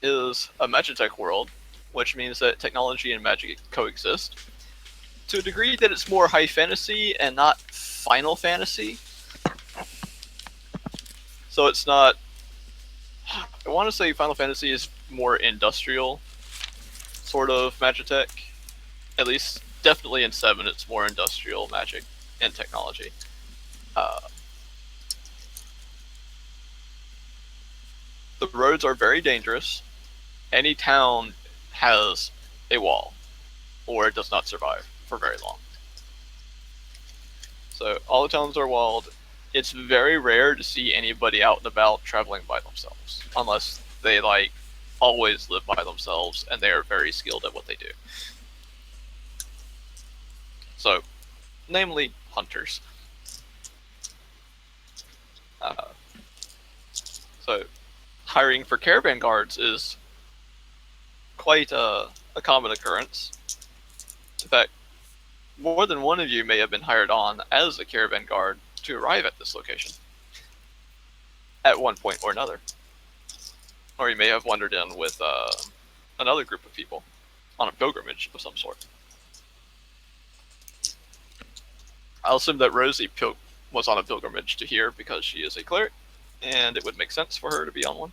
is a magitech world, which means that technology and magic coexist to a degree that it's more high fantasy and not Final Fantasy. So it's not. I want to say Final Fantasy is more industrial, sort of magitech. At least, definitely in 7, it's more industrial magic and technology. Uh, the roads are very dangerous. Any town has a wall, or it does not survive for very long. So all the towns are walled. It's very rare to see anybody out and about traveling by themselves, unless they always live by themselves and they are very skilled at what they do. So, namely hunters. Uh, so, hiring for caravan guards is quite a common occurrence. In fact, more than one of you may have been hired on as a caravan guard to arrive at this location at one point or another. Or you may have wandered in with another group of people on a pilgrimage of some sort. I'll assume that Rosie was on a pilgrimage to here because she is a cleric, and it would make sense for her to be on one.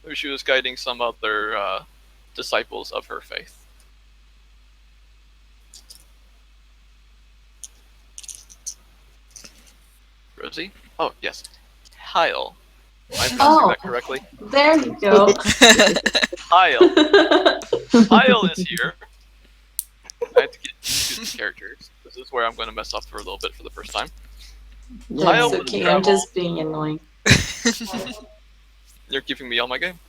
Maybe she was guiding some other disciples of her faith. Rosie? Oh, yes. Kyle. I'm pronouncing that correctly. There you go. Kyle. Kyle is here. I have to get used to these characters. This is where I'm going to mess up for a little bit for the first time. That's okay, I'm just being annoying. You're giving me all my game.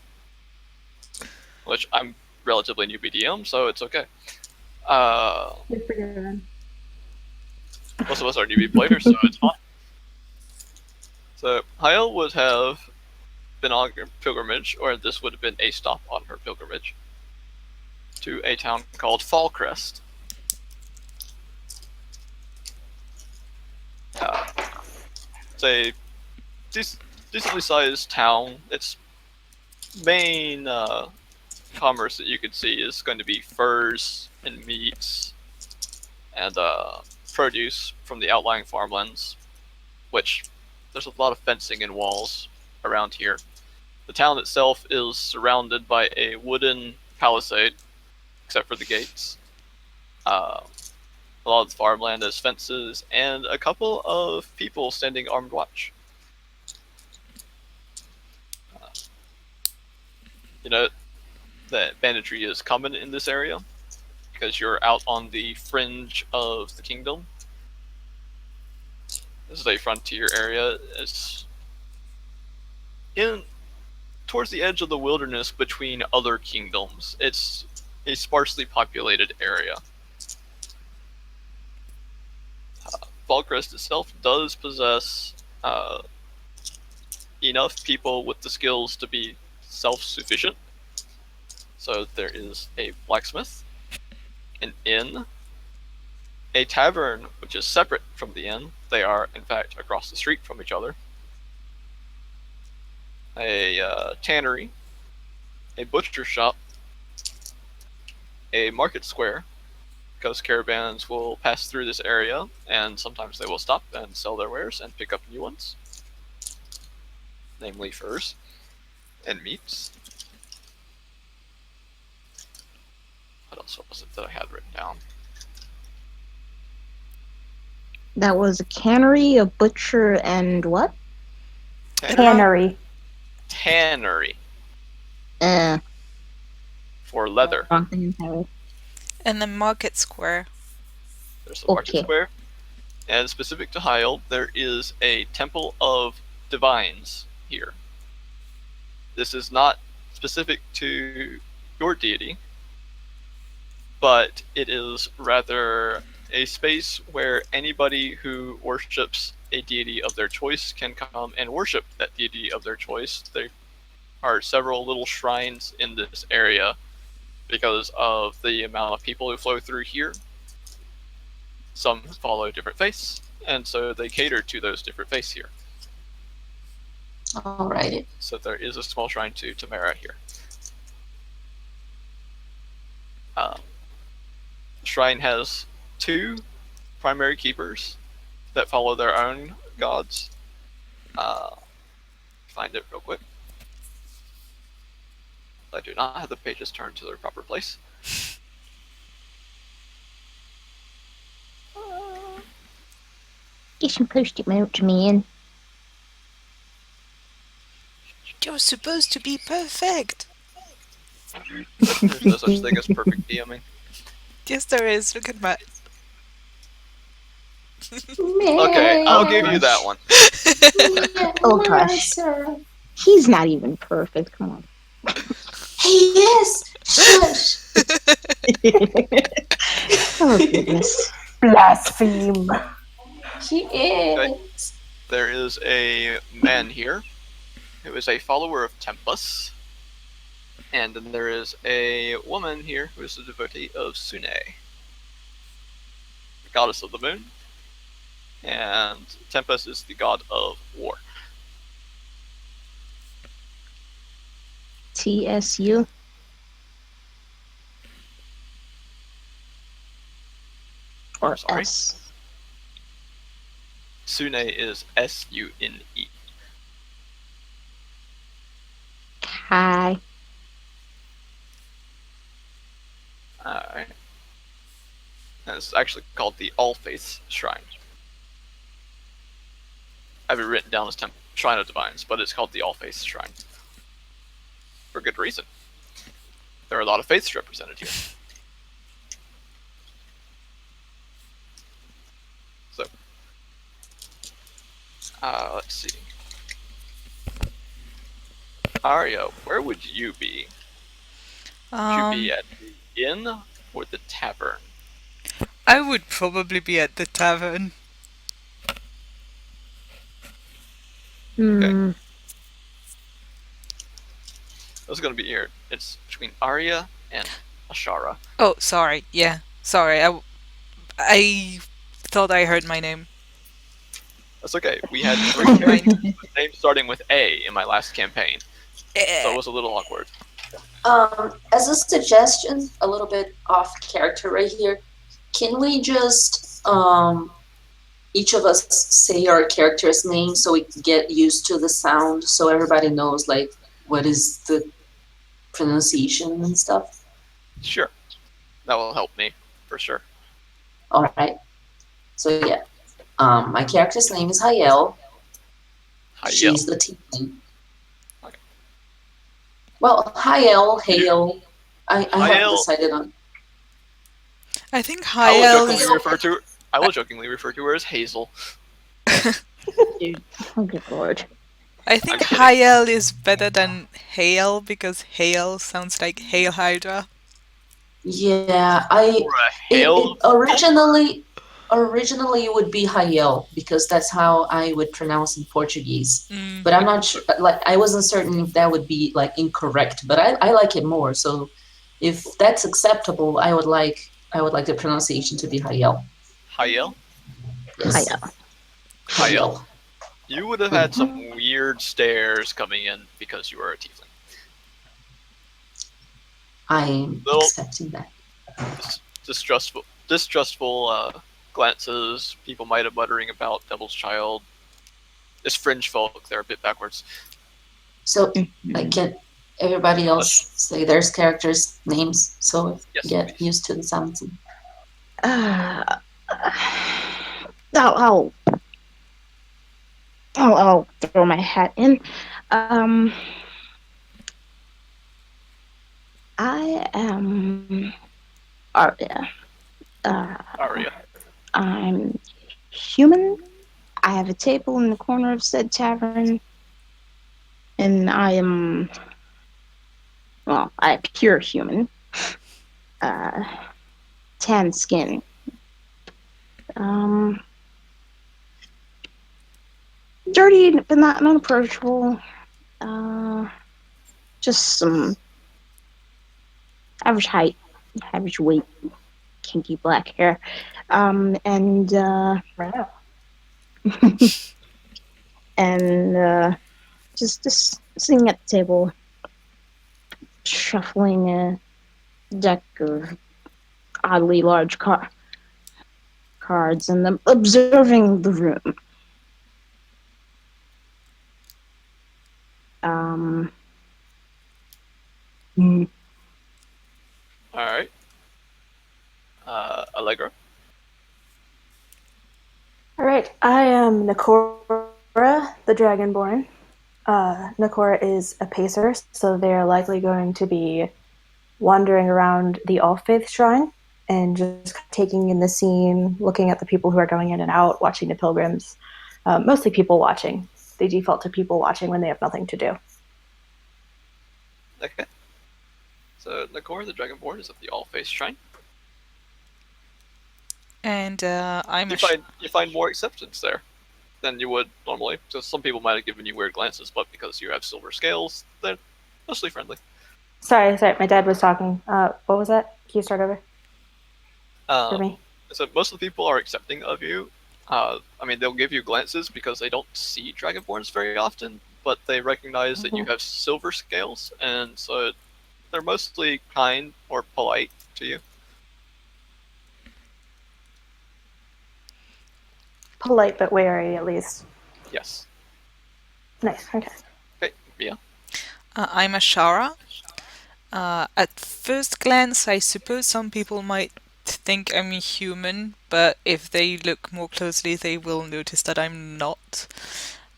Which I'm relatively new BDM, so it's okay. Most of us are newbie players, so it's fine. So, Kyle would have been on a pilgrimage, or this would have been a stop on her pilgrimage, to a town called Fallcrest. It's a decently sized town. Its main commerce that you could see is going to be furs and meats and produce from the outlying farmlands, which there's a lot of fencing and walls around here. The town itself is surrounded by a wooden palisade, except for the gates. A lot of the farmland has fences, and a couple of people standing armed watch. You know that banditry is common in this area, because you're out on the fringe of the kingdom. This is a frontier area. It's towards the edge of the wilderness between other kingdoms. It's a sparsely populated area. Fallcrest itself does possess enough people with the skills to be self-sufficient. So there is a blacksmith, an inn, a tavern, which is separate from the inn. They are, in fact, across the street from each other. A tannery, a butcher shop, a market square, because caravans will pass through this area, and sometimes they will stop and sell their wares and pick up new ones, namely furs and meats. What else was it that I had written down? That was a cannery, a butcher, and what? Tannery. Tannery. For leather. And the market square. There's the market square. And specific to Hyle, there is a temple of divines here. This is not specific to your deity, but it is rather a space where anybody who worships a deity of their choice can come and worship that deity of their choice. There are several little shrines in this area because of the amount of people who flow through here. Some follow different faiths, and so they cater to those different faiths here. Alrighty. So there is a small shrine to Tamara here. The shrine has 2 primary keepers that follow their own gods. Find it real quick. I do not have the pages turned to their proper place. You can post it out to me in. You're supposed to be perfect. There's no such thing as perfect DMing. Yes, there is. Look at my. Okay, I'll give you that one. Oh gosh. He's not even perfect. Come on. He is. Shush. Oh goodness. Blaspheme. He is. Okay. There is a man here who is a follower of Tempus. And then there is a woman here who is a devotee of Sune, the goddess of the moon. And Tempus is the god of war. TSU. Or Sorry? S. Sune is Sune. Hi. Alright. And it's actually called the All Faiths Shrine. I have it written down as Shrine of Divines, but it's called the All Faiths Shrine. For good reason. There are a lot of faiths represented here. So, let's see. Arya, where would you be? Would you be at the inn or the tavern? I would probably be at the tavern. Hmm. That's gonna be here. It's between Arya and Ashara. Oh, sorry. Yeah, sorry. I thought I heard my name. That's okay. We had 3 Never mind. characters with names starting with A in my last campaign, so it was a little awkward. As a suggestion, a little bit off character right here, can we just each of us say our character's name so we can get used to the sound, so everybody knows like what is the pronunciation and stuff? Sure, that will help me for sure. All right. So yeah, my character's name is Hayel. Hayel. She's the tiefling. Okay. Well, Hayel, Hale. I haven't decided on. I think I will Hayel jokingly is. refer to her as Hazel. Dude. Oh good lord. I think I'm kidding. Hayel is better than Hale because Hale sounds like Hail Hydra. Yeah, Or a Hail. originally it would be Hayel because that's how I would pronounce in Portuguese. Mm. But I'm not sure. Like I wasn't certain if that would be like incorrect. But I like it more. So if that's acceptable, I would like the pronunciation to be Hayel. Hayel. Yes. Hiya. Hayel. You would have had some weird stares coming in because you were a tiefling. I'm Little- accepting that. Distrustful glances. People might have muttering about Devil's Child. This fringe folk, they're a bit backwards. So like can everybody else say their characters' names so Yes, get please. used to the sounds? I'll throw my hat in. I am Arya. Arya. I'm human. I have a table in the corner of said tavern. And I am, well, I pure human. Tan skin. Dirty, but not unapproachable. Just some average height, average weight, kinky black hair. And Wow. and just sitting at the table, shuffling a deck of oddly large cards and then observing the room. Hmm. All right. Allegra. All right, I am Nakora, the Dragonborn. Nakora is a pacer, so they're likely going to be wandering around the All Faith Shrine and just taking in the scene, looking at the people who are going in and out, watching the pilgrims. Mostly people watching. They default to people watching when they have nothing to do. Okay. So Nagor the Dragonborn is at the All Face Shrine. And I'm You find more acceptance there than you would normally. So some people might have given you weird glances, but because you have silver scales, they're mostly friendly. Sorry, my dad was talking. What was that? Can you start over for me? So most of the people are accepting of you. I mean, they'll give you glances because they don't see Dragonborns very often, but they recognize that you have silver scales, and so they're mostly kind or polite to you. Polite but wary, at least. Yes. Nice. Okay. Okay, yeah. I'm Ashara. At first glance, I suppose some people might think I'm a human, but if they look more closely, they will notice that I'm not.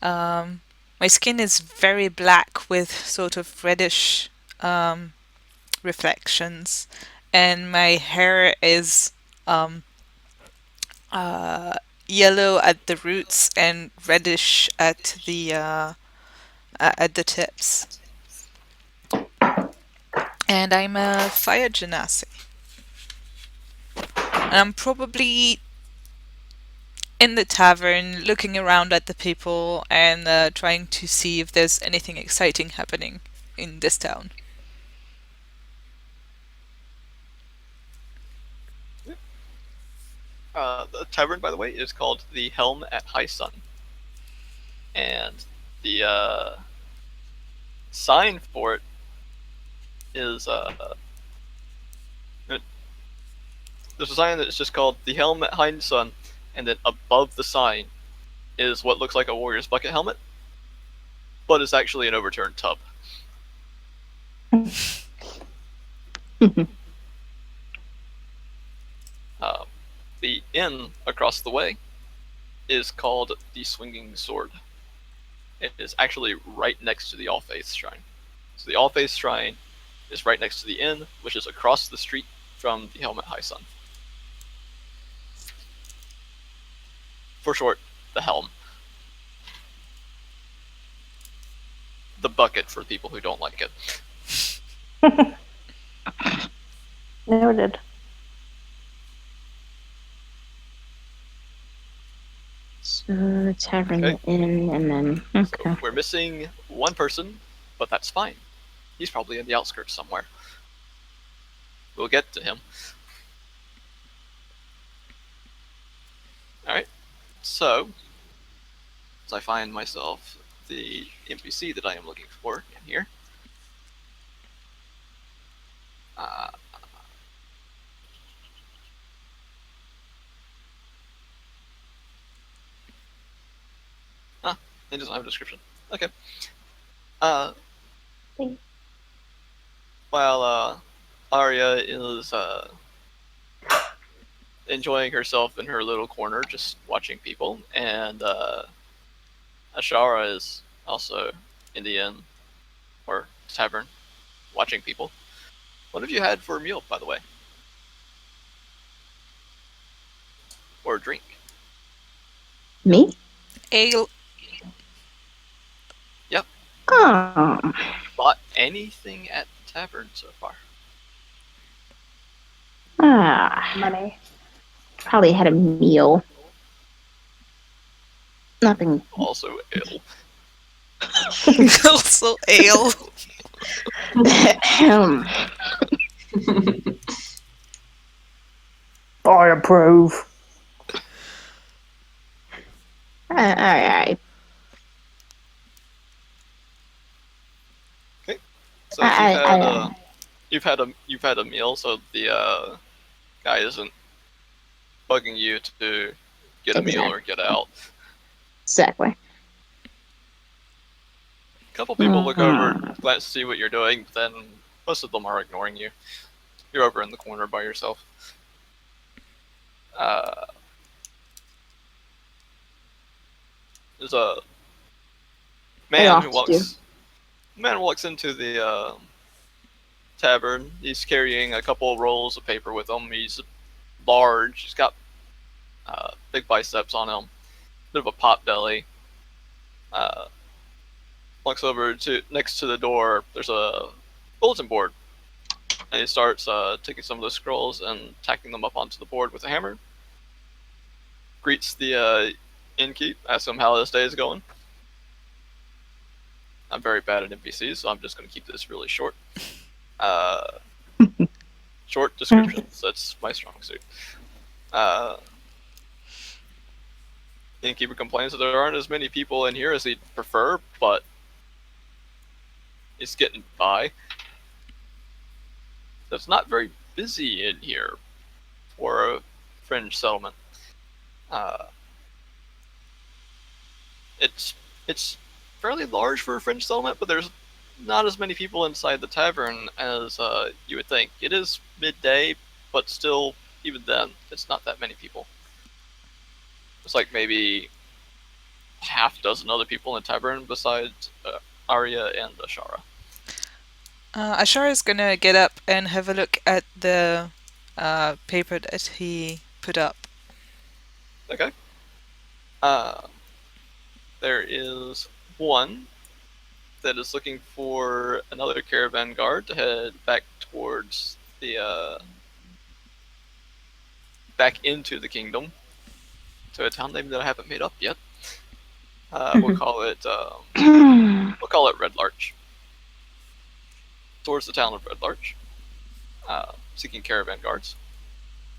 My skin is very black with sort of reddish reflections, and my hair is yellow at the roots and reddish at the tips. And I'm a fire genasi. And I'm probably in the tavern, looking around at the people and trying to see if there's anything exciting happening in this town. The tavern, by the way, is called the Helm at High Sun, and the sign for it is there's a sign that is just called the Helm at High Sun, and then above the sign is what looks like a warrior's bucket helmet, but it's actually an overturned tub. The inn across the way is called the Swinging Sword. It is actually right next to the All Faith Shrine. So the All Faith Shrine is right next to the inn, which is across the street from the Helmet High Sun. For short, the Helm. The bucket for people who don't like it. Noted. So tavern, Okay. inn, and then okay. So we're missing one person, but that's fine. He's probably in the outskirts somewhere. We'll get to him. Alright. So, as I find myself the NPC that I am looking for in here. It doesn't have a description. Okay. While Arya is enjoying herself in her little corner, just watching people, and Ashara is also in the inn or tavern, watching people. What have you had for a meal, by the way? Or a drink? Me? Ale. Yep. Oh, Bought anything at the tavern so far? Money. probably had a meal. Nothing. Also ill. Also ale. I approve. Alright. So if I you've had a meal, so the guy isn't bugging you to get a meal or get out. exactly. A couple people look over, Mhm. glance to see what you're doing, but then most of them are ignoring you. You're over in the corner by yourself. Uh, there's a They man who often do. walks into the tavern. He's carrying a couple of rolls of paper with him. He's large. He's got big biceps on him. Bit of a pot belly. Uh, Walks over to next to the door. There's a bulletin board, and he starts taking some of the scrolls and tacking them up onto the board with a hammer. Greets the innkeep, asks him how his day is going. I'm very bad at NPCs, so I'm just going to keep this really short. Uh, Short descriptions. That's my strong suit. Uh, Innkeeper complains that there aren't as many people in here as he'd prefer, but he's getting by. So it's not very busy in here for a fringe settlement. Uh, it's fairly large for a fringe settlement, but there's not as many people inside the tavern as you would think. It is midday, but still, even then, it's not that many people. It's like maybe half dozen other people in the tavern besides Arya and Ashara. Ashara's gonna get up and have a look at the paper that he put up. Okay. Uh, there is one that is looking for another caravan guard to head back towards the back into the kingdom to a town name that I haven't made up yet. We'll call it Red Larch. Towards the town of Red Larch, seeking caravan guards.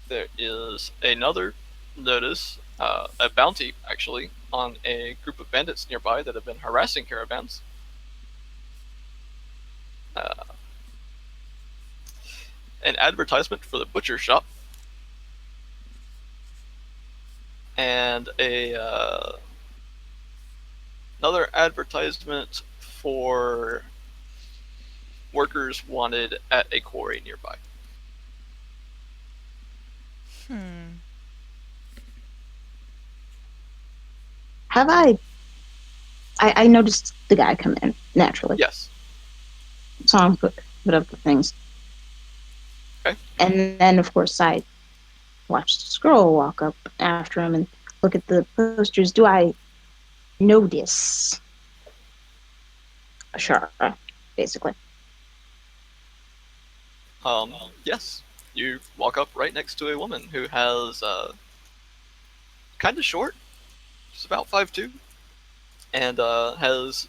There is another notice, a bounty actually, on a group of bandits nearby that have been harassing caravans. An advertisement for the butcher shop, and another advertisement for workers wanted at a quarry nearby. Have I noticed the guy come in naturally. Yes. So I'm put up the things. Okay. And then of course I watch the scroll walk up after him and look at the posters. Do I notice Ashara, basically? Yes. You walk up right next to a woman who has kind of short. She's about 5'2", and has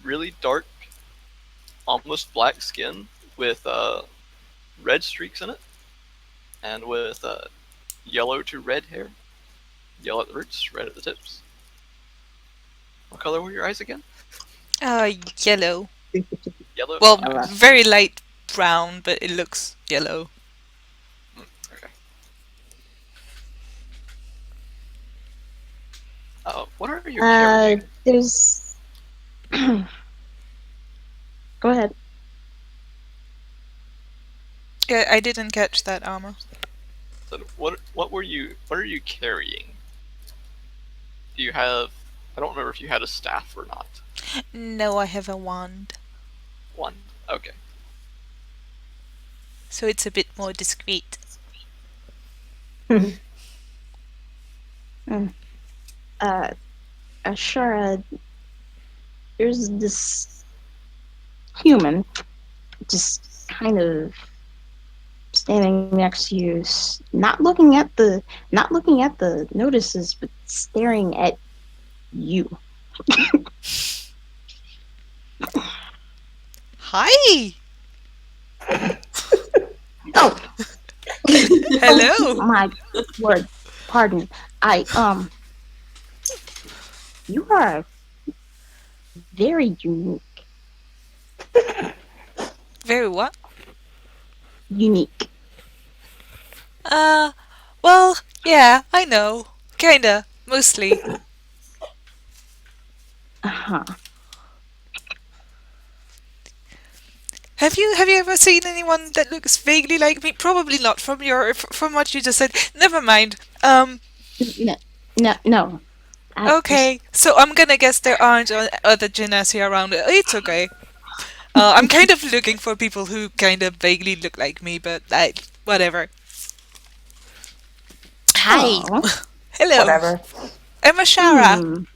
really dark, almost black skin with red streaks in it, and with yellow to red hair. Yellow at the roots, red at the tips. What color were your eyes again? Yellow. Yellow? Well, Oh, nice. very light brown, but it looks yellow. Okay. What are you carrying? There's... Go ahead. Yeah, I didn't catch that armor. So what are you carrying? Do you have... I don't remember if you had a staff or not. No, I have a wand. One. Okay. So it's a bit more discreet. Ashara, there's this human just kind of standing next to you, not looking at the notices, but staring at you. Hi! Oh, Hello! my word, pardon. You are very unique. Very what? Unique. Uh, well, yeah, I know. Kinda, mostly. Uh-huh. Have you ever seen anyone that looks vaguely like me? Probably not from what you just said. Never mind. No, no. I just Okay. So I'm gonna guess there aren't other genasi around. It's okay. I'm kind of looking for people who kind of vaguely look like me, but whatever. Hi. oh. Hello. Whatever. I'm Ashara.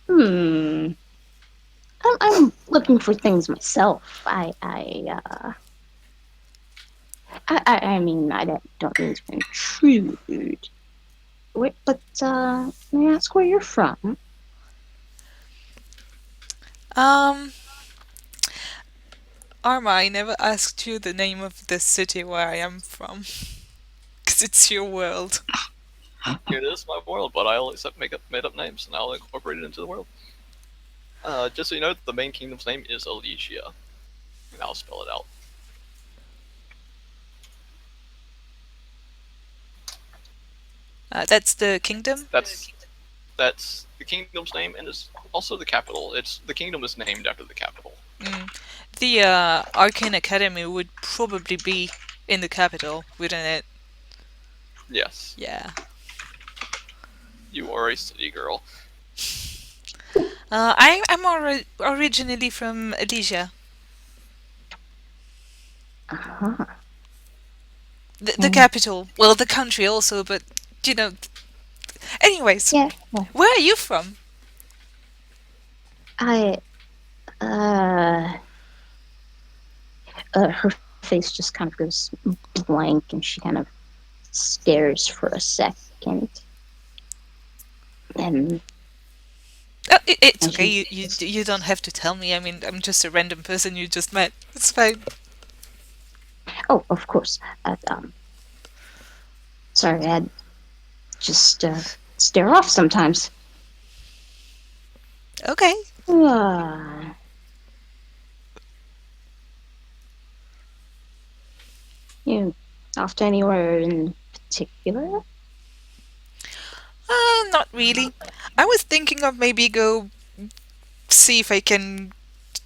Hmm. Hmm. I'm looking for things myself. I mean, don't mean to intrude. Wait, but may I ask where you're from? Um, Arma, I never asked you the name of the city where I am from. Because it's your world. It is my world, but I'll accept made up names and I'll incorporate it into the world. Just so you know, the main kingdom's name is Elysia, and I'll spell it out. That's the kingdom? That's the kingdom's name, and it's also the capital. The kingdom is named after the capital. Mm. The Arcane Academy would probably be in the capital, wouldn't it? Yes, Yeah. you are a city girl. I'm originally from Adesia. Uh-huh. The capital. Well, the country also, but, you know. Anyways, Yeah. Well, where are you from? I uh, her face just kind of goes blank, and she kind of stares for a second, and Oh, it's and okay. she You don't have to tell me. I mean, I'm just a random person you just met. It's fine. oh, of course. Sorry, I just stare off sometimes. Okay. Uh, you off to anywhere in particular? Not really. I was thinking of maybe go see if I can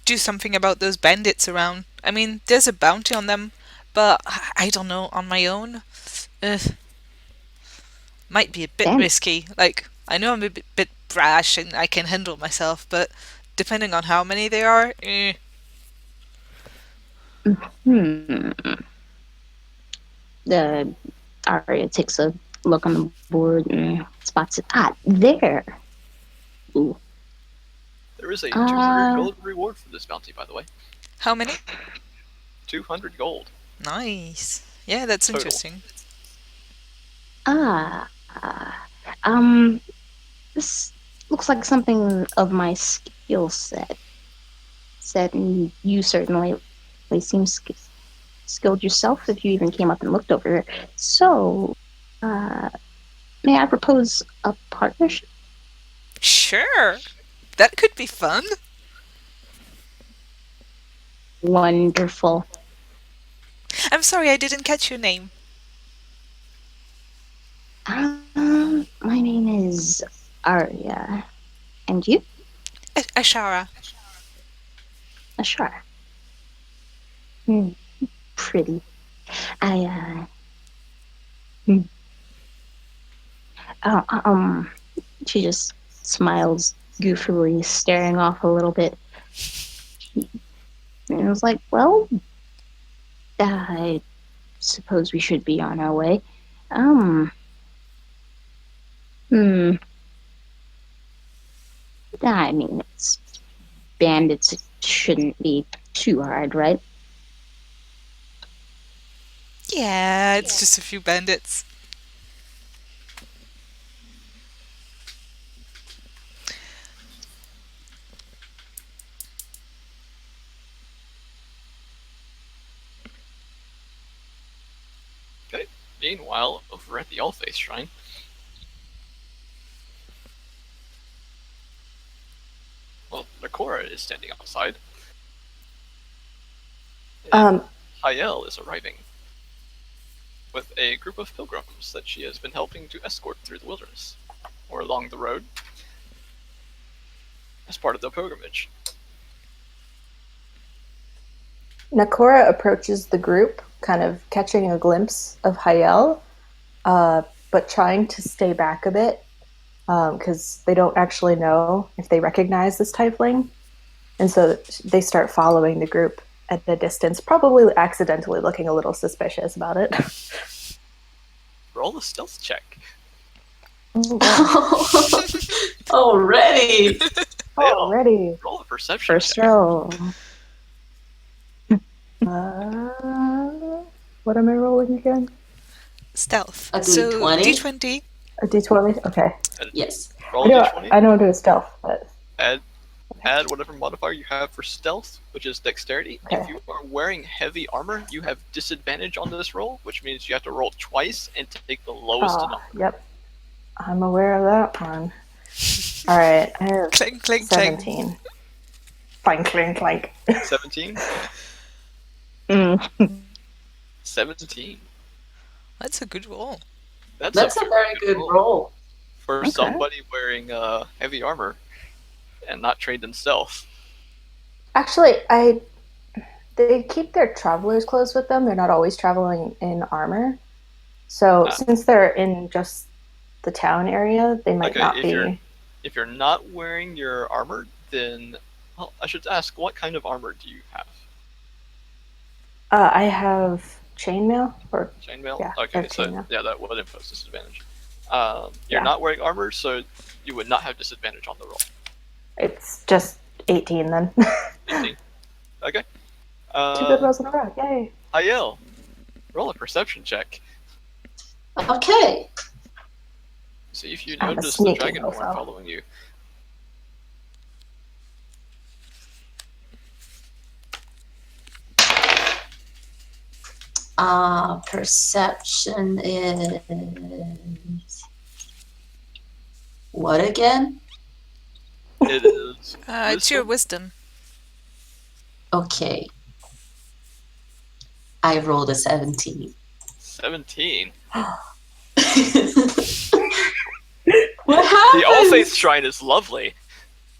do something about those bandits around. I mean, there's a bounty on them, but I don't know, on my own? Ugh, might be a bit Damn. risky. Like, I know I'm a bit brash and I can handle myself, but depending on how many there are, Hmm. The Arya takes a look on the board and spots it. Ah, there. Ooh. There is a 200 Uh, gold reward for this bounty, by the way. how many? 200 gold Nice. Yeah, that's total. interesting. ah. Um. This looks like something of my skill set. And you certainly seem skilled yourself if you even came up and looked over here. So, uh, may I propose a partnership? Sure. That could be fun. Wonderful. I'm sorry I didn't catch your name. My name is Arya. And you? Ashara. Sure. Pretty. I, hmm. uh, um, she just smiles goofily, staring off a little bit. And I was like, well, I suppose we should be on our way. Hmm. I mean, it's bandits. It shouldn't be too hard, right? Yeah, it's just a few bandits. Okay. Meanwhile, over at the All-Faith Shrine, well, Nakora is standing outside. And Hayel is arriving with a group of pilgrims that she has been helping to escort through the wilderness, or along the road, as part of the pilgrimage. Nakora approaches the group, kind of catching a glimpse of Hayel, but trying to stay back a bit, because they don't actually know if they recognize this tiefling. And so they start following the group at a distance, probably accidentally looking a little suspicious about it. Roll a stealth check. Already. Already. Roll a perception First check. roll. What am I rolling again? Stealth. A So D20? D20. A d20? Okay. Yes. Roll a d20. I know how to do a stealth, but... Add whatever modifier you have for stealth, which is dexterity. Okay. If you are wearing heavy armor, you have disadvantage on this roll, which means you have to roll twice and take the lowest number. Yep. I'm aware of that one. Alright, I have Clink, clink, 17. clink. Clank, clank, clank. 17? Mm. 17. That's a good roll. That's a very good roll. For Okay. somebody wearing heavy armor and not trained in stealth. Actually, they keep their traveler's clothes with them. They're not always traveling in armor. So since they're in just the town area, they might not be... If you're not wearing your armor, then... Well, I should ask, what kind of armor do you have? I have chainmail, or... Chainmail? Yeah, I Okay, have so chainmail. yeah, that would impose disadvantage. Yeah. You're not wearing armor, so you would not have disadvantage on the roll. It's just 18 then. 18. Okay. Two good rolls in a row, yay! Hayel, roll a perception check. Okay. See if you I'm a notice the sneaky dragonborn mofo. following you. Perception is what again? It is. It's your wisdom. wisdom. Okay. I rolled a 17. 17. What happened? The All Faith Shrine is lovely.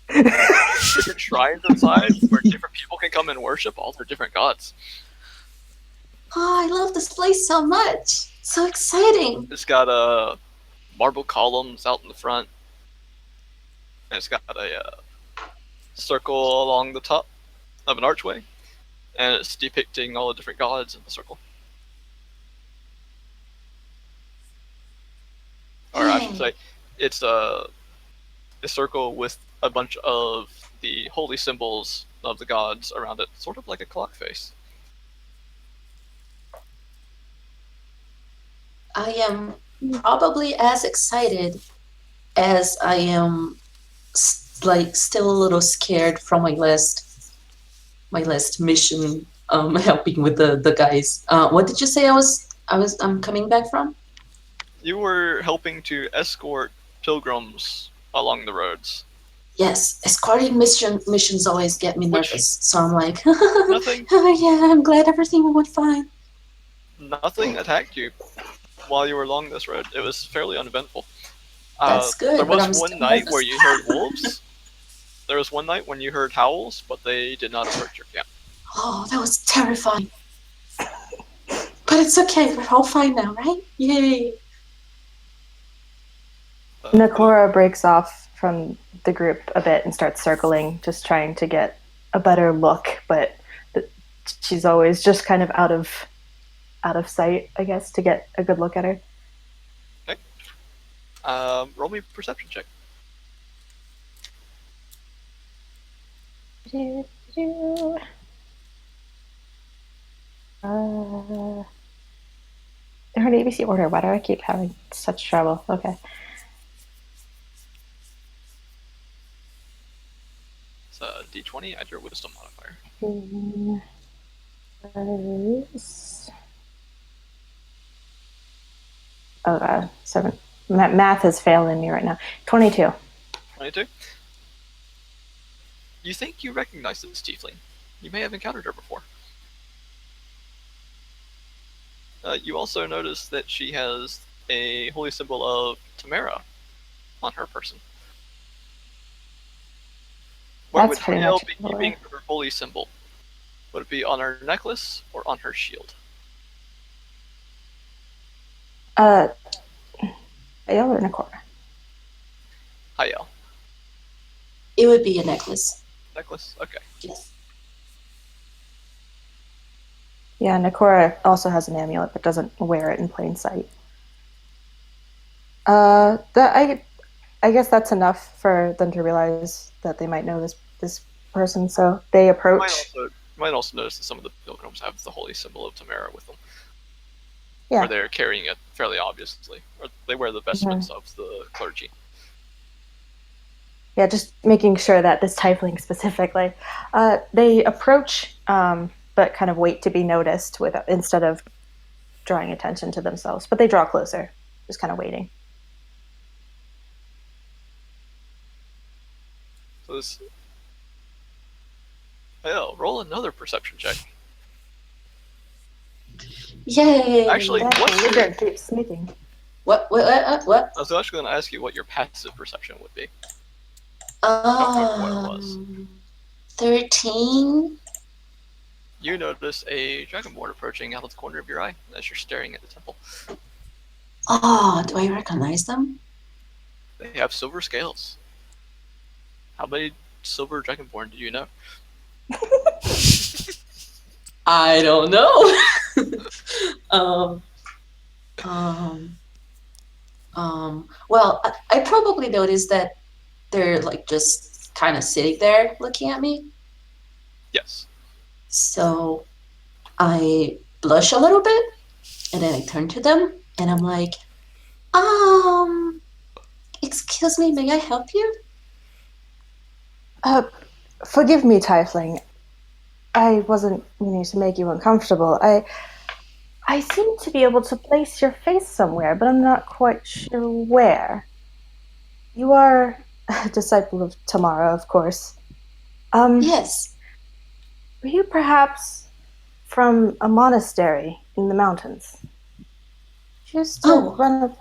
Different shrines inside where different people can come and worship all their different gods. Oh, I love this place so much. So exciting. It's got marble columns out in the front. And it's got a circle along the top of an archway. And it's depicting all the different gods in the circle. Or I should say, it's a circle with a bunch of the holy symbols of the gods around it, sort of like a clock face. I am probably as excited as I am still a little scared from my last mission helping with the guys. What did you say I'm coming back from? You were helping to escort pilgrims along the roads. Yes, escorting missions always get me nervous. So I'm like, Nothing. yeah, I'm glad everything went fine. Nothing attacked you while you were along this road. It was fairly uneventful. That's good, There but I'm was one still night nervous. where you heard wolves. There was one night when you heard howls, but they did not approach your camp. Oh, that was terrifying. But it's okay. We're all fine now, right? Yay. Nakora breaks off from the group a bit and starts circling, just trying to get a better look, but she's always just kind of out of sight, I guess, to get a good look at her. Okay. Roll me a perception check. Her ABC order. Why do I keep having such trouble? Okay. It's a D20, add your wisdom modifier. Oh god, 7. Math is failing me right now. 22. 22. You think you recognize this tiefling. You may have encountered her before. You also notice that she has a holy symbol of Tamara on her person. Where That's would pretty Hayel much be everywhere. keeping her holy symbol? Would it be on her necklace or on her shield? Ayala or Nakora? Hayel. It would be a necklace. Necklace? Okay. Yes. Yeah, Nakora also has an amulet but doesn't wear it in plain sight. I guess that's enough for them to realize that they might know this person. So they approach. You might also notice that some of the pilgrims have the holy symbol of Tamara with them. Yeah. Or they're carrying it fairly obviously. Or they wear the vestments of the clergy. Yeah, just making sure that this tiefling specifically, they approach, but kind of wait to be noticed instead of drawing attention to themselves. But they draw closer, just kind of waiting. So this. Oh, roll another perception check. Yay! Actually, what's your, Lizard keeps sneaking. What? I was actually going to ask you what your passive perception would be. don't remember what it was. 13. You notice a dragonborn approaching out of the corner of your eye as you're staring at the temple. Oh, do I recognize them? They have silver scales. How many silver dragonborn do you know? I don't know. Well, I probably noticed that they're like just kind of sitting there looking at me. Yes. So I blush a little bit and then I turn to them and I'm like, excuse me, may I help you? Forgive me, tiefling. I wasn't meaning to make you uncomfortable. I seem to be able to place your face somewhere, but I'm not quite sure where. You are a disciple of Tamara, of course. Yes. Were you perhaps from a monastery in the mountains? Just to run a...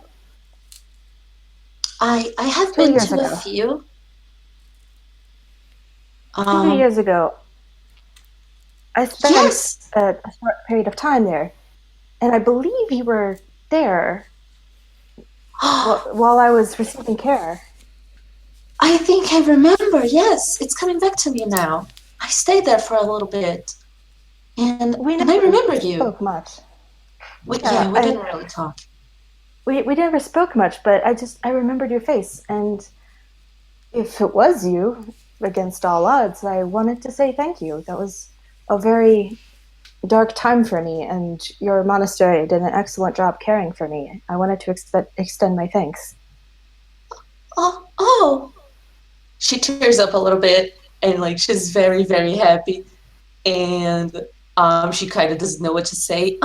I have 2 been years to ago. a few. 2 years ago, I spent Yes. a short period of time there, and I believe you were there while I was receiving care. I think I remember. Yes, it's coming back to me now. I stayed there for a little bit, and I remember you. Spoke much. We didn't really talk. We never spoke much, but I remembered your face, and if it was you, against all odds, I wanted to say thank you. That was a very dark time for me, and your monastery did an excellent job caring for me. I wanted to extend my thanks. Oh. She tears up a little bit, and like she's very, very happy, and she kind of doesn't know what to say.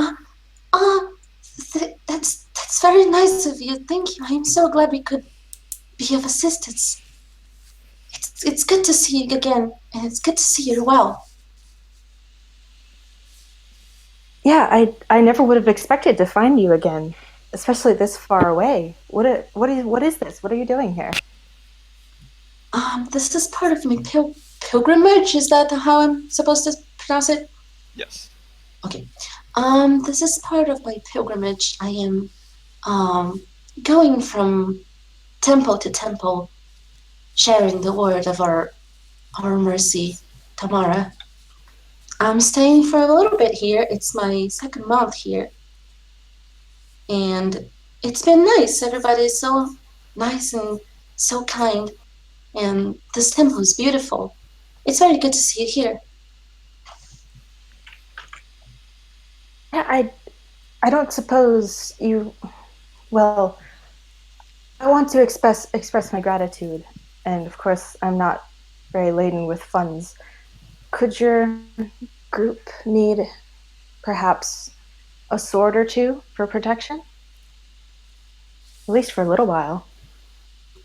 That's very nice of you. Thank you. I am so glad we could be of assistance. It's good to see you again, and it's good to see you're well. Yeah, I never would have expected to find you again, especially this far away. What is this? What are you doing here? This is part of my pilgrimage. Is that how I'm supposed to pronounce it? Yes. Okay. This is part of my pilgrimage. I am going from temple to temple, sharing the word of our mercy, Tamara. I'm staying for a little bit here. It's my second month here. And it's been nice. Everybody's so nice and so kind. And this temple is beautiful. It's very good to see you here. Yeah, I don't suppose you... Well, I want to express my gratitude, and of course I'm not very laden with funds. Could your group need perhaps a sword or two for protection? At least for a little while.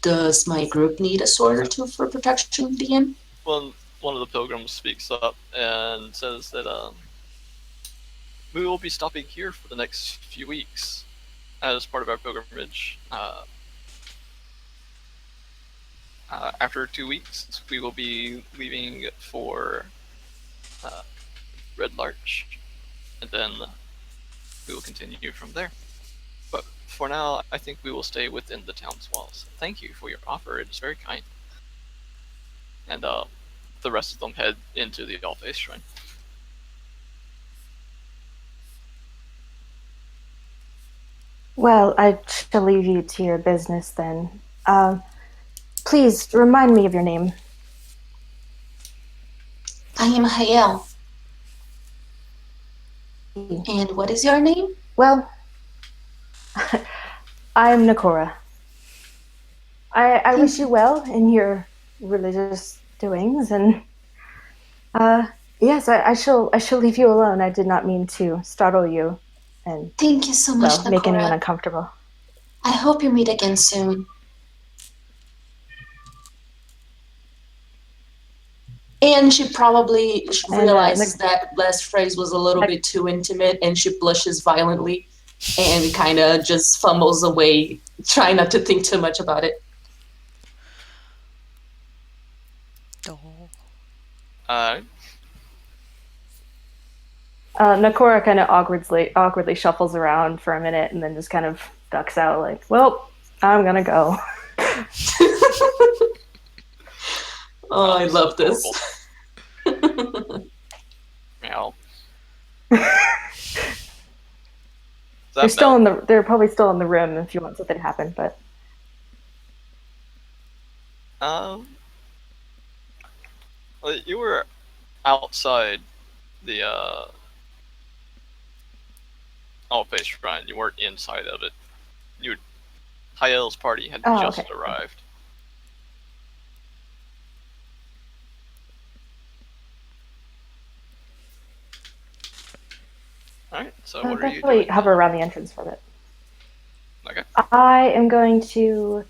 Does my group need a sword or two for protection, DM? Well, one of the pilgrims speaks up and says that we will be stopping here for the next few weeks as part of our pilgrimage. After 2 weeks, we will be leaving for Red Larch, and then we will continue from there. But for now, I think we will stay within the town's walls. Thank you for your offer; it is very kind. And the rest of them head into the All-Faith Shrine. Well, I shall leave you to your business then. Please remind me of your name. I am Hayel. And what is your name? Well, I am Nakora. I wish you well in your religious doings, and yes, I shall leave you alone. I did not mean to startle you and Thank you so much, make anyone Nakora. uncomfortable. I hope you meet again soon. And she probably realizes that last phrase was a little bit too intimate, and she blushes violently and kind of just fumbles away, trying not to think too much about it. Nakora kind of awkwardly shuffles around for a minute and then just kind of ducks out like, well, I'm gonna go. Oh, I love this. Meow. They're probably still in the room if you want something to happen, but well, you were outside the All-Faith Shrine. You weren't inside of it. Hayel's party had just arrived. Alright, so what are you doing? Hover around the entrance for a bit. Okay. I am going to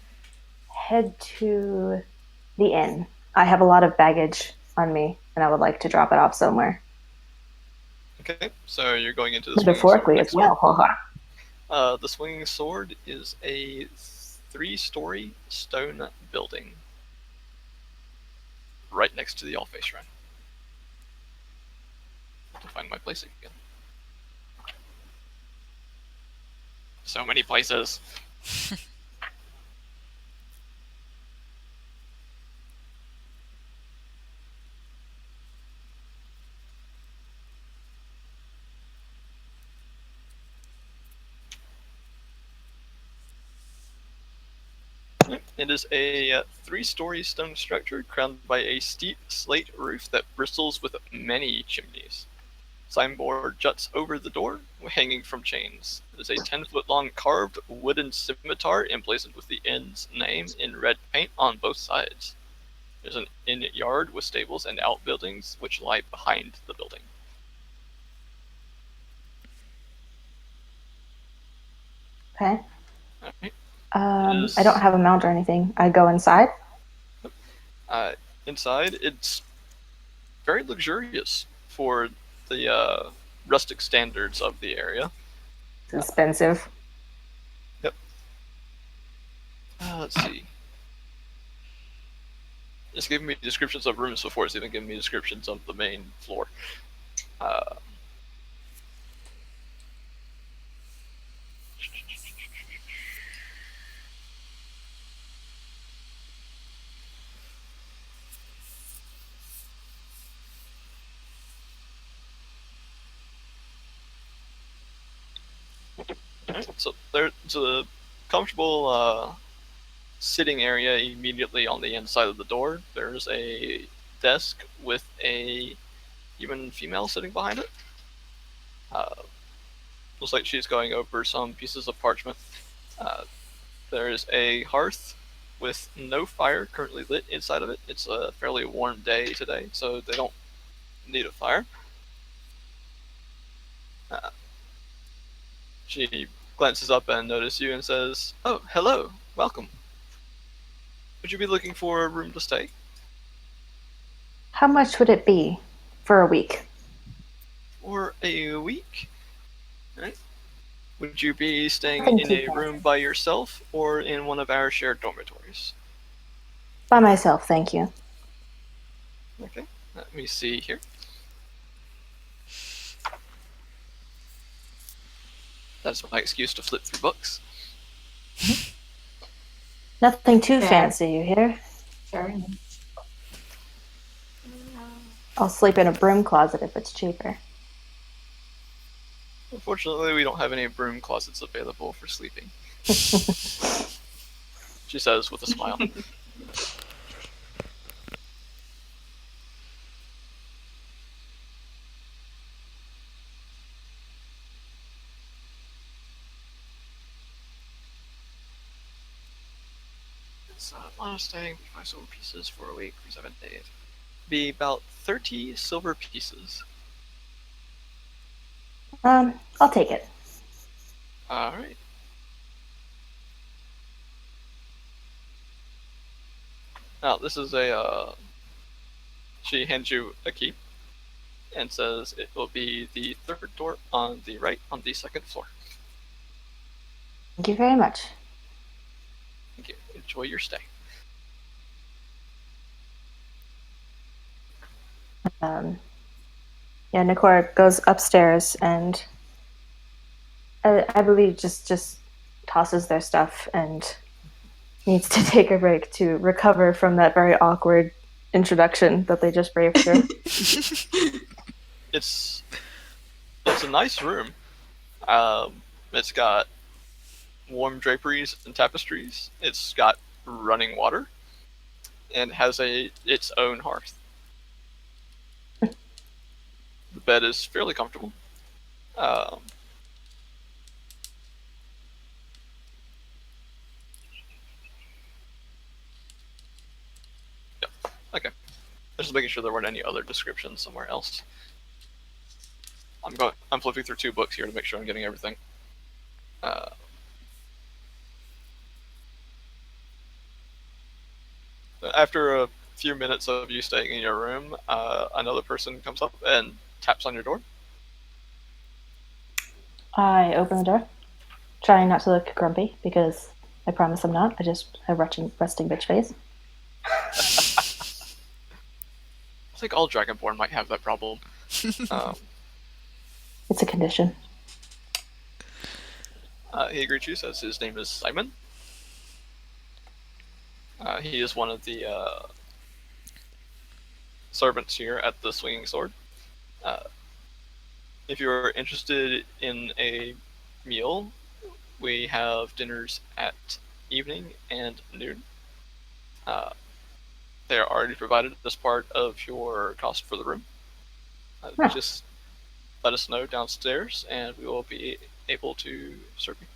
head to the inn. I have a lot of baggage on me, and I would like to drop it off somewhere. Okay, so you're going into the metaphorically as well. The Swinging Sword is a 3-story stone building right next to the All-Faith Shrine. I have to find my place again. So many places. It is a 3-story stone structure crowned by a steep slate roof that bristles with many chimneys. Signboard juts over the door, hanging from chains. It is a 10-foot-long carved wooden scimitar emblazoned with the inn's name in red paint on both sides. There's an inn yard with stables and outbuildings which lie behind the building. Okay. Alright. I don't have a mount or anything. I go inside. Inside, it's very luxurious for the rustic standards of the area. It's expensive. Yep. Let's see. It's giving me descriptions of rooms before it's even giving me descriptions of the main floor. So there's a comfortable sitting area immediately on the inside of the door. There's a desk with a human female sitting behind it. Looks like she's going over some pieces of parchment. There's a hearth with no fire currently lit inside of it. It's a fairly warm day today, so they don't need a fire. She glances up and notices you and says, "Oh, hello, welcome. Would you be looking for a room to stay?" How much would it be for a week? For a week? Alright. Would you be staying Nothing in too a room by yourself or in one of our shared dormitories? By myself, thank you. Okay, let me see here. That's my excuse to flip through books. Nothing too Fair. fancy, you hear? Fair enough. I'll sleep in a broom closet if it's cheaper. Unfortunately, we don't have any broom closets available for sleeping, she says with a smile. So, last staying 5 silver pieces for a week for 7 days. Be about 30 silver pieces. I'll take it. Alright. Now, this is she hands you a key and says it will be the third door on the right on the second floor. Thank you very much. Thank you. Enjoy your stay. Yeah, Nikora goes upstairs and I believe just tosses their stuff and needs to take a break to recover from that very awkward introduction that they just braved through. It's a nice room. It's got warm draperies and tapestries. It's got running water, and has its own hearth. The bed is fairly comfortable. Um, yeah, okay. Just making sure there weren't any other descriptions somewhere else. I'm flipping through 2 books here to make sure I'm getting everything. After a few minutes of you staying in your room, another person comes up and taps on your door. I open the door, trying not to look grumpy because I promise I'm not. I just have resting bitch face. I think all Dragonborn might have that problem. It's a condition. He greets you, says his name is Simon. He is one of the servants here at the Swinging Sword. If you're interested in a meal, we have dinners at evening and noon. They are already provided as part of your cost for the room. Just let us know downstairs, and we will be able to serve you.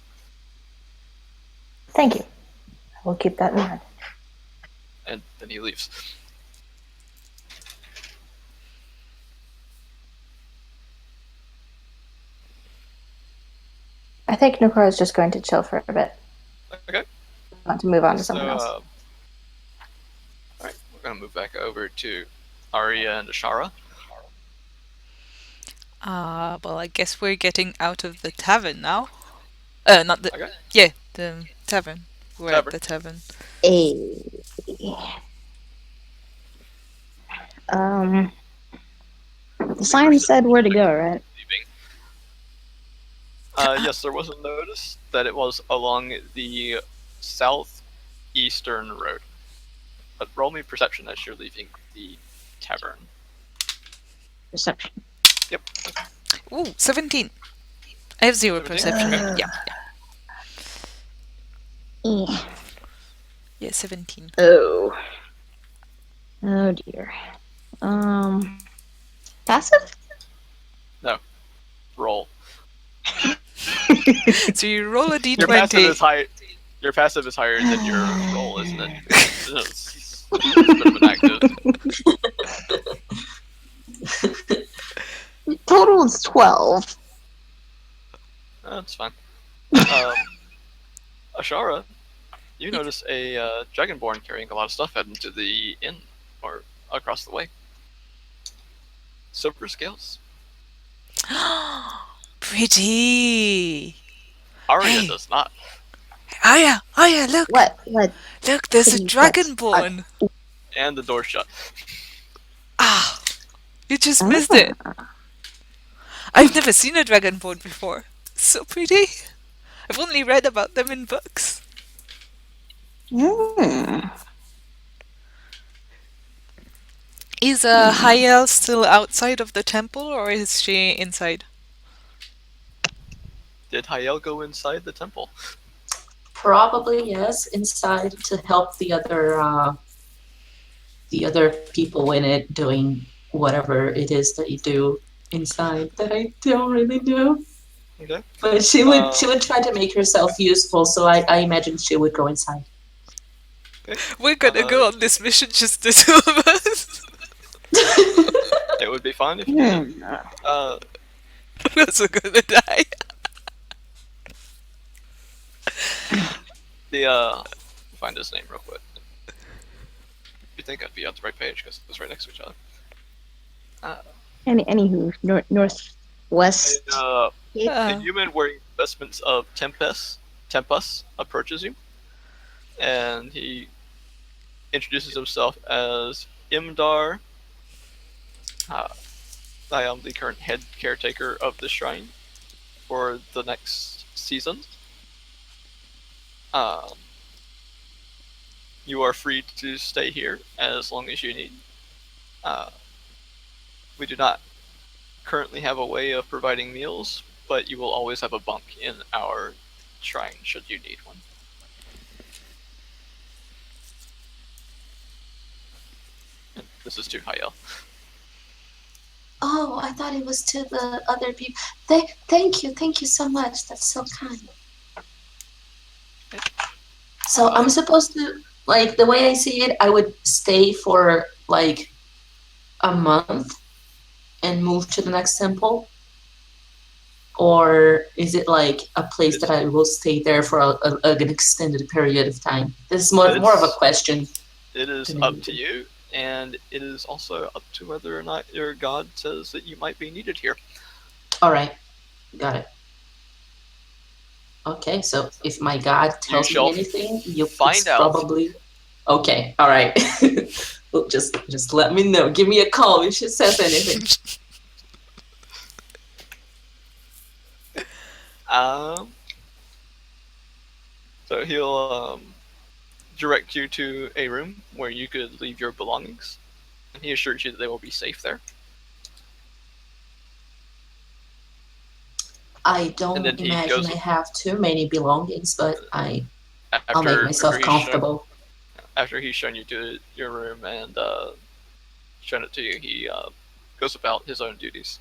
Thank you. I will keep that in mind. And then he leaves. I think Nikora is just going to chill for a bit. Okay. I want to move on to something else. Alright, we're going to move back over to Arya and Ashara. Well, I guess we're getting out of the tavern now. Not the... Okay. Yeah, the tavern. We're Tavern. at the tavern. The sign said where to go, right? Yes, there was a notice that it was along the southeastern road. But roll me perception as you're leaving the tavern. Perception. Yep. Ooh, 17. I have 0 17? perception. Okay. Yeah. Yeah, 17. Oh dear. Passive? No. Roll. So you roll a d20. Your passive is higher than your roll, isn't it? It's a bit of an active. Total is 12. That's fine. Ashara, you notice a Dragonborn carrying a lot of stuff heading to the inn, or across the way. Silver scales. pretty. Arya Hey. does not. Aya, look! What? Look, there's a Pretty what? dragonborn! And the door shut. Ah, you just missed it. Ah. I've never seen a dragonborn before. So pretty. I've only read about them in books. Hmm. Is Hyel still outside of the temple, or is she inside? Did Hyel go inside the temple? Probably yes, inside to help the other people in it doing whatever it is that you do inside that I don't really do. Okay. But she would try to make herself useful, so I imagine she would go inside. Okay. We're gonna go on this mission, just the two of us. It would be fine if you did. Hmm. We're also gonna die. Find his name real quick. You think I'd be on the right page because it's right next to each other. Anywho, northwest. A Uh, human wearing vestments of Tempus approaches you, and he introduces himself as Imdar. I am the current head caretaker of the shrine for the next season. You are free to stay here as long as you need. We do not currently have a way of providing meals, but you will always have a bunk in our shrine should you need one. And this is to Hyel. Oh, I thought it was to the other people. Thank you so much. That's so kind. So I'm supposed to, like, the way I see it, I would stay for like a month and move to the next temple, or is it like a place that I will stay there for an extended period of time? This is more of a question. It is up to you, and it is also up to whether or not your god says that you might be needed here. All right, got it. Okay, so if my god tells me anything, you find out. Probably okay. All right. Well, just let me know. Give me a call if she says anything. So he'll direct you to a room where you could leave your belongings, and he assures you that they will be safe there. I don't imagine I have too many belongings, but I'll make myself comfortable. After he's shown you to your room and shown it to you, he goes about his own duties,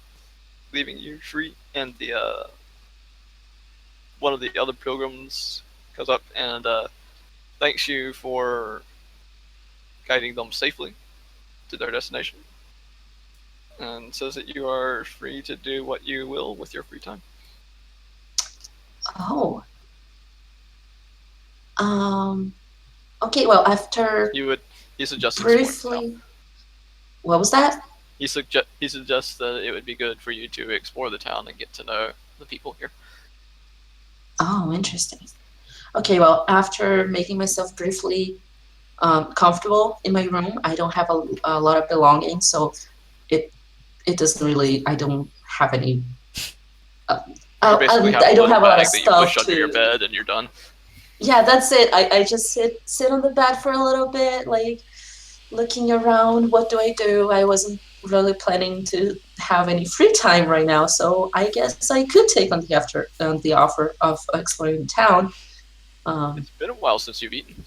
leaving you free. And the one of the other pilgrims goes up and thanks you for guiding them safely to their destination, and says that you are free to do what you will with your free time. Oh. Okay, well, after he suggests briefly. What was that? He suggests that it would be good for you to explore the town and get to know the people here. Oh, interesting. Okay, well, after making myself briefly comfortable in my room, I don't have a lot of belongings, so it doesn't really. I don't have any. I don't have a lot of stuff. You push under your bed and you're done. Yeah, that's it. I just sit on the bed for a little bit, like looking around. What do I do? I wasn't really planning to have any free time right now, so I guess I could take on the offer of exploring the town. It's been a while since you've eaten.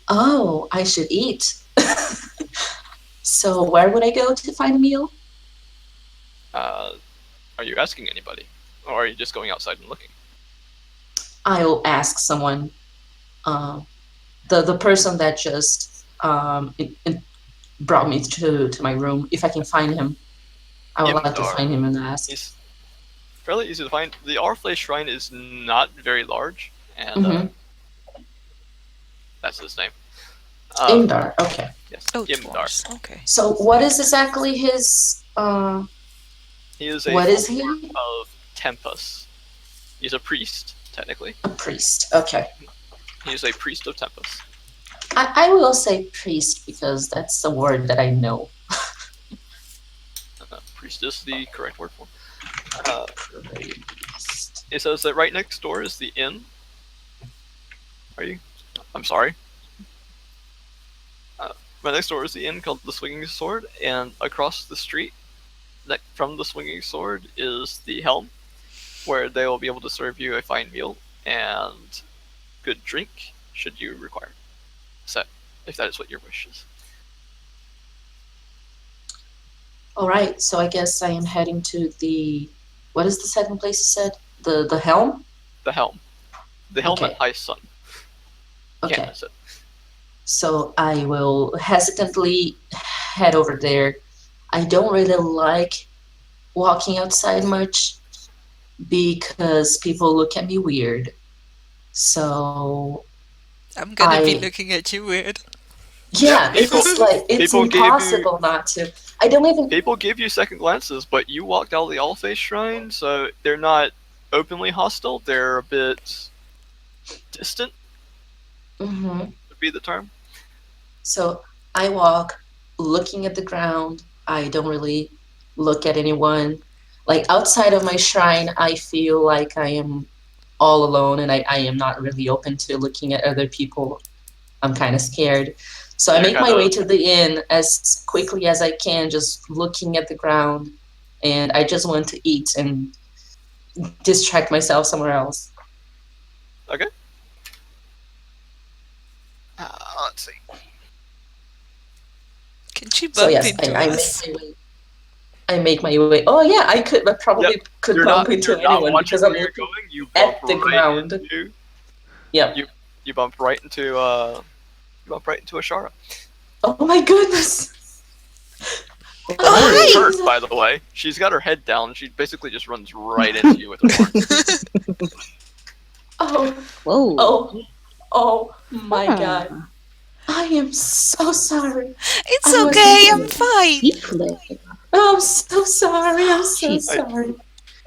Oh, I should eat. So where would I go to find a meal? Are you asking anybody, or are you just going outside and looking? I'll ask someone. The person that just it brought me to my room. If I can find him, I would like to find him and ask. He's fairly easy to find. The Arflay Shrine is not very large, and that's his name. Imdar. Okay. Yes. Oh, Imdar. Okay. So what is exactly his? He is a what is he? of Tempus. He's a priest, technically. A priest. Okay. He's a priest of Tempus. I will say priest because that's the word that I know. Priest is the correct word for him. Priest. It says that right next door is the inn. I'm sorry. Right next door is the inn called the Swinging Sword, and across the street from the Swinging Sword is the Helm, where they will be able to serve you a fine meal and good drink should you require. If that is what your wish is. All right, so I guess I am heading to the. What is the second place you said? The Helm? The Helm. The Helm Okay. at High Sun. Okay. Can't miss it. So I will hesitantly head over there. I don't really like walking outside much because people look at me weird. So I'm gonna be I- looking at you weird. yeah, people- it's people gave you- impossible not to. I don't even. People give you second glances, but you walked out of the All-Face Shrine, so they're not openly hostile. They're a bit distant, Mhm. would be the term. So I walk looking at the ground. I don't really look at anyone. Like outside of my shrine, I feel like I am all alone and I am not really open to looking at other people. I'm kind of scared. So I You're make my kinda- way to the inn as quickly as I can, just looking at the ground. And I just want to eat and distract myself somewhere else. Okay. Let's see. Can she bump So yes, into I us? make my way. I make my way. Oh yeah, I probably could You're bump not, into you're not anyone watching because I'm where you're looking going. You at bump the right ground. into. Yep. You bump right into. You bump right into Ashara. Oh my goodness. Oh, She's hi! hurt, by the way. She's got her head down. She basically just runs right into you with her horns. Oh, Whoa. oh my Huh. god. I am so sorry. It's I was okay, thinking- I'm fine. Deeply. Oh, I'm so sorry. I'm so Jeez. sorry.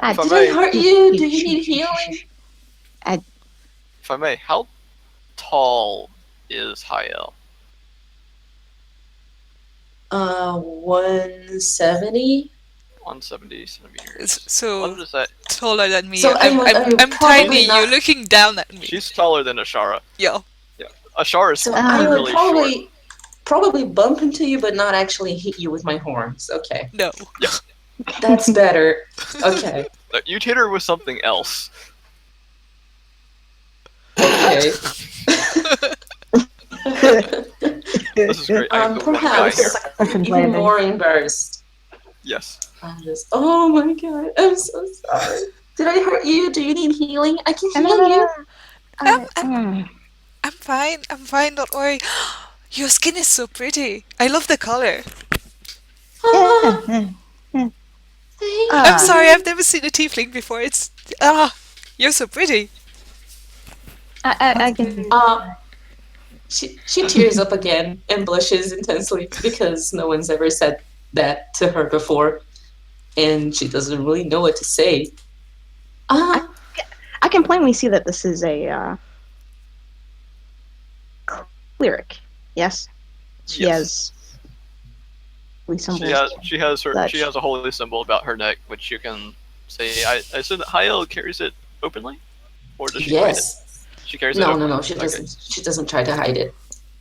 Ah, If I Did may- I hurt you? Do you need healing? If I may, how tall is Hayel? 170. 170 centimeters. So What is that? taller than me. So I'm I'm tiny. probably You're not- looking down at me. She's taller than Ashara. Yo. Ashara is So Ah. I would really short. probably bump into you, but not actually hit you with my horns. Okay, No. that's better. Okay, You'd hit her with something else. okay. This is great. I'm the one guy here. Perhaps Second even landing. more embarrassed. Yes. Oh my god, I'm so sorry. Did I hurt you? Do you need healing? I can No, heal no, no, you. I'm fine, don't worry. Your skin is so pretty. I love the color. Ah, Yeah. thank I'm Ah. sorry, I've never seen a tiefling before. You're so pretty. I can. She tears up again and blushes intensely because no one's ever said that to her before, and she doesn't really know what to say. Ah, I can plainly see that this is a cleric. Yes, she Yes. has. Holy symbols. She has Such. a holy symbol about her neck, which you can see. I assume that Hayel carries it openly, or does she hide it? yes. She carries it. No, openly. no, no. She Okay. doesn't. She doesn't try to hide it.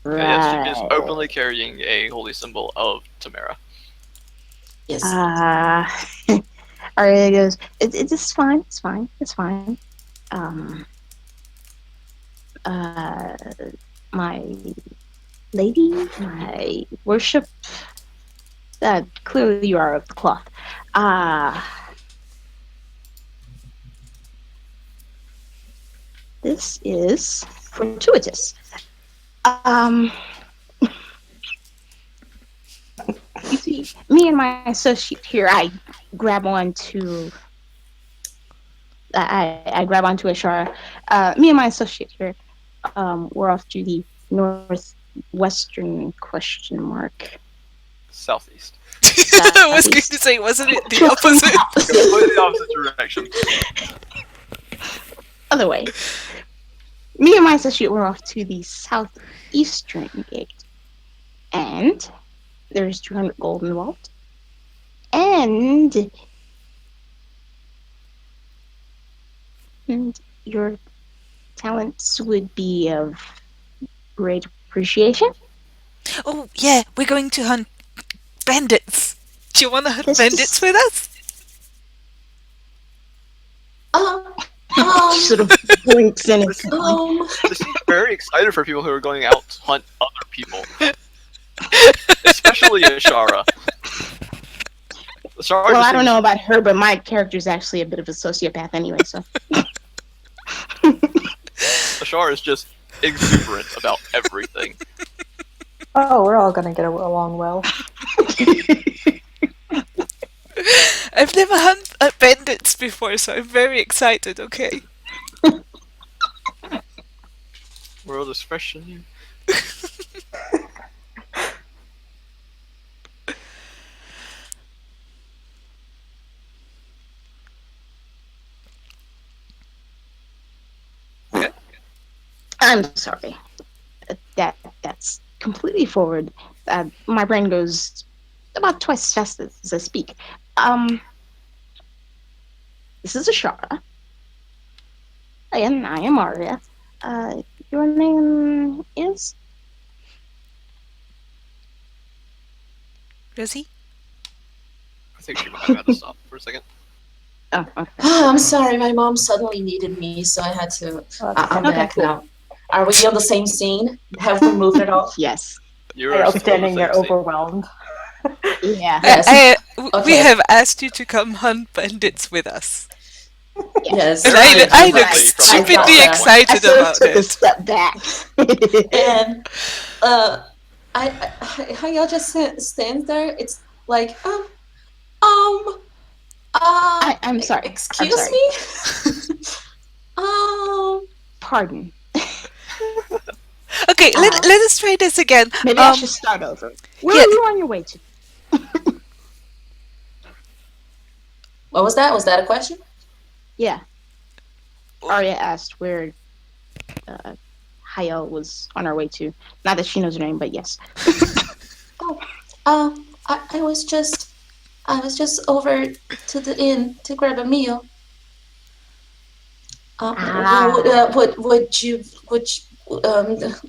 Okay, yes, she is Right. openly carrying a holy symbol of Tamara. Yes. Arya goes, it's fine, it's fine, it's fine. My lady, my worship, clearly you are of the cloth. This is fortuitous. You see, me and my associate here, I grab onto Ashara. Me and my associate here, we're off to the northwestern question mark. Southeast. I was going to say, wasn't it the opposite? Completely opposite direction. other way. Me and my associate were off to the southeastern gate. And there's 200 gold involved. And your talents would be of great appreciation. Oh, yeah, we're going to hunt bandits. Do you want to hunt This bandits is- with us? Sort of blinks in its They seem very excited for people who are going out to hunt other people. Especially Ashara. Ashara Well, just I don't seems- know about her, but my character's actually a bit of a sociopath anyway, so. Ashara is just exuberant about everything. Oh, we're all gonna get along well. I've never hunted bandits before, so I'm very excited, okay? World is fresh and new. I'm sorry. That's completely forward. My brain goes about twice as fast as I speak. This is Ashara. And I am Arya. Your name is? Rosie? I think she might have had to stop for a second. Oh, okay. I'm sorry, my mom suddenly needed me, so I had to. I'm Okay, back cool. now. Are we on the same scene? Have we moved at all? Yes. You're You're still standing the there same seat. overwhelmed. Yeah. Yes. We Okay. have asked you to come hunt bandits with us. Yes. And Very I differently look from stupidly I got that. I excited sort of about took a it. step back. And how y'all just stand there? It's like I'm sorry. Excuse I'm sorry. me. Pardon. Okay, let us try this again. Maybe I should start over. Where yeah. are you on your way to? What was that? Was that a question? Yeah. Arya asked where Hayel was on her way to. Not that she knows her name, but yes. I was just over to the inn to grab a meal.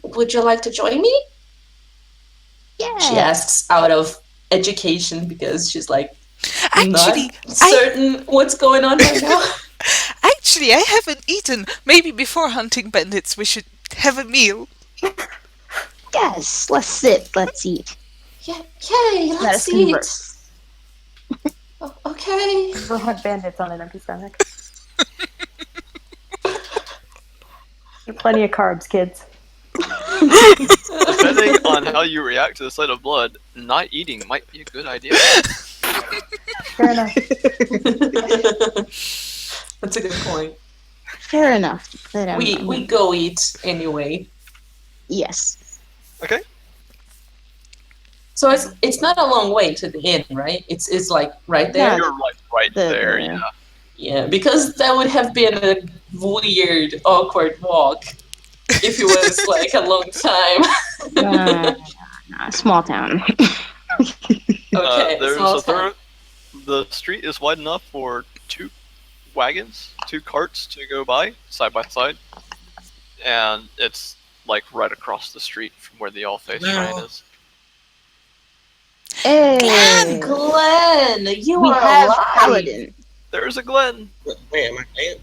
Would you like to join me? Yeah. She asks out of education because she's like Actually, not certain what's going on right now. Actually, I haven't eaten. Maybe before hunting bandits, we should have a meal. Yes. Let's sit. Let's eat. Yeah, yay, Let let's us eat. converse. Okay. We'll hunt bandits on an empty stomach. Plenty of carbs, kids. Depending on how you react to the sight of blood, not eating might be a good idea. Fair enough. That's a good point. Fair enough. But, We go eat anyway. Yes. Okay. So it's not a long way to the inn, right? It's like right there. Yeah. You're right there, yeah. Yeah, because that would have been a weird, awkward walk if it was like a long time. Small town. Okay, There's small a town. the street is wide enough for 2 wagons, 2 carts to go by side, and it's like right across the street from where the All-Faith Shrine is. Hey. Glenn, you We are have alive. Paladin. There's a Glen. Wait, am I playing?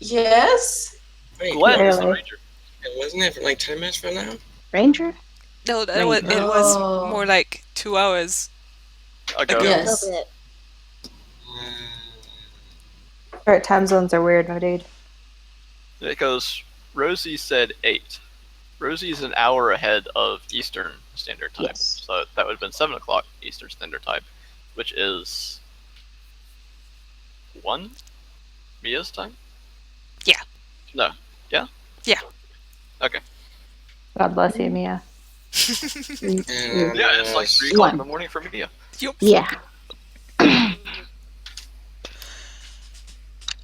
Yes. Wait, Glen is the Really? ranger. wasn't it like 10 minutes from now? Ranger? No, Right. it was Oh. more like 2 hours. Ago. Yes. Alright, time zones are weird, my dude. Because Rosie said 8. Rosie's an hour ahead of Eastern Standard Time. Yes. So that would have been 7 o'clock Eastern Standard Time, which is 1 Mia's time? Yeah. No. Yeah? Yeah. Okay. God bless you, Mia. Yeah, it's like 3 o'clock in the morning for Mia. Yup. Yeah.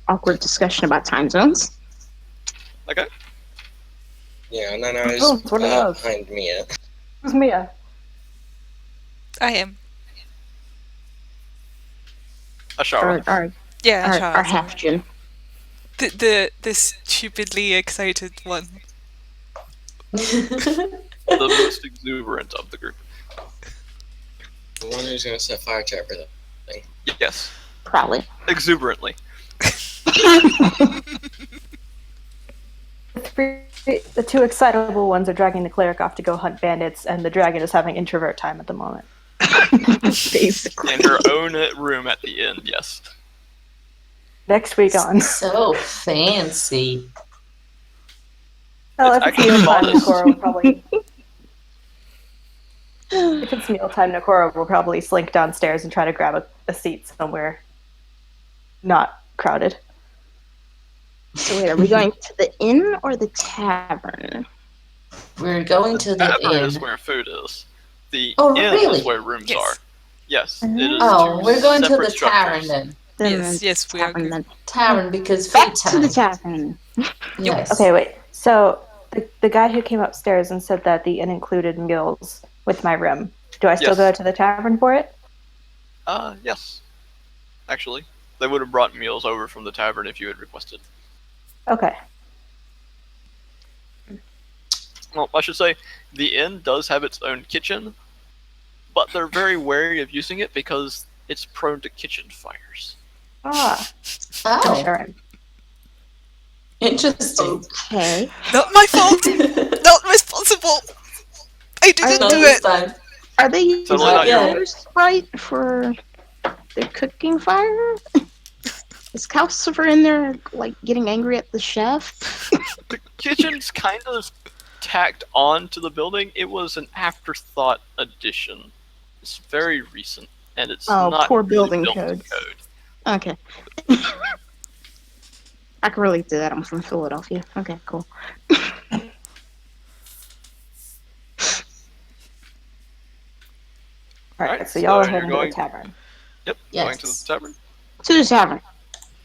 awkward discussion about time zones. Okay. Yeah, no, Oh, it's what are those? behind Mia. Who's Mia? I am. Ashara. Yeah, Our Shara, sorry. half-gen. The stupidly excited one. The most exuberant of the group. The one who's gonna set fire to everything. Yes. Probably. Exuberantly. The two excitable ones are dragging the cleric off to go hunt bandits, and the dragon is having introvert time at the moment. Basically. In her own room at the end, yes. Next week on. So fancy. Well, It's if it's actually mealtime, modest. Nakora will probably. If it's mealtime, Nakora will probably slink downstairs and try to grab a seat somewhere not crowded. So wait, are we going to the inn or the tavern? We're going to the Tavern inn. is where food is. The Oh, inn really? is where rooms Yes. are. Yes, it is Oh, two we're going to separate the tavern structures. then. Then Yes, the yes, we are tavern, good. then. Tavern because food Back to the time. tavern. Yes. Okay, wait. So the guy who came upstairs and said that the inn included meals with my room. Do I still Yes. go to the tavern for it? Yes. Actually, they would have brought meals over from the tavern if you had requested. Okay. Well, I should say, the inn does have its own kitchen, but they're very wary of using it because it's prone to kitchen fires. Ah, Oh, Sharon. interesting. Okay. Not my fault. Not responsible. I didn't Not do this it. time. Are they using Totally not your fires, right, for their cooking fire? Is Calcifer in there, like, getting angry at the chef? The kitchen's kind of tacked on to the building. It was an afterthought addition. It's very recent, and it's Oh, not poor really building built to codes. code. Okay. I can relate to that. I'm from Philadelphia. Okay, cool. Alright, so Alright, y'all are so heading you're to the going- tavern. Yep, Yes. going to the tavern. To the tavern.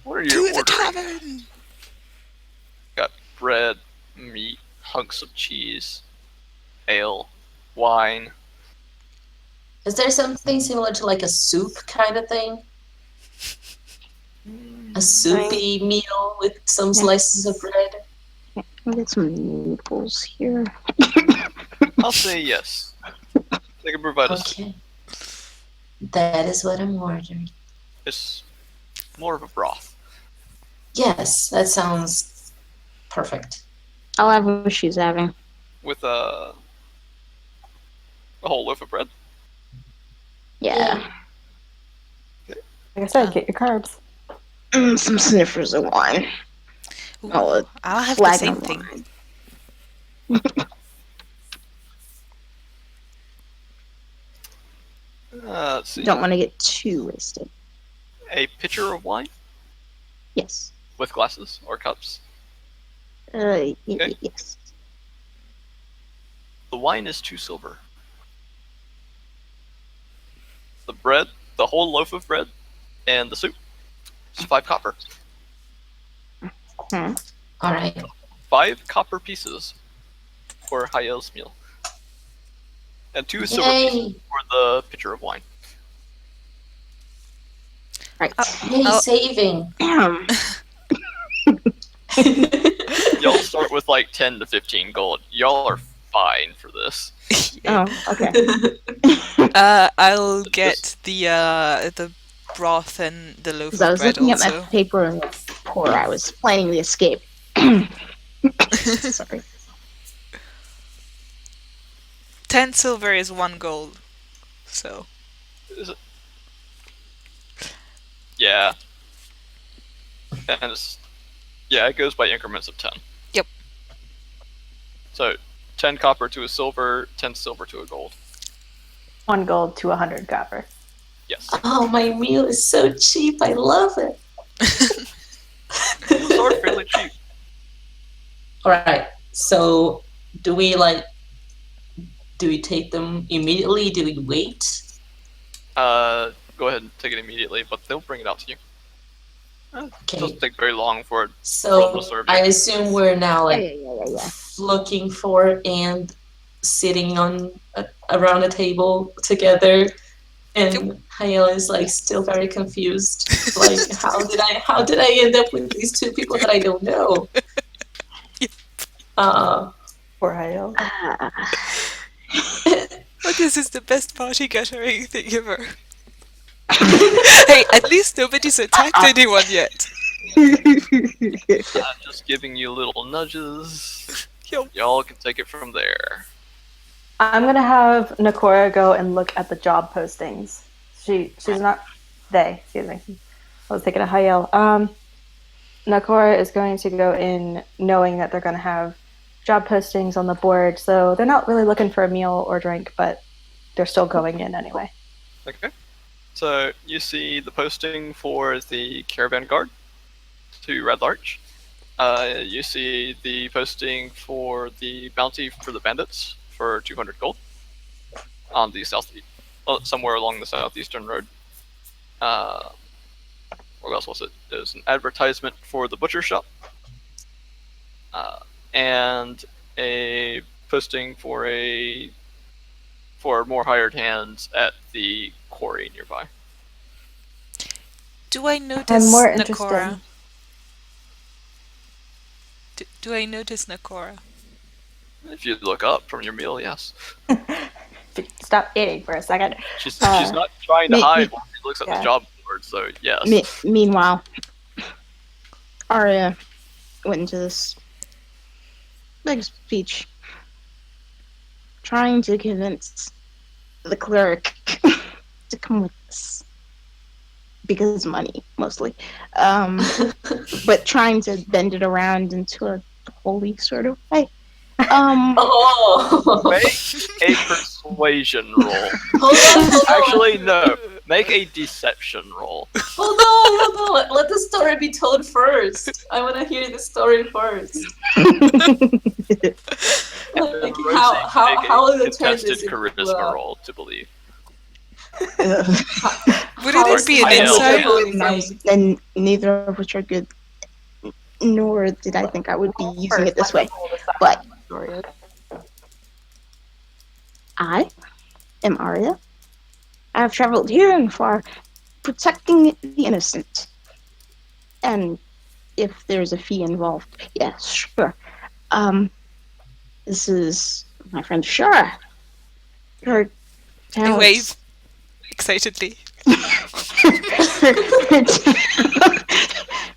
What are you To the ordering? tavern. Got bread, meat, hunks of cheese, ale, wine. Is there something similar to like a soup kind of thing? A soupy meal with some slices of bread? I'll get some noodles here. I'll say yes. They can provide us. Okay. That is what I'm ordering. It's more of a broth. Yes, that sounds perfect. I'll have what she's having. With a whole loaf of bread. Yeah. Like I said, get your carbs. Some sniffers of wine. Ooh, Oh, a I'll have the flagon same of thing. wine. Let's see. Don't want to get too wasted. A pitcher of wine Yes. with glasses or cups. Yes. The wine is 2 silver. The bread, the whole loaf of bread, and the soup is 5 copper. Hmm. All right. 5 copper pieces for Hayel's meal. And 2 silver pieces Yay! for the pitcher of wine. Right. Yay, Oh. saving. Y'all start with like 10 to 15 gold. Y'all are fine for this. Oh, okay. I'll get the broth and the loaf Because I of was bread looking at also. my paper and poor, I was planning the escape. Sorry. 10 silver is 1 gold. So Is it? Yeah. And it goes by increments of 10. Yep. So 10 copper to a silver, 10 silver to a gold. 1 gold to 100 copper. Yes. Oh, my meal is so cheap. I love it. Those are fairly cheap. All right. So, do we take them immediately? Do we wait? Go ahead and take it immediately, but they'll bring it out to you. It Okay. doesn't take very long for it to So serve I you. assume we're now Yeah, like yeah. looking for and sitting on around a table together, and Hayel is like still very confused. Like, how did I end up with these two people that I don't know? Poor Hayo. But this is the best party gathering thing ever. Hey, at least nobody's attacked anyone yet. I'm just giving you little nudges. Yup. Y'all can take it from there. I'm gonna have Nakora go and look at the job postings. She's not excuse me. I was thinking of Hayel. Nakora is going to go in knowing that they're gonna have job postings on the board, so they're not really looking for a meal or drink, but they're still going in anyway. Okay. So you see the posting for the caravan guard to Red Larch. You see the posting for the bounty for the bandits for 200 gold on the somewhere along the southeastern road. What else was it? There's an advertisement for the butcher shop, and a posting for more hired hands at the quarry nearby. Do I I'm notice more Nakora? interested. Do I notice Nakora? If you look up from your meal, yes. Stop eating for a second. She's not trying to me- hide while she looks at yeah. the job board, so yes. Meanwhile, Arya went into this big speech trying to convince the cleric to come with us. Because of money, mostly. But trying to bend it around into a holy sort of way. Oh, Make a persuasion roll. hold on. Actually, no. Make a deception roll. Hold on. Let the story be told first. I want to hear the story first. Like, Rosie, how will make a it turn contested this into charisma roll to believe. Wouldn't it be an Hayel. insight? And neither of which are good. Nor did I think I would be using it this way. But I am Arya. I have traveled here and far, protecting the innocent. And if there's a fee involved, yes, sure. This is my friend Shara. Her I talents. wave excitedly.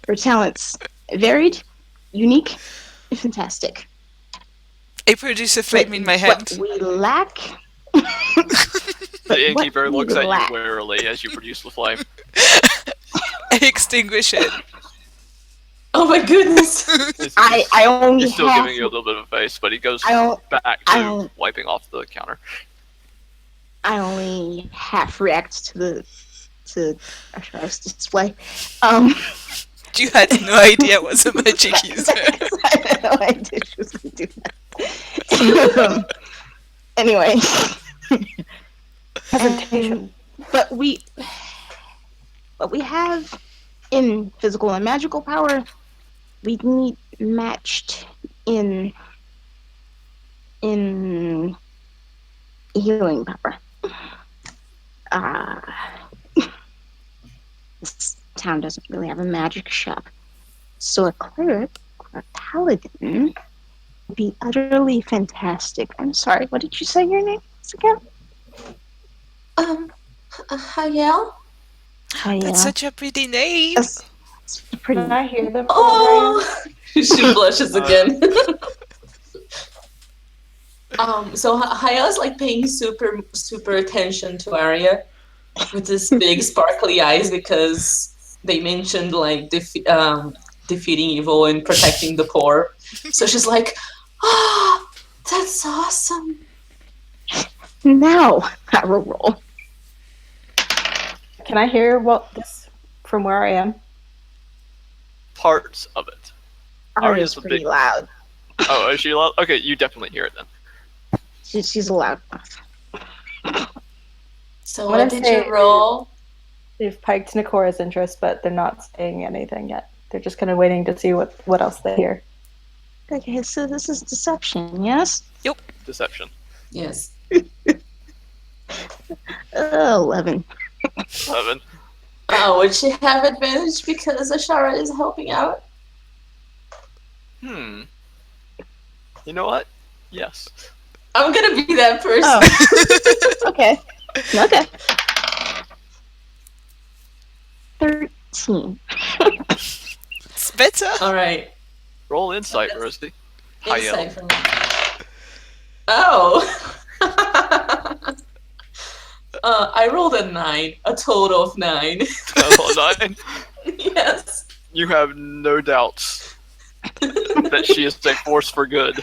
Her talents varied, unique, and fantastic. I produce a flame in my hand. What we lack. The innkeeper what we looks at lack- you warily as you produce the flame. I extinguish it. Oh my goodness. I only He's still have. giving you a little bit of a face, but he goes I don't- back I to don't- wiping off the counter. I only half react to Ashar's display. You had no idea what a magic user. I had no idea she was going to do that. Anyway, Presentation. but we have in physical and magical power, we need matched in healing power. This town doesn't really have a magic shop, so a cleric or a paladin would be utterly fantastic. I'm sorry, what did you say your name is again? Hayel? Oh, yeah. That's such a pretty name. That's pretty. Can I hear the program? Oh, she blushes again. So Hayel's like paying super attention to Arya with his big sparkly eyes because they mentioned like defeating evil and protecting the poor. So she's like, "Ah, that's awesome." Now I will roll. Can I hear this from where I am? Parts of it. Arya's a pretty big- loud. Oh, is she loud? Okay, you definitely hear it then. She's a loud mouth. So I'm gonna what did say- you roll? They've piked Nikora's interest, but they're not saying anything yet. They're just kind of waiting to see what else they hear. Okay, so this is deception, yes? Deception. Yes. 11. 11. Oh, would she have advantage because Ashara is helping out? You know what? Yes. I'm gonna be that person. Oh. Okay. Okay. 13. It's better. All right. Roll insight, Rosie. Insight for me. Oh. I rolled a 9. A total of 9. Total 9. Yes. You have no doubts that she is a force for good.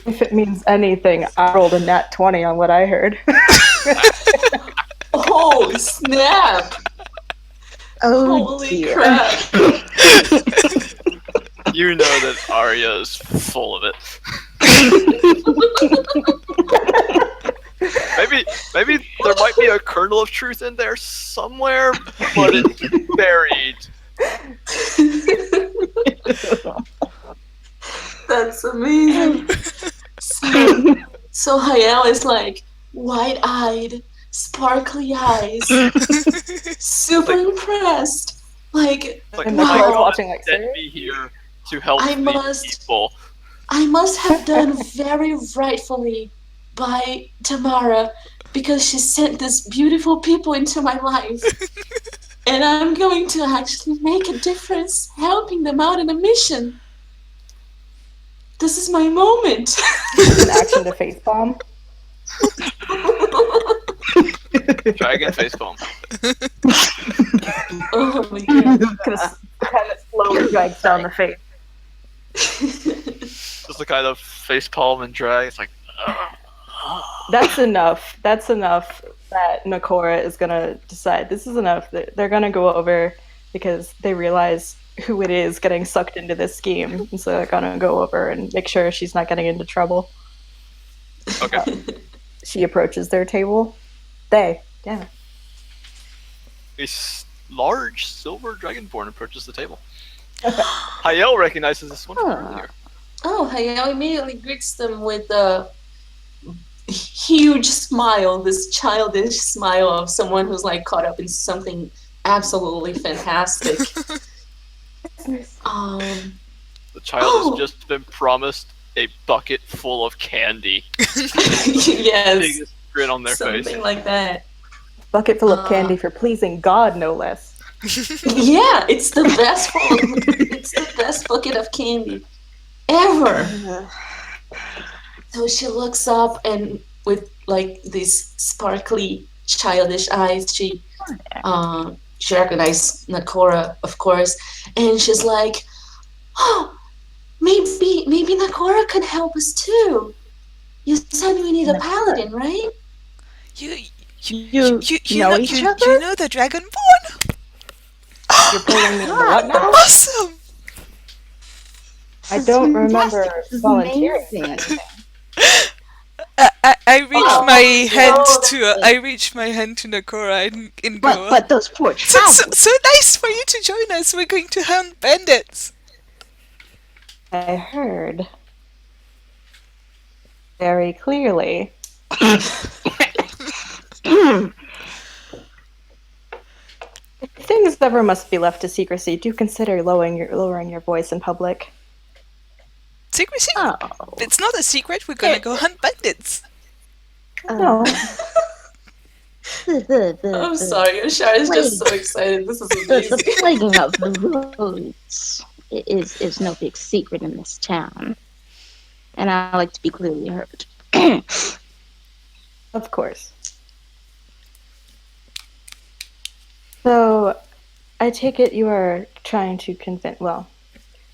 If it means anything, I rolled a nat 20 on what I heard. Oh, snap. Oh, Holy dear. crap. You know that Arya is full of it. Maybe there might be a kernel of truth in there somewhere, but it's buried. That's amazing. So Hayel is like wide-eyed, sparkly eyes, super impressed. Like, Like, And my Nikora's God, watching like, sent "Sir?" me here to help I these must- people. I must have done very rightfully by Tamara because she sent these beautiful people into my life. And I'm going to actually make a difference helping them out in a mission. This is my moment. An action to facepalm. Dragon facepalm. Oh my god. Kind of slowly drags down the face. Just the kind of facepalm and drag. It's like, That's enough. That's enough that Nikora is gonna decide. This is enough. They're gonna go over because they realize who it is getting sucked into this scheme, and so they're gonna go over and make sure she's not getting into trouble. okay. She approaches their table. Damn it. A large silver dragonborn approaches the table. Hayel recognizes this one from earlier. Oh, Hayao immediately greets them with a huge smile, this childish smile of someone who's like caught up in something absolutely fantastic. The child has just been promised a bucket full of candy. Yes, Biggest grin on their something face. like that. Bucket full of candy for pleasing God, no less. Yeah, it's the best it's the best bucket of candy ever. So she looks up and with like these sparkly childish eyes, she recognizes Nakora, of course, and she's like, "Oh, maybe Nakora can help us too. You said we need a paladin, right?" You You know each other? You know the Dragonborn? You're pulling me into what now? Awesome! I don't remember Fantastic. This is volunteering. amazing. I reach Oh, my no, hand that's to good. I reach my hand to Nakora and go. But those poor So travels. nice for you to join us. We're going to hunt bandits. I heard very clearly. If things ever must be left to secrecy, do consider lowering your voice in public. Secrecy? Oh. It's not a secret. We're gonna go hunt bandits. No. I'm sorry, Ashar is just so excited. This is amazing. The plaguing of the roads is no big secret in this town. And I like to be clearly heard. Of course. So, I take it you are trying to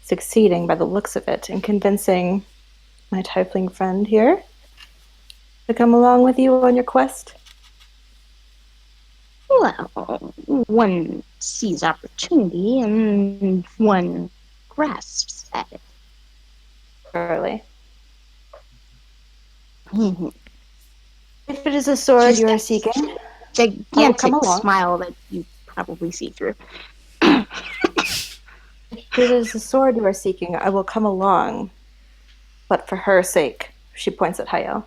succeeding by the looks of it in convincing my tiefling friend here to come along with you on your quest? Well, one sees opportunity and one grasps at it. Early. If it is a sword She's you are got seeking, gigantic along. smile that you probably see through. if it is a sword you are seeking, I will come along. But for her sake, she points at Hayel.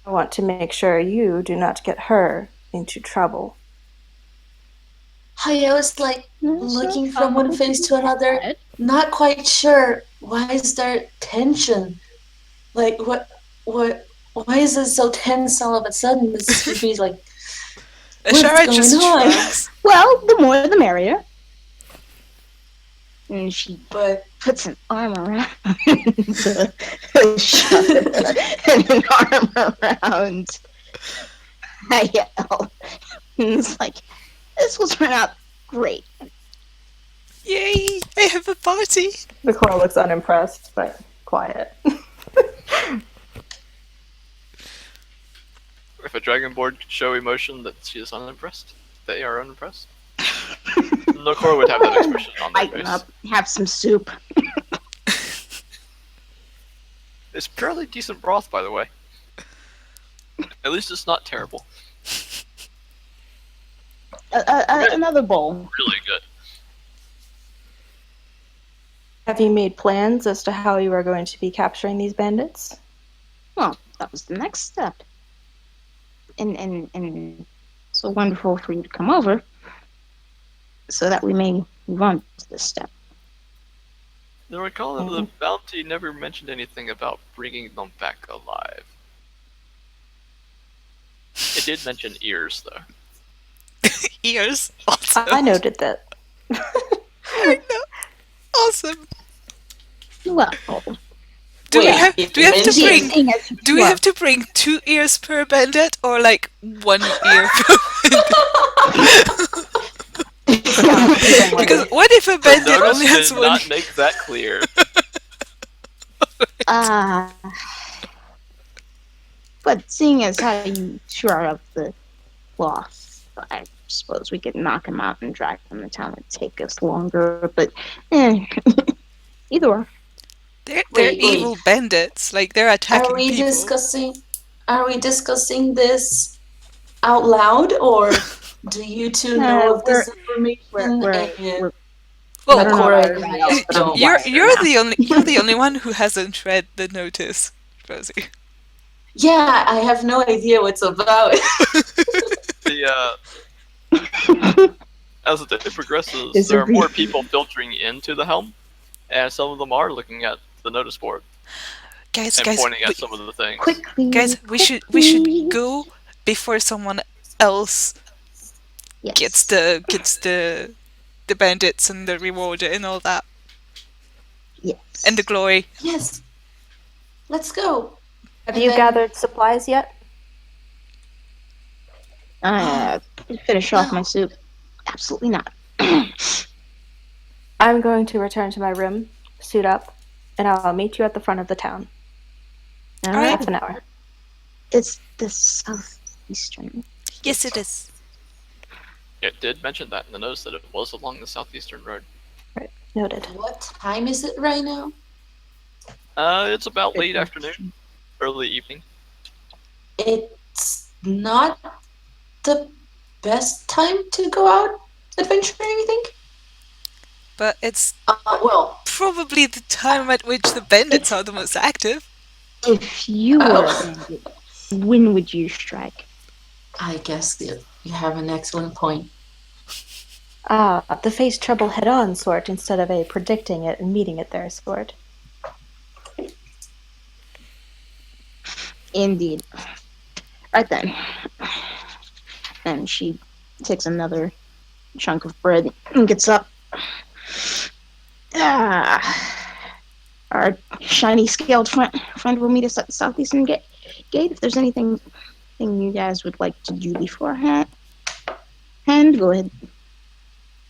I want to make sure you do not get her into trouble. Hayo is like looking from one face to another, not quite sure. Why is there tension? Like why is it so tense all of a sudden? This should be like, what's Ashara going just on? shrugs. Well, the more the merrier. And she But puts an arm around the and an arm around Hayel. And it's like, this will turn out great. Yay! I have a party! Nicole looks unimpressed, but quiet. If a dragonborn could show emotion that she is unimpressed, they are unimpressed. Nokora would have that expression on their Lighten face. up, have some soup. It's fairly decent broth, by the way. At least it's not terrible. Another bowl. Really good. Have you made plans as to how you are going to be capturing these bandits? Well, that was the next step. And so wonderful for you to come over so that we may move on to this step. Now recall that the bounty never mentioned anything about bringing them back alive. It did mention ears, though. Ears. Awesome. I noted that. I know. Awesome. Well, Do we Wait, have if do we have to you bring seeing as do we have to bring 2 ears per bandit or like 1 ear per bandit? Because what if a bandit Notice only has did 1 not make that clear. But seeing as how you sure are of the cloth, I suppose we could knock him out and drag him to town. It'd take us longer, but either or. They're Wait. evil bandits. Like they're attacking are we people. discussing this out loud, or do you two know of this information? We're Well, I don't know Nokora about and everybody Hayel else, but don't. you're the only one who hasn't read the notice, Rosie. Yeah, I have no idea what's about. As the day progresses, Is there there are more re- people filtering into the helm, and some of them are looking at the notice board Guys, and guys, pointing at some of the things. quickly. guys, we should go before someone else Yes. gets the bandits and the reward and all that Yes. and the glory. Yes. Let's go. Have you gathered supplies yet? Finish off my soup. Absolutely not. I'm going to return to my room, suit up, and I'll meet you at the front of the town. All right. Half an hour. It's the southeastern. Yes, it is. It did mention that in the notice that it was along the southeastern road. Right. Noted. What time is it right now? It's about late afternoon, early evening. It's not the best time to go out adventuring, you think? But it's Well, probably the time at which the bandits are the most active. If you were a bandit, when would you strike? I guess you have an excellent point. The face trouble head-on sort instead of a predicting it and meeting it there sort. Indeed. Right then. And she takes another chunk of bread and gets up. Our shiny scaled friend will meet us at the southeastern gate. If there's anything you guys would like to do beforehand, go ahead.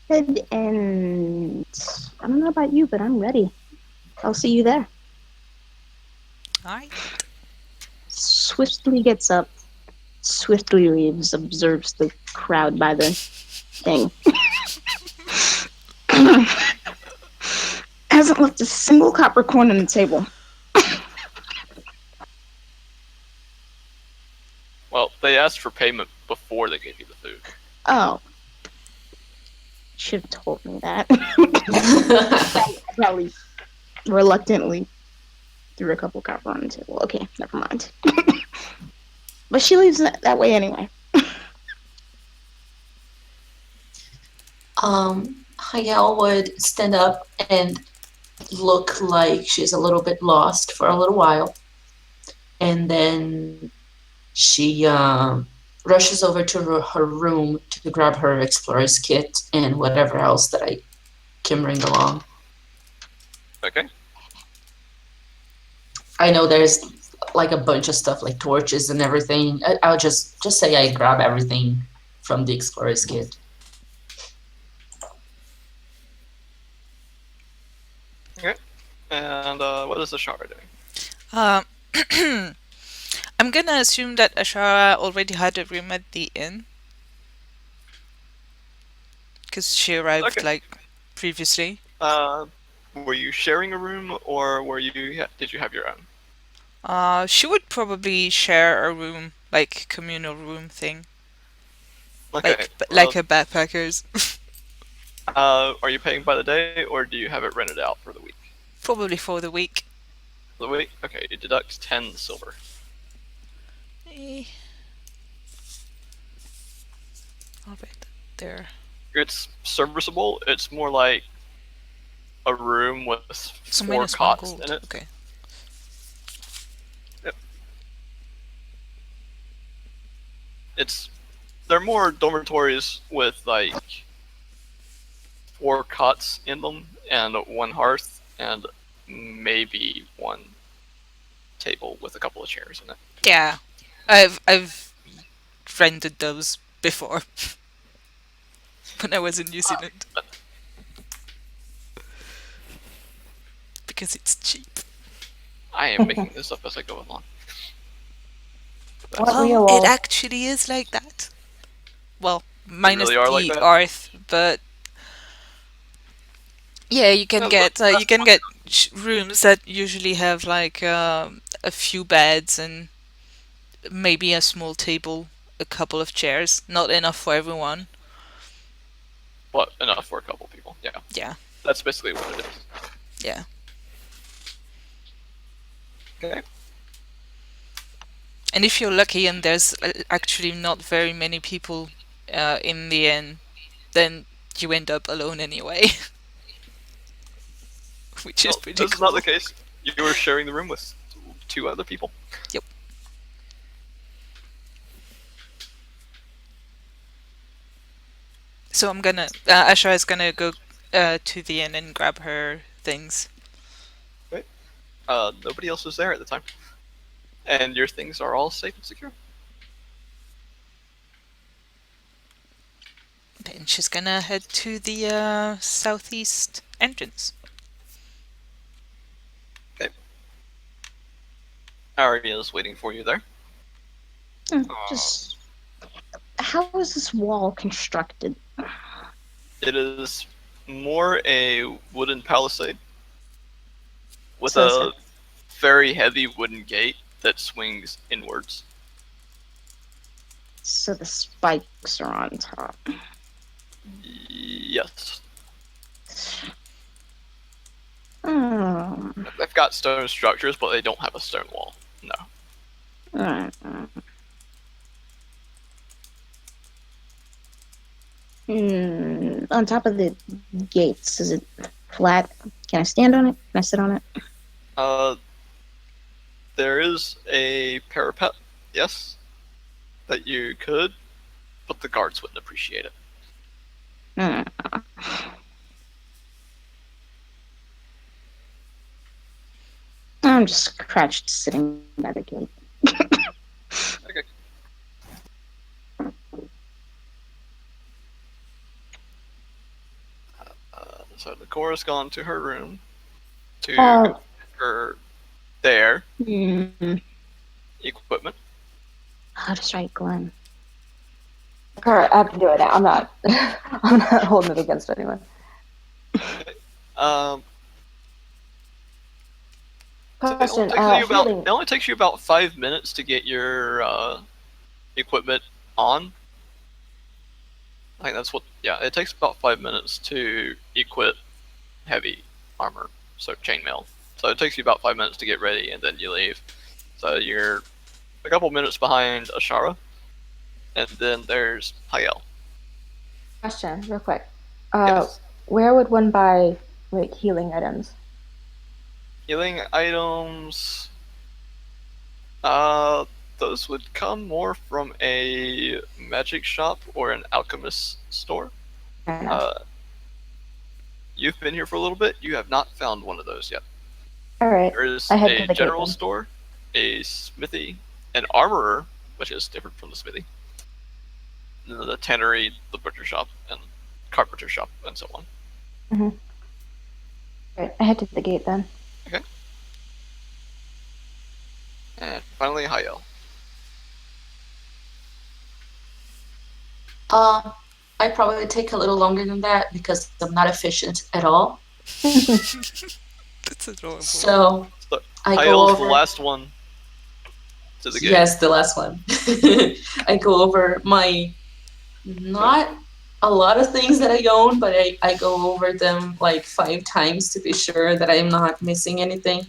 And I don't know about you, but I'm ready. I'll see you there. Alright. Swiftly gets up, swiftly leaves, observes the crowd by the thing. Hasn't left a single copper coin on the table. They asked for payment before they gave you the food. Oh. Should have told me that. I probably reluctantly threw a couple copper on the table. Okay, never mind. But she leaves that way anyway. Hayao would stand up and look like she's a little bit lost for a little while. And then she rushes over to her room to grab her explorer's kit and whatever else that I can bring along. Okay. I know there's like a bunch of stuff like torches and everything. I'll just say I grab everything from the explorer's kit. Okay. And what is Ashara doing? I'm gonna assume that Ashara already had a room at the inn. Because she arrived, Okay. previously. Were you sharing a room, or did you have your own? She would probably share a room, communal room thing. Okay. Like a backpackers. Are you paying by the day, or do you have it rented out for the week? Probably for the week. The week? Okay, you deduct 10 silver. I'll write that there. It's serviceable. It's more like a room with So 4 minus 1 cots gold. in it. Okay. They're more dormitories with 4 cots in them and 1 hearth and maybe 1 table with a couple of chairs in it. Yeah. I've rented those before. When I was in New Zealand. Because it's cheap. I am making this up as I go along. What real It actually is like that. Well, minus really are like the that? earth, but yeah, you can get rooms that usually have a few beds and maybe a small table, a couple of chairs, not enough for everyone. But enough for a couple people, yeah. Yeah. That's basically what it is. Yeah. Okay. And if you're lucky and there's actually not very many people in the inn, then you end up alone anyway. Which is pretty This cool. is not the case. You were sharing the room with 2 other people. Yep. So I'm gonna... Asha is gonna go to the inn and grab her things. Nobody else was there at the time. And your things are all safe and secure. Then she's gonna head to the southeast entrance. Okay. Aria's waiting for you there. Just how is this wall constructed? It is more a wooden palisade with So a very heavy wooden gate that swings inwards. So the spikes are on top. Yes. Mm. They've got stone structures, but they don't have a stone wall. No. On top of the gates, is it flat? Can I stand on it? Can I sit on it? There is a parapet, yes, that you could, but the guards wouldn't appreciate it. I'm just crouched sitting by the gate. Okay. So the chorus gone to her room to her there equipment. Oh, that's right, Glenn. I have to do it now. I'm not. I'm not holding it against anyone. So Question. it only takes you about 5 minutes to get your equipment on. I think that's what. Yeah, it takes about 5 minutes to equip heavy armor, so chainmail. So it takes you about 5 minutes to get ready, and then you leave. So you're a couple minutes behind Ashara, and then there's Hayel. Question, real quick. Yes. Where would one buy like healing items? Healing items. Those would come more from a magic shop or an alchemist store. Fair enough. You've been here for a little bit. You have not found one of those yet. All right. There is I head to a the general gate then. store, a smithy, an armorer, which is different from the smithy, and then the tannery, the butcher shop, and carpenter shop, and so on. All right. I head to the gate then. And finally, Hayel. I probably take a little longer than that because I'm not efficient at all. That's adorable. So So, I go Hayel's over. the last one to the gate. Yes, the last one. I go over my not a lot of things that I own, but I go over them like 5 times to be sure that I'm not missing anything.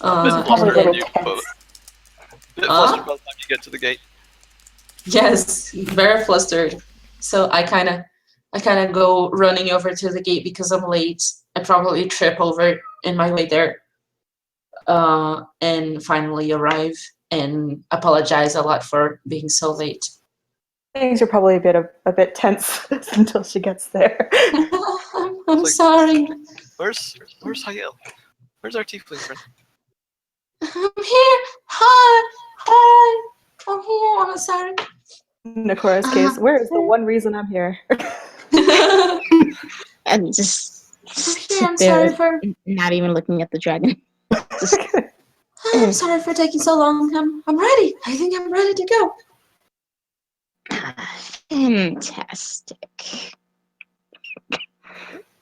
A bit and flustered then- when you bit flustered by the time you get to the gate. Yes, very flustered. So I kind of go running over to the gate because I'm late. I probably trip over in my way there. And finally arrive and apologize a lot for being so late. Things are probably a bit tense until she gets there. I'm like- sorry. Where's Hayel? Where's our tiefling friend? I'm here. Hi. I'm here. I'm sorry. In Nakora's case, where is the one reason I'm here? And just I'm sit sorry there, for not even looking at the dragon. Just, I'm sorry for taking so long. I'm ready. I think I'm ready to go. fantastic.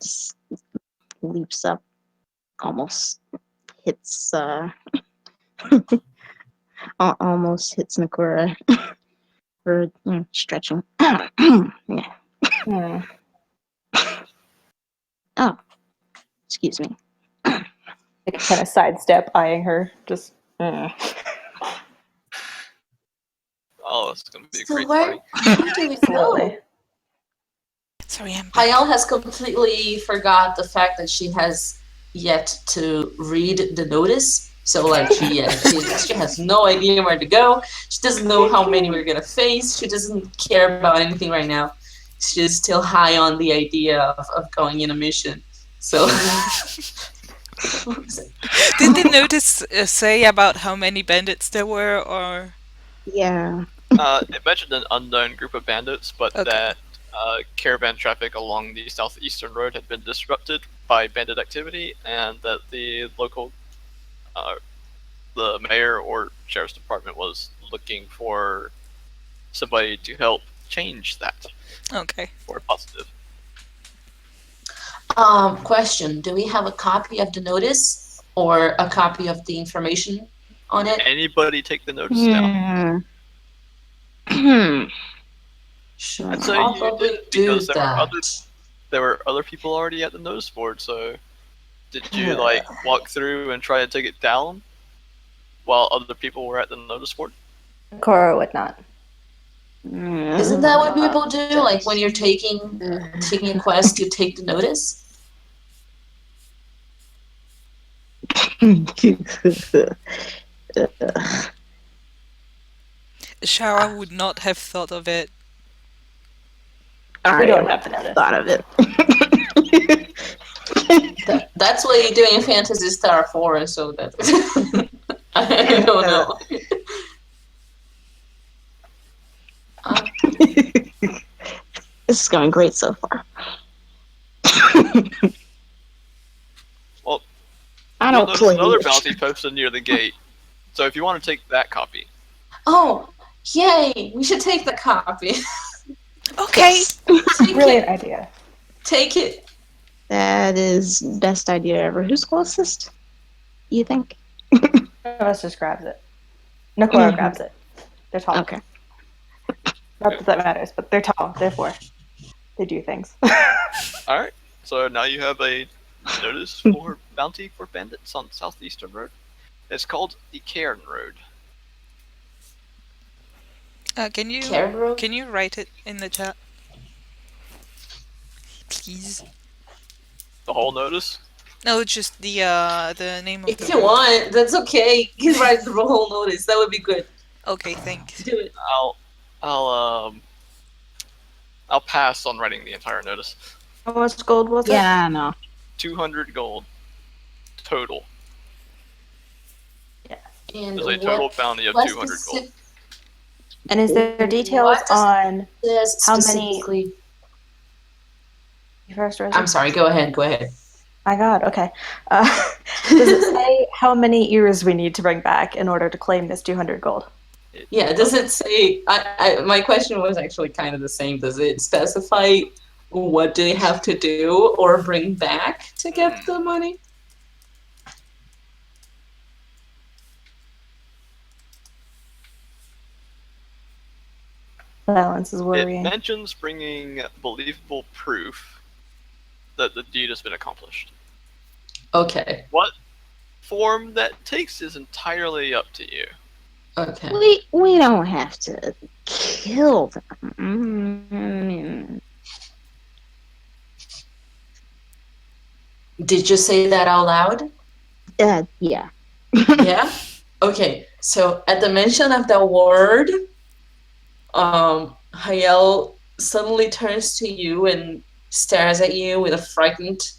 Just leaps up, almost hits almost hits Nakura for stretching. Yeah. Hmm. Oh, excuse me. I kind of sidestep, eyeing her. Just. Oh, it's gonna be a So great where party. do we Slowly. go? Sorry, I'm back. Hayel has completely forgot the fact that she has yet to read the notice. So like she has no idea where to go. She doesn't know how many we're gonna face. She doesn't care about anything right now. She's still high on the idea of going in a mission. So Did the notice say about how many bandits there were, or Yeah. It mentioned an unknown group of bandits, but Okay. that caravan traffic along the southeastern road had been disrupted by bandit activity, and that the local, the mayor or sheriff's department was looking for somebody to help change that okay? for a positive. question, do we have a copy of the notice or a copy of the information on it? Anybody take the notice down? Should I'd say you probably did do because that. there were other people already at the notice board. So, did you like walk through and try to take it down while other people were at the notice board? Nakora would not. Isn't that what people do? Like when you're taking a quest, you take the notice? Shara would not have thought of it. I don't have have to notice. thought of it. That's what you do in Phantasy Star 4, so that I don't know. This is going great so far. Well, I you'll don't notice play another much. bounty posted near the gate. So if you want to take that copy, Oh, yay! We should take the copy. Okay. Take Brilliant it. idea. Take it. That is best idea ever. Who's closest? You think? One of us just grabs it. Nakora Mhm. grabs it. They're tall. Okay. Not that that matters, but they're tall, therefore they do things. All right. So now you have a notice for bounty for bandits on Southeastern Road. It's called the Cairn Road. Can you Karen Road? can you write it in the chat, please? The whole notice. No, just the name of If the you road. want, that's okay. You can write the whole notice. That would be good. Okay, thanks. Do it. I'll pass on writing the entire notice. How much gold was it? Yeah, no. 200 gold total. And There's a total bounty of what 200 gold. specific- And is there details What does- on says how many- specifically? you first, Rosie? I'm sorry. Go ahead. Go ahead. My God, okay. Does it say how many ears we need to bring back in order to claim this 200 gold? Yeah. Does it say? My question was actually kind of the same. Does it specify what do they have to do or bring back to get the money? Silence is It worrying. mentions bringing believable proof that the deed has been accomplished. Okay. What form that takes is entirely up to you. Okay. We don't have to kill them. I mean, Did you say that out loud? yeah. Yeah. Okay. So at the mention of the word, Hayel suddenly turns to you and stares at you with a frightened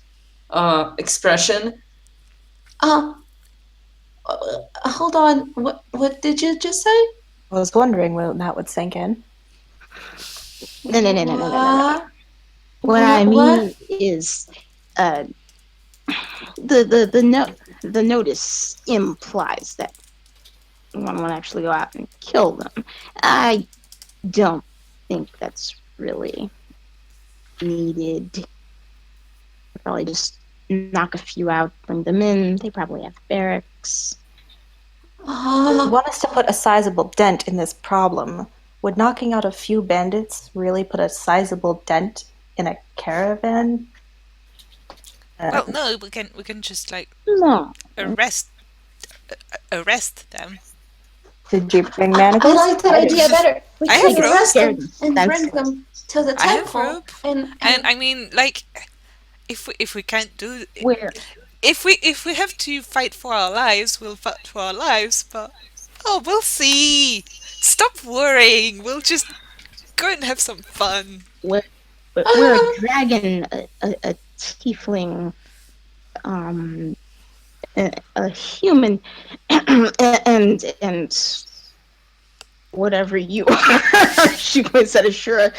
expression. Hold on. What did you just say? I was wondering when that would sink in. No. What I mean is, the notice implies that one will actually go out and kill them. I don't think that's really needed. Probably just knock a few out, bring them in. They probably have barracks. You want us to put a sizable dent in this problem? Would knocking out a few bandits really put a sizable dent in a caravan? Well, no, we can just like No. arrest them. Did you bring I manacles? like that idea better. We I can have arrest them rope. and That's- bring them to the I have temple. rope. And And I mean, like, if we can't do Where? if we have to fight for our lives, we'll fight for our lives. But we'll see. Stop worrying. We'll just go and have some fun. We're a dragon, a tiefling, a human, and whatever you are. She points at Ashura.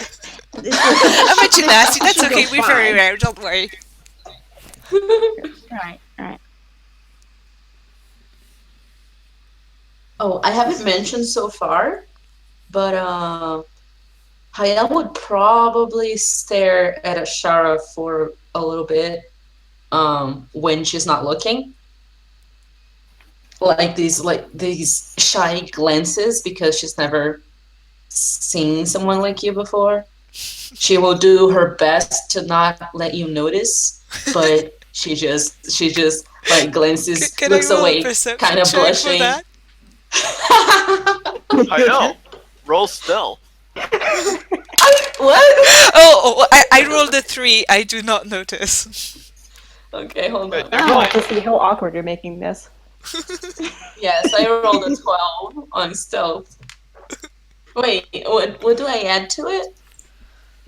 I'm a gymnastic. That's She'll go okay. We're very fine. rare. Don't worry. Right. oh, I haven't mentioned so far, but Hayel would probably stare at Ashara for a little bit when she's not looking. Like these shy glances because she's never seen someone like you before. She will do her best to not let you notice, but she just like glances, Can looks I roll away, a perception kind of check blushing. for that? I know. Roll still. What? I rolled a 3. I do not notice. Okay, hold Wait, on. never I want mind. to see how awkward you're making this. Yes, I rolled a 12 on stealth. Wait, what do I add to it?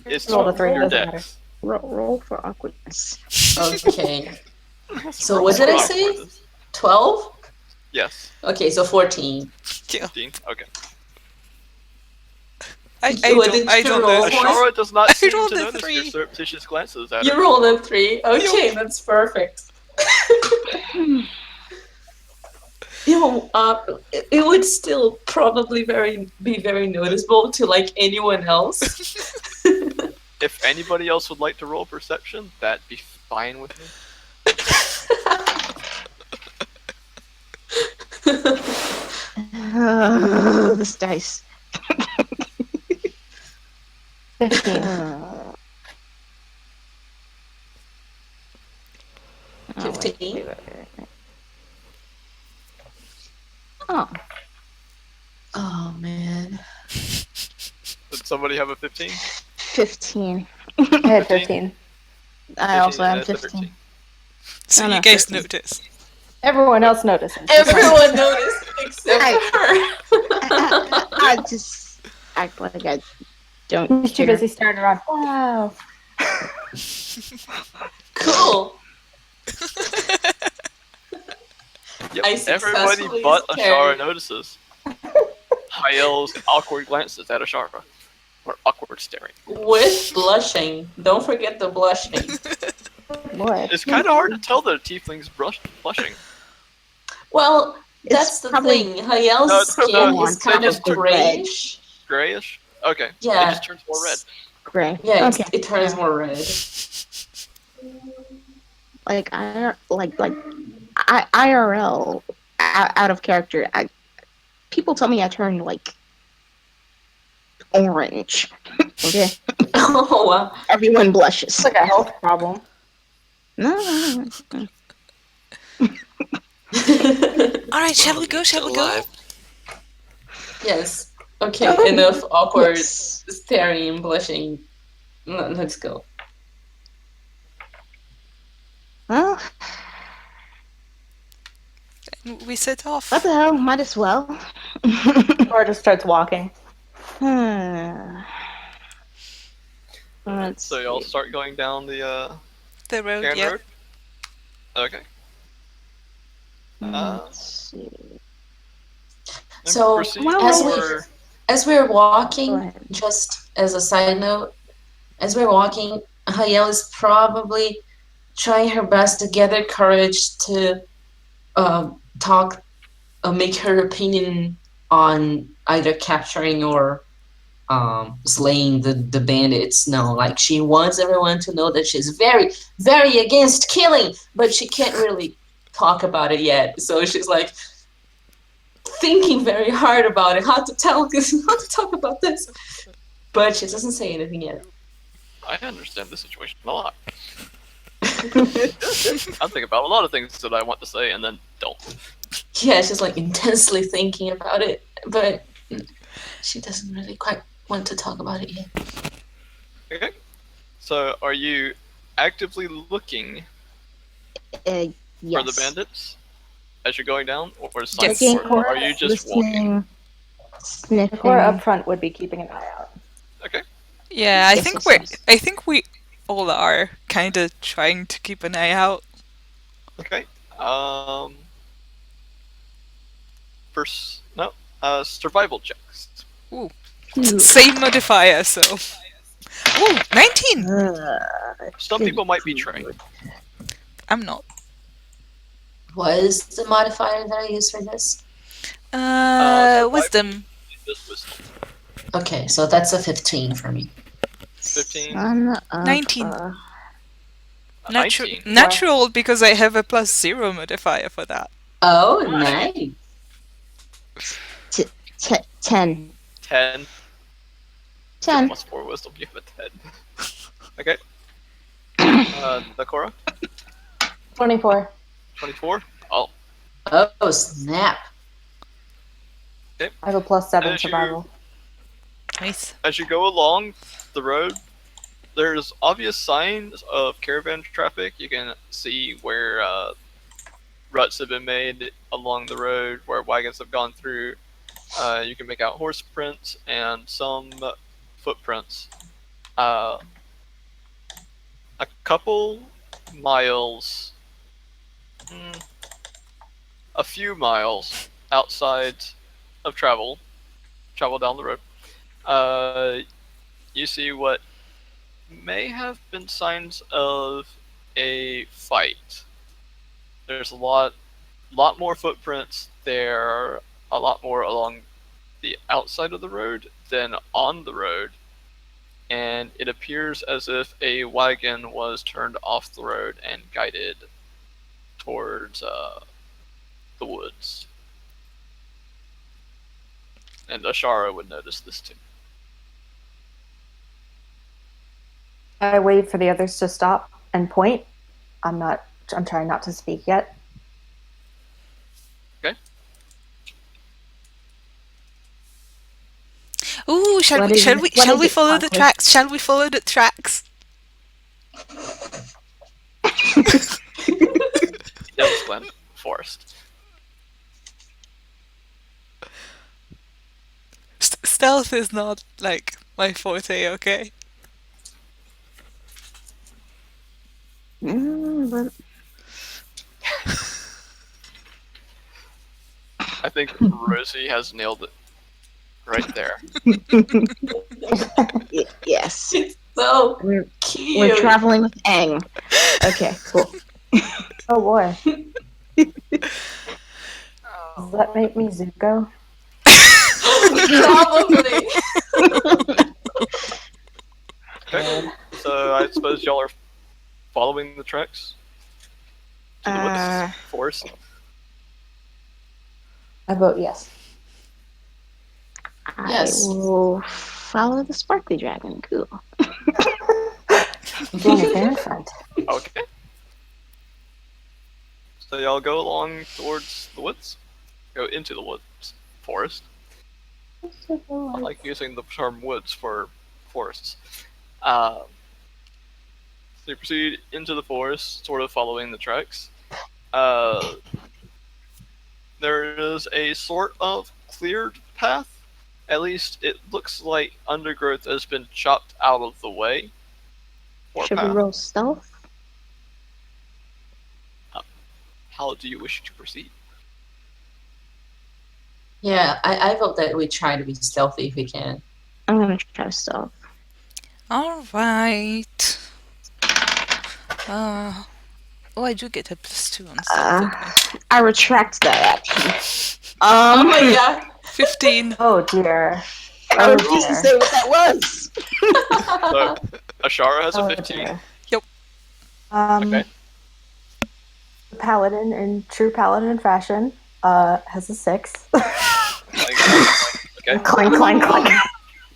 It's Roll a 3, your doesn't dex. Roll for awkwardness. Okay. So Roll what did I for say? awkwardness. 12? Yes. Okay, so 14. 15. Okay. I What did don't you roll? notice. Ashara does not seem rolled to a notice 3. your surreptitious glances at You her. rolled a 3. Okay, that's perfect. It would still probably be very noticeable to like anyone else. If anybody else would like to roll perception, that'd be fine with me. This dice. 15. Oh, wait, 15? wait. Oh, Oh man. Did somebody have a 15? 15. I had 15? 15. I also 15 and had a 15. 13. So No, you no, guys 15. notice. Everyone else notices. just not- Everyone noticed except for her. I just act like I don't He's too care. busy staring around. Wow. Cool. Yep, I everybody successfully but Ashara stared. notices. Hyel's awkward glances at Ashara. Or awkward staring. With blushing. Don't forget the blushing. What? It's kind of hard to tell that a tiefling's blushing. Well, It's that's the probably thing. Hayel's No, skin no, is they kind just of turn grayish. Grayish? Okay. Yeah. It just turns more red. gray. Yeah, Okay. it turns more red. Like IRL out of character. People tell me I turn like orange. Okay. Oh wow. Everyone blushes. It's like a health problem. No. Alright, shall we go? Shall Still we go? alive. Yes. Okay, Oh, enough awkward yes. staring and blushing. Let's go. Well, We set off. what the hell? Might as well. Or just starts walking. Let's So y'all see. start going down the The road, Cairn yeah. Road? Okay. Let's see. And So, proceed as or- we're Go walking, ahead. just as a side note, as we're walking, Hayel is probably trying her best to gather courage to talk, make her opinion on either capturing or slaying the bandits. No, like she wants everyone to know that she's very, very against killing, but she can't really talk about it yet. So she's like thinking very hard about it, how to talk about this. But she doesn't say anything yet. I understand the situation a lot. I think about a lot of things that I want to say and then don't. Yeah, she's like intensely thinking about it, but she doesn't really quite want to talk about it yet. Okay. So are you actively looking Yes. for the bandits as you're going down, or sign Yes. for it? Or are you just walking? Sniffing. Cora up front would be keeping an eye out. Okay. Yeah, Yes, yes. I think we all are kind of trying to keep an eye out. Okay. First, no. Survival checks. Ooh. Ooh. Same modifier, so. Ooh, 19! Some people might be trained. I'm not. What is the modifier that I use for this? Survival. Wisdom. Just wisdom. Okay, so that's a 15 for me. 15. Son of 19. a- A Natural, 19. natural because I have a +0 modifier for that. Oh, Nice. nice. 10. 10. 10. Plus 4 wisdom. You have a 10. Okay. Nakora? 24. 24. Oh. Oh, snap. I have a +7 As you- survival. Nice. As you go along the road, there's obvious signs of caravan traffic. You can see where ruts have been made along the road, where wagons have gone through. You can make out horse prints and some footprints. A couple miles, a few miles outside of travel down the road, you see what may have been signs of a fight. There's a lot more footprints there, a lot more along the outside of the road than on the road, and it appears as if a wagon was turned off the road and guided towards the woods. And Ashara would notice this too. I wait for the others to stop and point. I'm trying not to speak yet. Okay. Ooh, shall What we is shall it? we What shall is we it, follow the Parker? tracks? Shall we follow the tracks? Yes, Glenn. Forest. Stealth is not like my forte, okay? But I think Rosie has nailed it right there. yes, So we're cute. traveling with Aang. Okay, cool. Oh boy. Does that make me Zuko? Probably. Okay. So I suppose y'all are following the tracks to the woods, forest. I vote yes. Yes. I will follow the sparkly dragon. Cool. Being a fan friend. Okay. So y'all go along towards the woods. Go into the woods, forest. I like using the term woods for forests. So you proceed into the forest, sort of following the tracks. There is a sort of cleared path. At least it looks like undergrowth has been chopped out of the way for a Should we path. roll stealth? How do you wish to proceed? Yeah, I vote that we try to be stealthy if we can. I'm gonna try stealth. All right. Oh, I do get a +2 on stealth. Okay. I retract that action. Oh my god. 15. Oh dear. I Oh refuse to dear. say what that was. So Ashara has a Oh 15. dear. Yep. Okay. The paladin in true paladin fashion has a 6. Okay. Clink, clink, clink.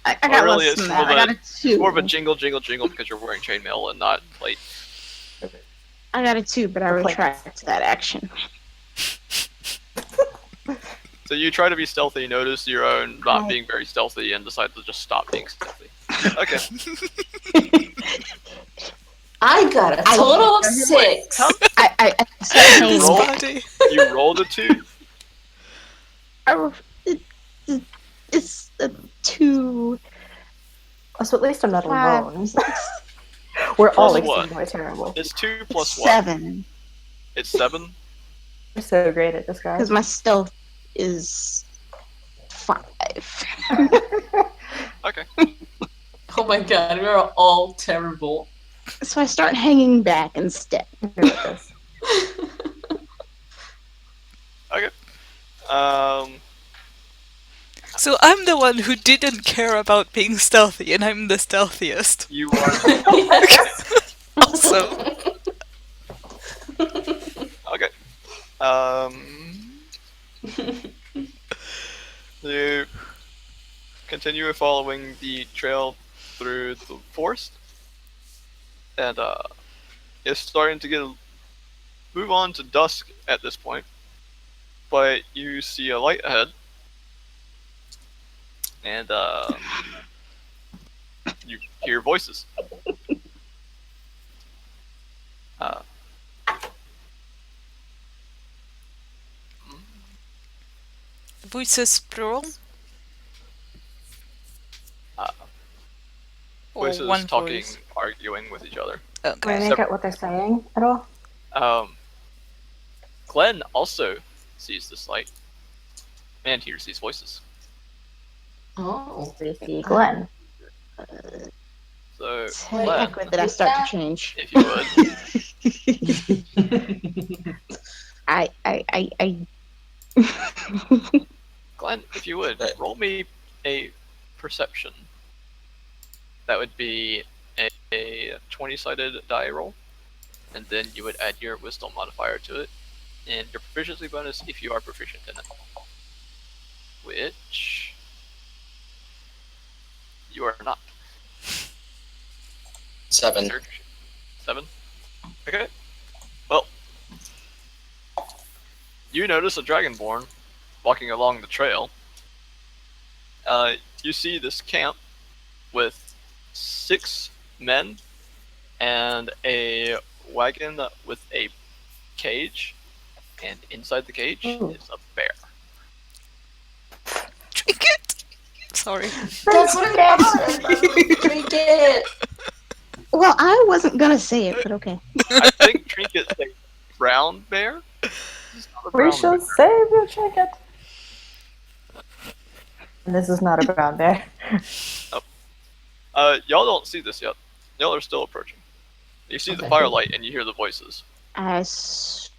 I Well, got really, less it's than more that. I got a 2. more of a jingle, jingle, jingle because you're wearing chainmail and not plate. I got a 2, but I The plate. retract that action. So you try to be stealthy, notice your own not being very stealthy, and decide to just stop being stealthy. Okay. I got a total of 6. I start You hanging roll. back. Party. You rolled a 2. It's a 2. So at least I'm not 5, alone. We're all Plus what? extremely terrible. It's 2 plus what? 7. It's 7. We're so great at this, guys. Because my stealth is 5. Okay. Oh my god, we are all terrible. So I start hanging back instead. Okay. So I'm the one who didn't care about being stealthy, and I'm the stealthiest. You are. Awesome. Okay. You continue following the trail through the forest, and it's starting to move on to dusk at this point. But you see a light ahead, and you hear voices. Voices plural? Or Voices one talking, voice? arguing with each other. Can I Okay. make out what they're saying at all? Glenn also sees this light and hears these voices. Oh. We see Glenn. So, Hey, Glenn, heck with it, I start to change. if you would, I Glenn, if you would, roll me a perception. That would be a 20-sided die roll, and then you would add your wisdom modifier to it, and your proficiency bonus if you are proficient in it. Which you are not. 7. 7. Okay. Well, you notice a dragonborn walking along the trail. You see this camp with 6 men and a wagon with a cage, and inside the cage is a bear. Trinket! Sorry. That's what I thought. Drink it. Well, I wasn't gonna say it, but okay. I think Trinket's a brown bear. It's not a We brown shall bear. save your trinket. And this is not a brown bear. Y'all don't see this yet. Y'all are still approaching. You see the Okay. firelight and you hear the voices. As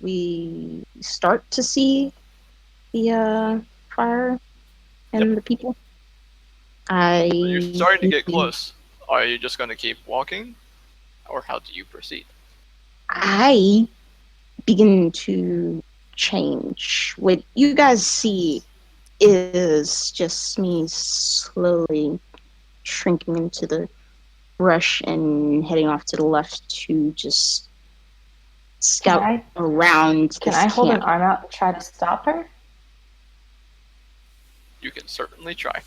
we start to see the fire and the people, You're starting to get close. Are you just going to keep walking, or how do you proceed? I begin to change. What you guys see is just me slowly shrinking into the brush and heading off to the left to just scout around Can this I hold camp. an arm out and try to stop her? You can certainly try.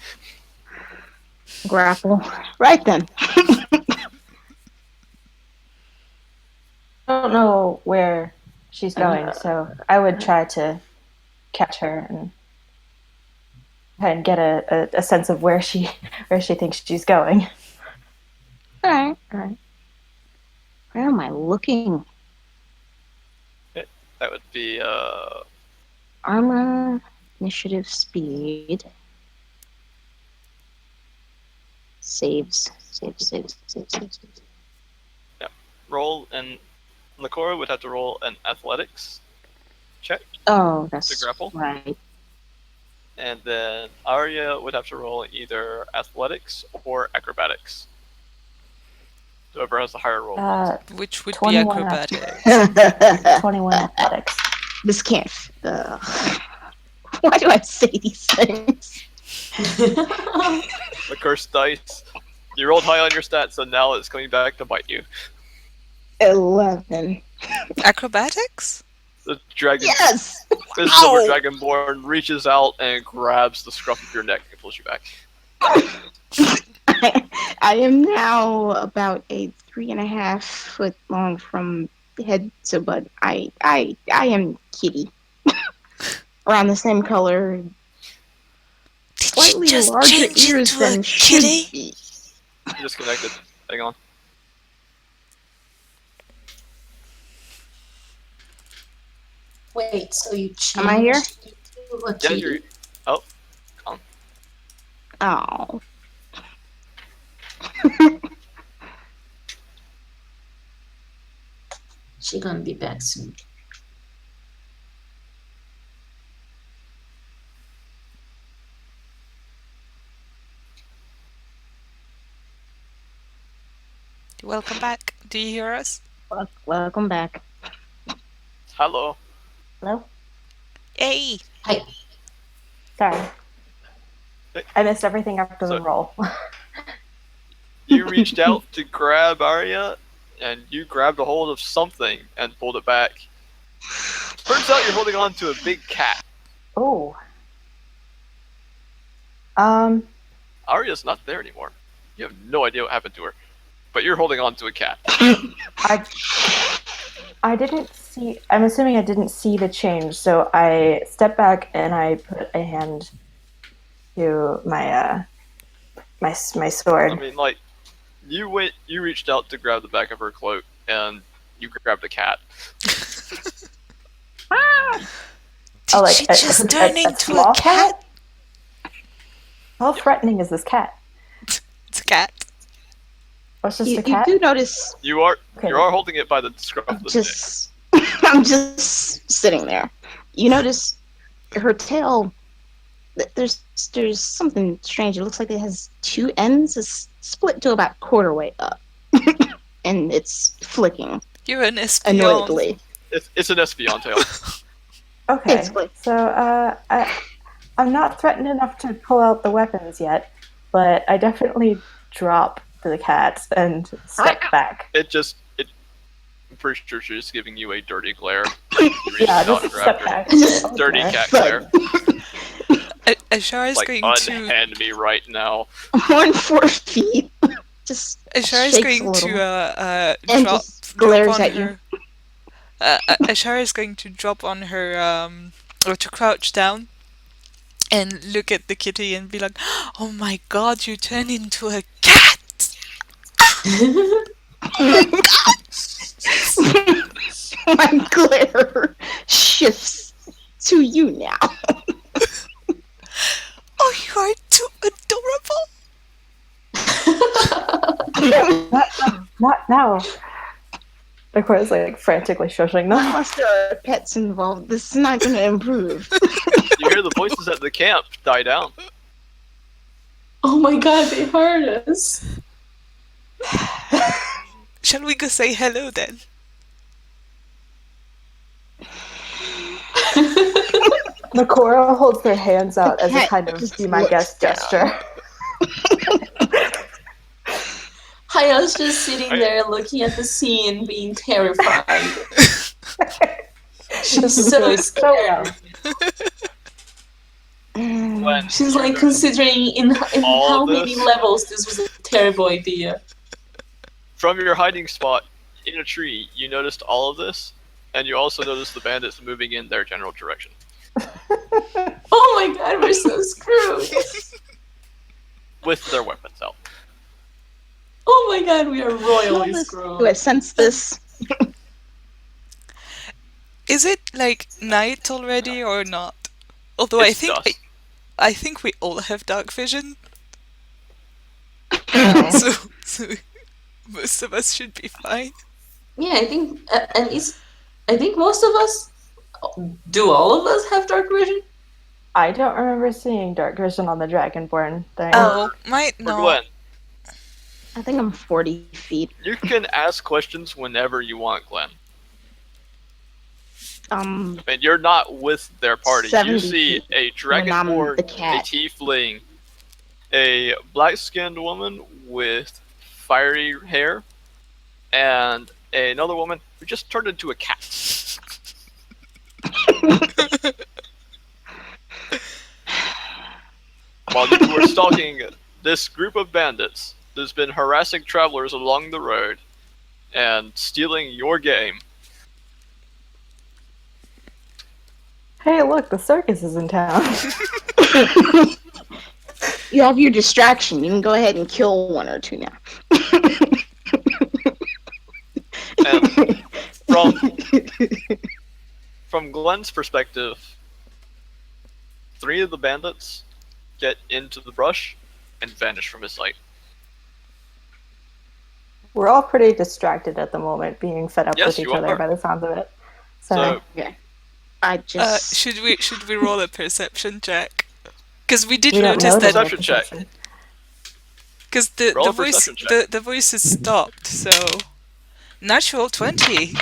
Grapple. Right then. I don't know where she's going, so I would try to catch her and get a sense of where she thinks she's going. Alright. Where am I looking? That would be Armor, initiative, speed. Saves. roll, and Nakora would have to roll an athletics check Oh, that's to grapple, right. and then Arya would have to roll either athletics or acrobatics. Whoever has the higher roll. Which would be 21 acrobatics. 21 athletics. This can't. Why do I say these things? The cursed dice. You rolled high on your stats, so now it's coming back to bite you. 11. Acrobatics? The dragon. Yes! This silver dragonborn reaches out and grabs the scruff of your neck and pulls you back. I am now about a 3.5 foot long from head to butt. I am kitty. Around the same color. Slightly larger ears than should be. You disconnected. Hang on. Wait, so you changed? Am I here? To a Yeah, kitty? you're. Oh. Oh. She gonna be back soon. Welcome back. Do you hear us? Welcome back. Hello. Hello? Hey! Hi. Sorry. Hey. I missed everything after the So- roll. You reached out to grab Arya, and you grabbed a hold of something and pulled it back. Turns out you're holding on to a big cat. Oh. Arya's not there anymore. You have no idea what happened to her. But you're holding on to a cat. I didn't see. I'm assuming I didn't see the change, so I stepped back and I put a hand to my my sword. I mean, like, you reached out to grab the back of her cloak, and you grabbed a cat. Did she just turn into small a cat? How threatening is this cat? It's a cat. Oh, it's just You a cat? do notice You are Okay. holding it by the scruff of the neck. just I'm just sitting there. You notice her tail. There's something strange. It looks like it has two ends. It's split to about quarter way up, and it's flicking You're an espion. annoyedly. It's an espion tail. Okay. Basically. So I'm not threatened enough to pull out the weapons yet, but I definitely drop to the cat and step back. I'm pretty sure she's just giving you a dirty glare. Yeah, just step back. Dirty Okay. cat glare. Ashara is Like, going to unhand me right now. On 4 feet. Just Ashara is shakes a going little. to And drop just glares on at you. her. Ashara is going to drop on her or to crouch down and look at the kitty and be like, "Oh my god, you turn into a cat!" My glare shifts to you now. Oh, you are too adorable. Not now. Nicora's like frantically shushing them. Unless there are pets involved, this is not going to improve. You hear the voices at the camp die down. Oh my god, they heard us. Shall we go say hello then? Nicora holds their hands out as a cat kind of just be my looks guest down. gesture. Haya's just sitting there looking at the scene, being terrified. She's so scared. When She's like considering in all how of many this? levels this was a terrible idea. from your hiding spot in a tree, you noticed all of this, and you also noticed the bandits moving in their general direction. Oh my god, we're so screwed. With their weapons out. Oh my god, we are royally Do I screwed. sense this? Is it like night already or not? Although It's dusk. I think we all have dark vision, Oh. so most of us should be fine. Yeah, I think at least I think most of us do. All of us have dark vision. I don't remember seeing dark vision on the Dragonborn thing. Oh, might For not. Gwen, I think I'm 40 feet. you can ask questions whenever you want, Glenn. And you're not with their party. You 70 see feet a when I'm dragonborn, the a cat. tiefling, a black-skinned woman with fiery hair, and another woman who just turned into a cat. While you were stalking this group of bandits that's been harassing travelers along the road and stealing your game. Hey, look, the circus is in town. You have your distraction. You can go ahead and kill one or two now. And from Glenn's perspective, 3 of the bandits get into the brush and vanish from his sight. We're all pretty distracted at the moment, being fed up Yes, with each you other are. by the sounds of it. So I just. Should we roll a perception check? Because we did we don't notice know that. the Perception check. perception. Because Roll the a voice perception check. the voice is stopped. So natural 20,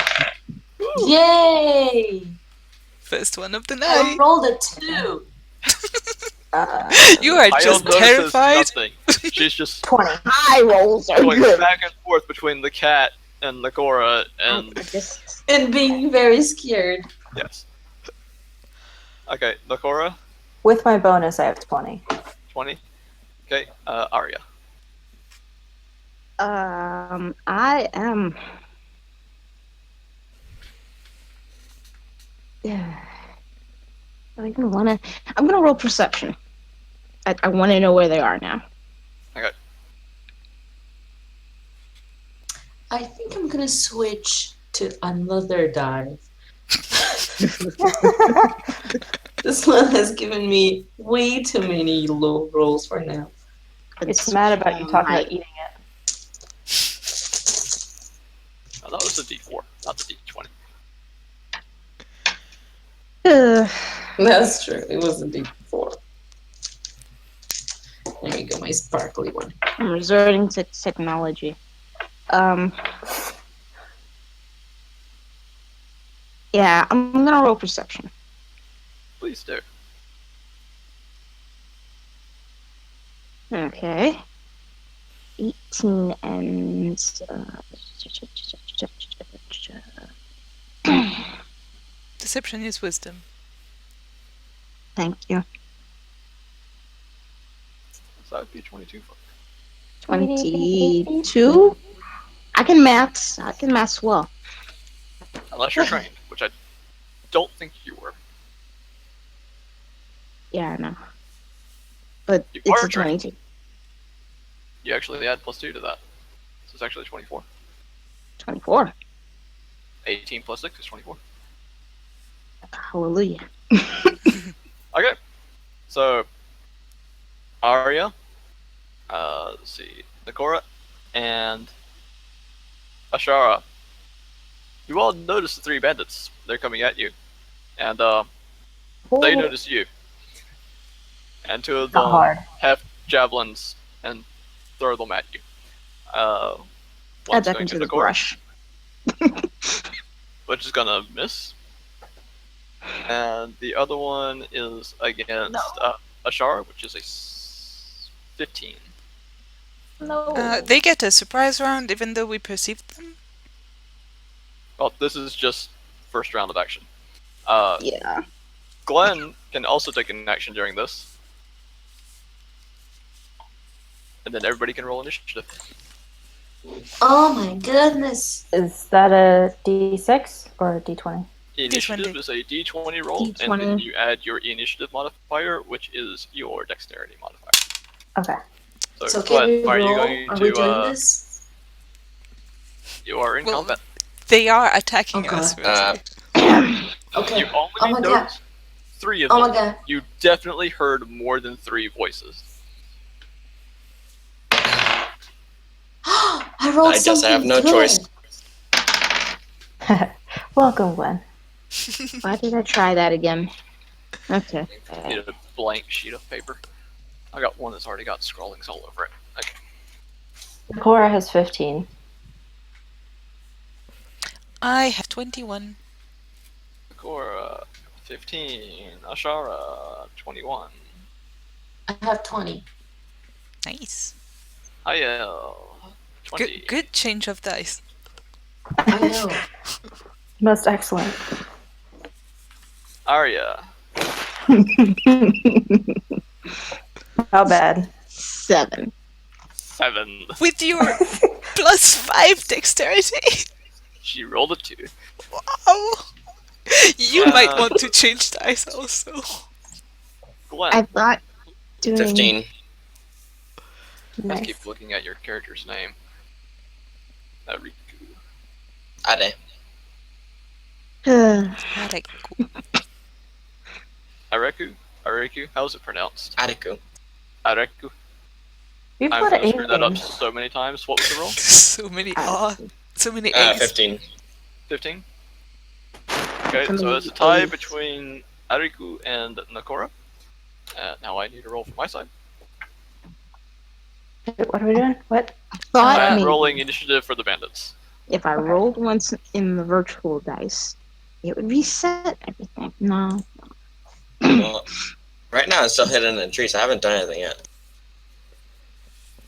Yay! first one of the I night. rolled a 2. You are Ione just notices terrified. nothing. She's just 20. High rolls are going good. back and forth between the cat and Nakora and I just. And being very scared. yes. Okay, Nakora, With my bonus, I have 20. 20. Okay, Arya. I am. Yeah. I'm gonna roll perception. I want to know where they are now. Okay. I think I'm gonna switch to another dive. This one has given me way too many low rolls for now. It's mad about you talking about eating it. Oh, that was a D4, not the D20. That's true. It was a D4. There you go, my sparkly one. I'm resorting to technology. Yeah, I'm gonna roll perception. Please do. Okay. 18 and Deception is wisdom. thank you. So that would be 22. 22. I can maths. I can maths well. Unless you're trained, which I don't think you were. Yeah, I know. But You it's are a trained. 22. You actually add +2 to that. So it's actually 24. 24. 18 plus 6 is 24. Hallelujah. Okay. So, Arya, let's see, Nakora, and Ashara. You all notice the 3 bandits. They're coming at you. And they notice you. And 2 of Not them hard. have javelins and throw them at you. I One's duck going into to the Nakora, brush. which is gonna miss. And the other one is against Ashara, which is a 15. No. They get a surprise round even though we perceived them? Well, this is just first round of action. Yeah. Glenn can also take an action during this. And then everybody can roll initiative. Oh my goodness. Is that a D6 or a D20? Initiative D20. is a D20 roll, and D20. then you add your initiative modifier, which is your dexterity modifier. Okay. So can Glenn, we are you roll? going Are to? we doing this? You are in Well, combat. They are attacking Okay. us, Rosie. Okay. You only Oh my god. noticed 3 of Oh them. my god. You definitely heard more than 3 voices. I rolled I guess I have something no good. choice. Welcome, Gwen. Why did I try that again? Okay. Need a blank sheet of paper. I got one that's already got scrawlings all over it. Okay. Cora has 15. I have 21. Cora, 15. Ashara, 21. I have 20. Nice. Hayel, 20. Good change of dice. I know. Most excellent. Arya, How bad? 7. 7. With your +5 dexterity? She rolled a 2. Wow. You might Uh, want to change dice also. Glenn, I thought doing 15. let's Nice. keep looking at your character's name. Ariku. Ade. Ariku? How's it pronounced? Adeku. Ariku? You've I'm got gonna an screw that up inkling. so many times. What was the roll? So many so many A's. 15. 15? Okay, So so many it's a tie A's. between Ariku and Nakora. Now I need to roll for my side. What are we doing? What? thought I'm maybe rolling initiative for the bandits. if I rolled once in the virtual dice, it would reset everything. No. Well, right now it's still hidden in the trees. I haven't done anything yet.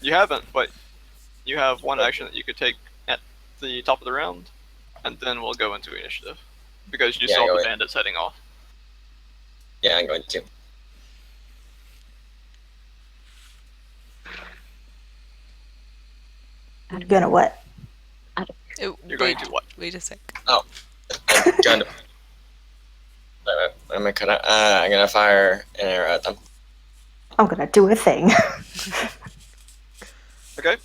You haven't, but you have one action that you could take at the top of the round, and then we'll go into initiative. Because you Yeah, saw go the ahead. bandits heading off. Yeah, I'm going to. Gonna what? You're going to what? Wait a sec. I'm going to. I'm gonna fire an arrow at them. I'm gonna do a thing. Okay.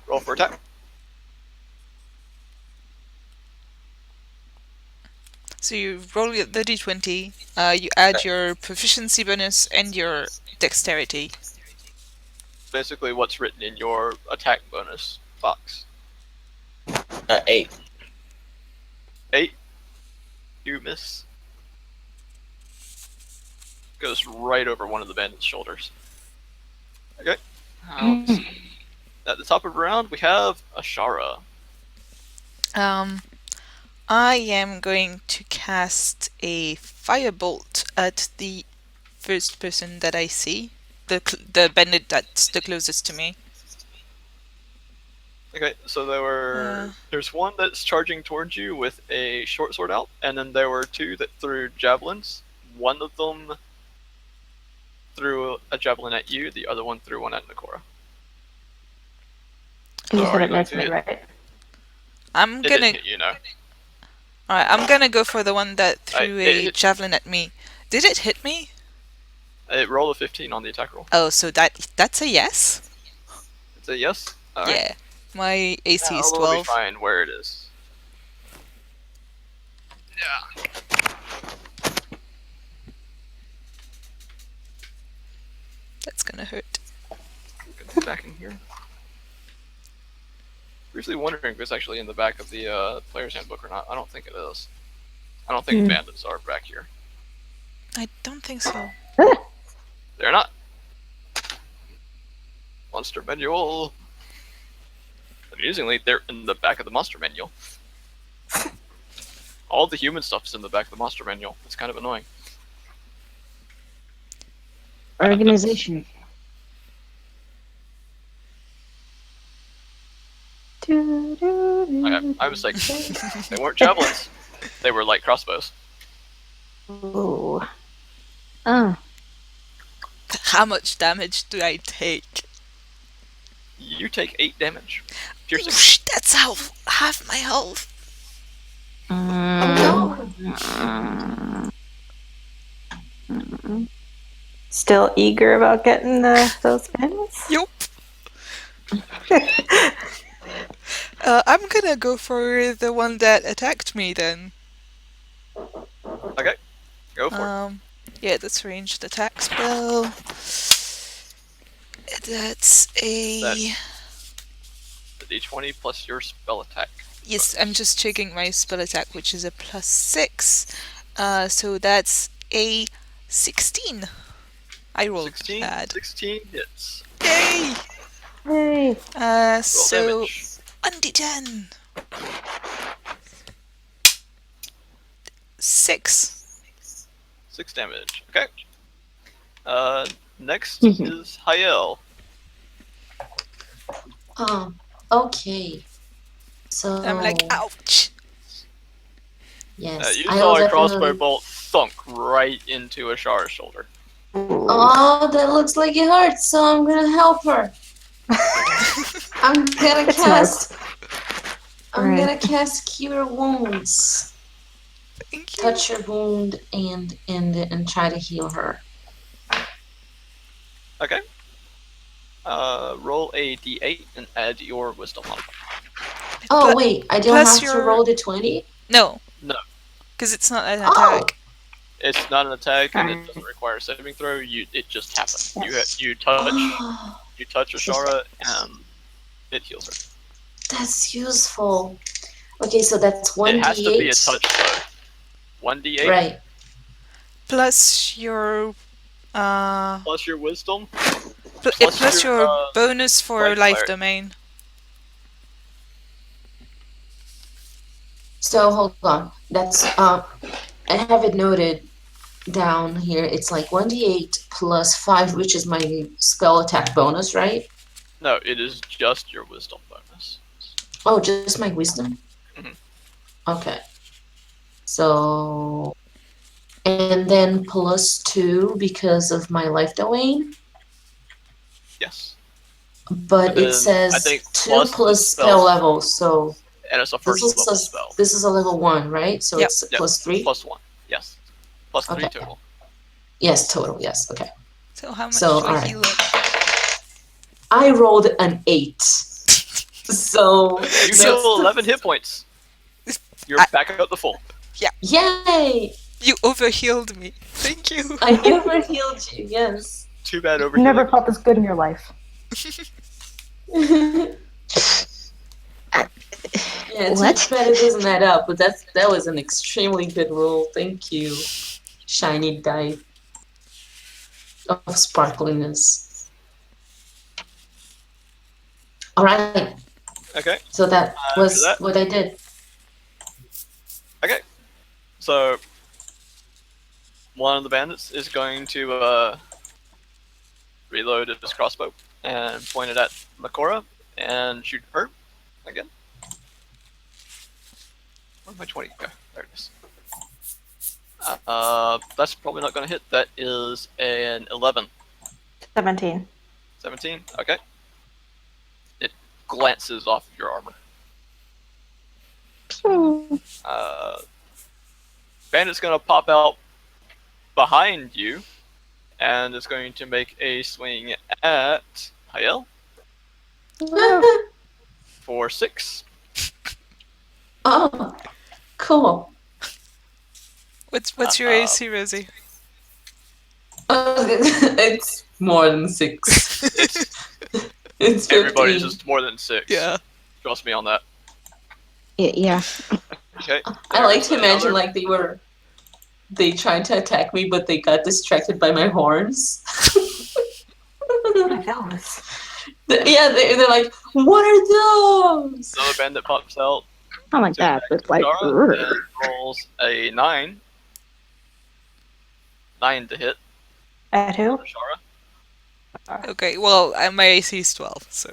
Roll for attack. So you roll the d20, you add your proficiency bonus and your dexterity. Basically what's written in your attack bonus box. 8. 8. You miss. Goes right over one of the bandits' shoulders. Okay. Let's see. At the top of the round, we have Ashara. I am going to cast a firebolt at the first person that I see. the bandit that's the closest to me. Okay, so there's one that's charging towards you with a short sword out, and then there were two that threw javelins. One of them threw a javelin at you, the other one threw one at Nakora. You So said are it you going next to to me, hit? right? I'm It gonna. didn't hit you, no. Alright, I'm gonna go for the one that threw It a hit- javelin at me. Did it hit me? It rolled a 15 on the attack roll. Oh, so that's a yes? It's a yes? Alright. Yeah. My AC Yeah, is we'll be 12. fine where it is. Yeah. That's gonna hurt. Get back in here. Briefly wondering if it's actually in the back of the player's handbook or not. I don't think it is. I don't think bandits are back here. I don't think so. They're not. Monster manual. Amusingly, they're in the back of the monster manual. All the human stuff is in the back of the monster manual. It's kind of annoying. Organization. I was like, they weren't javelins. They were light crossbows. Ooh. Oh. How much damage do I take? You take 8 damage. Piercing. Oosh, that's half my health. Still eager about getting those bandits? Yup. I'm gonna go for the one that attacked me then. Okay. Go for it. Yeah, that's ranged attack spell. That's a... The d20 plus your spell attack. Yes, I'm just checking my spell attack, which is a +6. So that's a 16. I rolled 16? bad. 16 hits. Yay! Hey. Roll So damage. 1d10. 6. 6 damage. Okay. Next is Hayel. Okay. So I'm like, ouch. yes, You I saw will a crossbow definitely- bolt thunk right into Ashara's shoulder. Oh, that looks like it hurts, so I'm gonna help her. I'm gonna It's cast. I'm Right. gonna cast Cure Wounds. Thank you. Touch her wound and try to heal her. Okay. Roll a d8 and add your wisdom modifier. Oh But- wait, I don't plus have to your- roll the 20. No. No. Because it's not an Oh. attack. It's not an attack, and it doesn't require a saving throw. It just happens. You touch Oh, Ashara, and it heals her. that's useful. Okay, so that's 1d8. It has to be a touch though. 1d8 Right. Plus your... plus your wisdom. plus your, your bonus for life life cleric. domain. So hold on. That's I have it noted down here. It's like 1d8 plus 5, which is my spell attack bonus, right? No, it is just your wisdom bonus. Oh, just my wisdom? Mhm. Okay. So and then plus 2 because of my life domain. Yes, But And it then says I think 2 plus the plus spell. spell level, so and it's a this first is level a, spell. this is a level 1, right? So Yep. it's Yep. plus 3? Plus 1. Yes. Plus 3 Okay. total. Yes, total, yes, okay. So how much So, do I alright. heal it? I rolled an 8. So You that's heal the- 11 hit points. You're I- back up to full. Yay! You overhealed me. Thank you. I never healed you, yes. Too bad over Never here. felt this good in your life. Yeah, What? too bad it doesn't add up, but that was an extremely good roll. Thank you, shiny die of sparkliness. All right, Okay. so that After was that- what I did. Okay. So one of the bandits is going to reload reload his crossbow and point it at Makora and shoot her again. Where's my 20 go? There it is. That's probably not going to hit. That is an 11. 17. 17? Okay. It glances off of your armor. Bandit's going to pop out behind you, and it's going to make a swing at Hayel for 6. Oh, cool. What's your AC, Rosie? It's more than 6. It's 15. Everybody's just more than 6. Yeah. Trust me on that. Yeah. Okay. I like there's to imagine another- they tried to attack me, but they got distracted by my horns. Those. Yeah, they're like, what are those? Another bandit pops out. I like that. It's like, Shara and rolls a 9. 9 to hit. At who? Shara. Okay, well, my AC is 12, so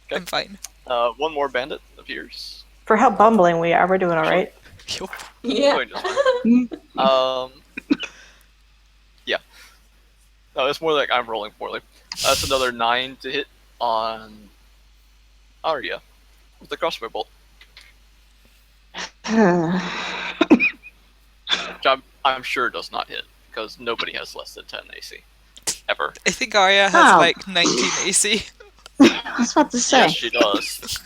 Okay. I'm fine. One more bandit appears. For how bumbling we are, we're doing alright. Yup. Yeah. Doing just fine. Yeah. No, it's more like I'm rolling poorly. That's another 9 to hit on Arya with the crossbow bolt. Which I'm sure does not hit, because nobody has less than 10 AC. Ever. I think Arya has Oh. like 19 AC. I was about to say. Yes, she does.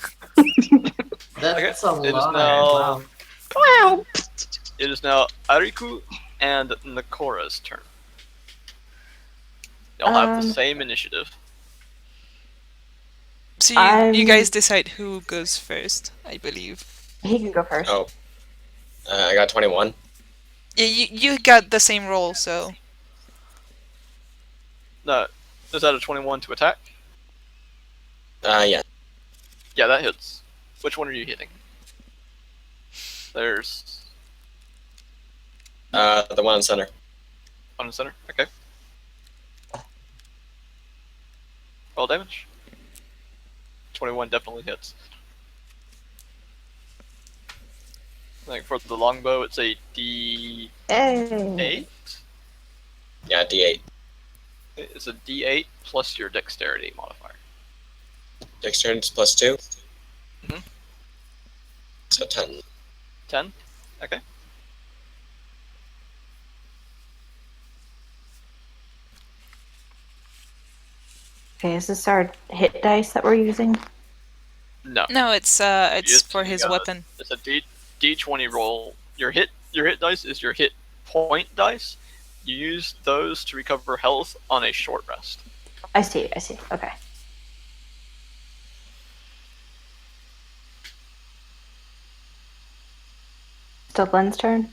That's a It is lot. now, Wow. it is now Ariku and Nakora's turn. They'll have the same initiative. So you guys decide who goes first, I believe. He can go first. Oh. I got 21. Yeah, you got the same roll, so No, is that a 21 to attack? Yeah. Yeah, that hits. Which one are you hitting? There's The one in center. one in the center. Okay. Roll damage. 21 definitely hits. Like for the longbow, it's a D8. Hey. Yeah, D8. It's a D8 plus your dexterity modifier. Dexterity is +2. Mhm. So 10. 10. Okay. Okay, is this our hit dice that we're using? No, no, it's Just for his using, weapon. it's a D20 roll. Your hit dice is your hit point dice. You use those to recover health on a short rest. I see. Okay. Still Glenn's turn?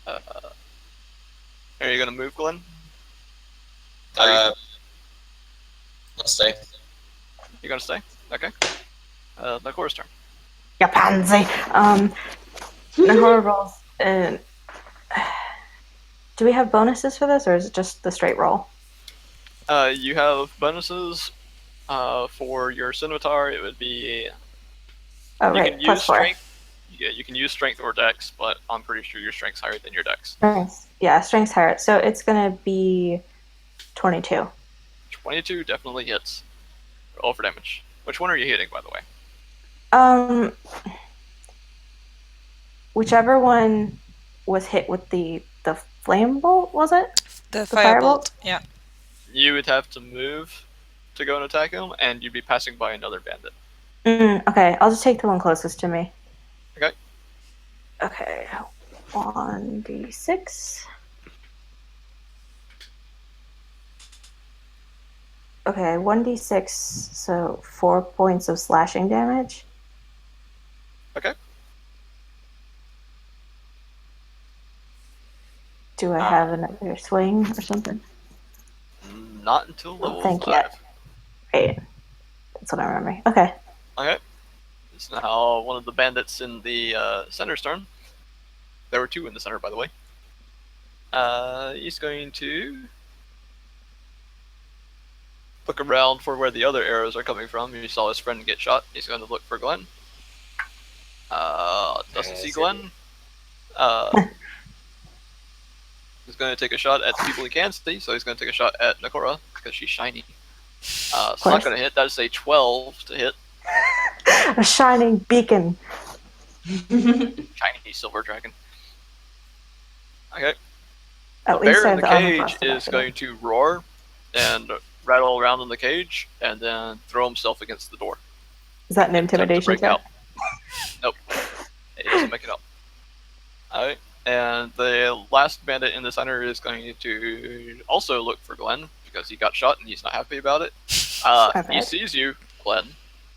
Are you gonna move, Glenn? Let's stay. You gonna stay? Okay. Nakora's turn. Yeah, pansy. Nahora rolls. Do we have bonuses for this, or is it just the straight roll? You have bonuses. For your scimitar, it would be. Oh, You right. can Plus use 4. strength. Yeah, you can use strength or dex, but I'm pretty sure your strength's higher than your dex. Nice. Yeah, strength's higher. So it's going to be 22. 22 definitely hits. Roll for damage. Which one are you hitting, by the way? Whichever one was hit with the flame bolt, was it? The firebolt? firebolt. Yeah. You would have to move to go and attack him, and you'd be passing by another bandit. Okay, I'll just take the one closest to me. Okay. Okay, 1d6. Okay, 1d6, so 4 points of slashing damage. Okay. Do I have another swing or something? Not until level Thank 5. you. Great. That's what I'm remembering. Okay. Okay. It's now one of the bandits in the center's turn. There were 2 in the center, by the way. He's going to look around for where the other arrows are coming from. You saw his friend get shot. He's going to look for Glenn. Doesn't see Glenn. He's going to take a shot at the people he can see, so he's going to take a shot at Nakora because she's shiny. It's not going to hit. That is a 12 to hit. A shining beacon. Shiny silver dragon. Okay. At The least bear I in the have the armor cage class to is back it going to roar and rattle around in the cage and then throw himself against the door. up. Is that an Attempt to intimidation break check? out. Nope. It doesn't make it up. Alright. And the last bandit in the center is going to also look for Glenn because he got shot and he's not happy about it. He sees you, Glenn.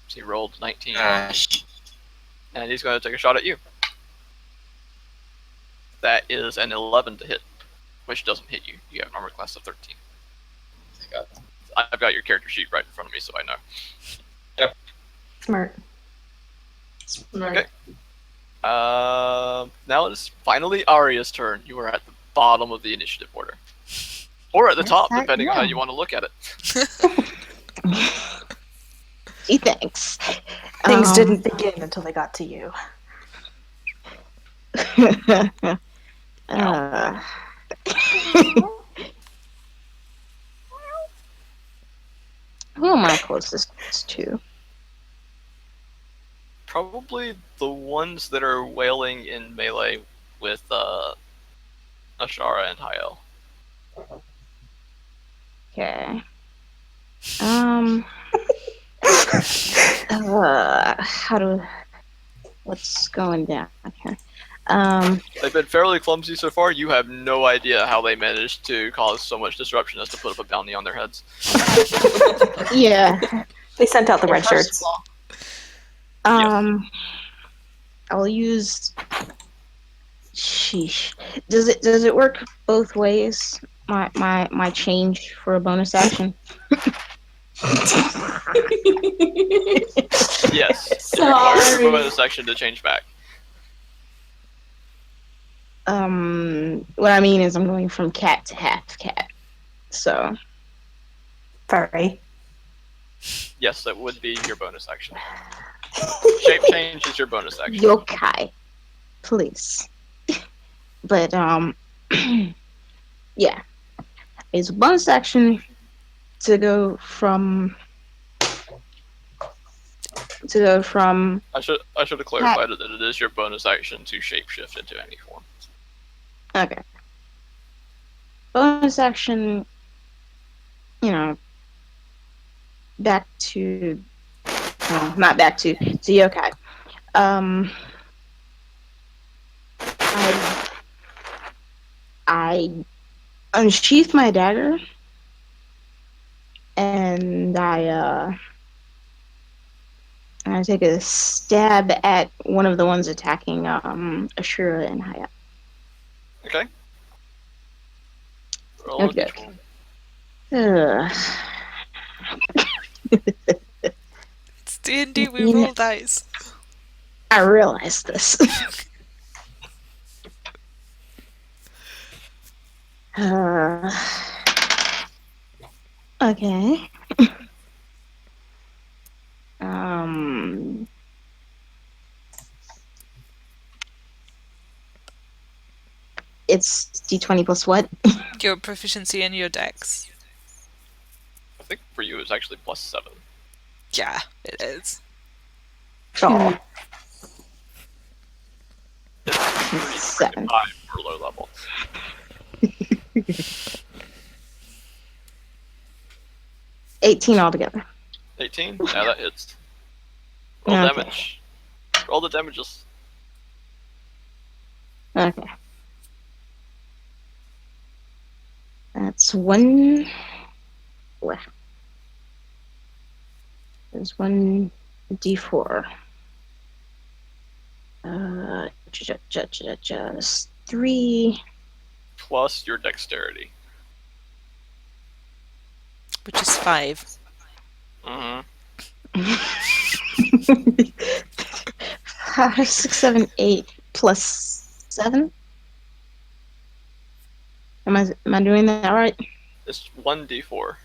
He rolled 19. Gosh. And he's going to take a shot at you. That is an 11 to hit, which doesn't hit you. You have an armor class of 13. I've got your character sheet right in front of me, so I know. Smart. Okay. Now it's finally Arya's turn. You are at the bottom of the initiative order. Or at the top, depending on how you want to look at it. Gee, thanks. Things didn't begin until they got to you. Who am I closest to? Probably the ones that are wailing in melee with Ashara and Hyel. Okay. What's going down here? They've been fairly clumsy so far. You have no idea how they managed to cause so much disruption as to put up a bounty on their heads. Yeah. They sent out the red shirts. I'll use. Sheesh. Does it work both ways? My change for a bonus action. Yes. It requires your bonus action to change back. What I mean is I'm going from cat to half cat. So. Furry. Yes, that would be your bonus action. Shape change is your bonus action. Yokai. Please. But, yeah. It's a bonus action to go from. I should have clarified that it is your bonus action to shapeshift into any form. Okay. Bonus action, back to, not back to yokai. I unsheath my dagger, and I take a stab at one of the ones attacking Ashura and Haya. Okay. Roll Okay. It's D&D, we roll dice. I realize this. Okay. It's D20 plus what? Your proficiency and your dex. I think for you it's actually +7. Yeah, it is. Oh. It's 7. 5 for low level. 18 altogether. 18? Yeah, that hits. Roll Okay. damage. Roll the damages. Okay. That's 1. There's 1 D4. Just 3. Plus your dexterity. Which is 5. Mm-hmm. 5, 6, 7, 8 plus 7. Am I doing that right? It's 1d4.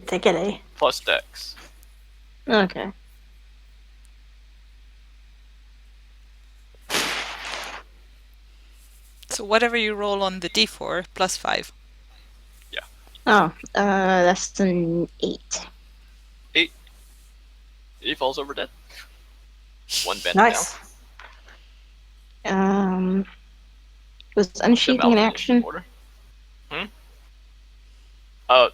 Tickety. plus Dex. Okay. So whatever you roll on the d4 plus 5. Oh, that's an 8. 8. He falls over dead. 1 bandit Nice. Was down. unsheathing an action? Order.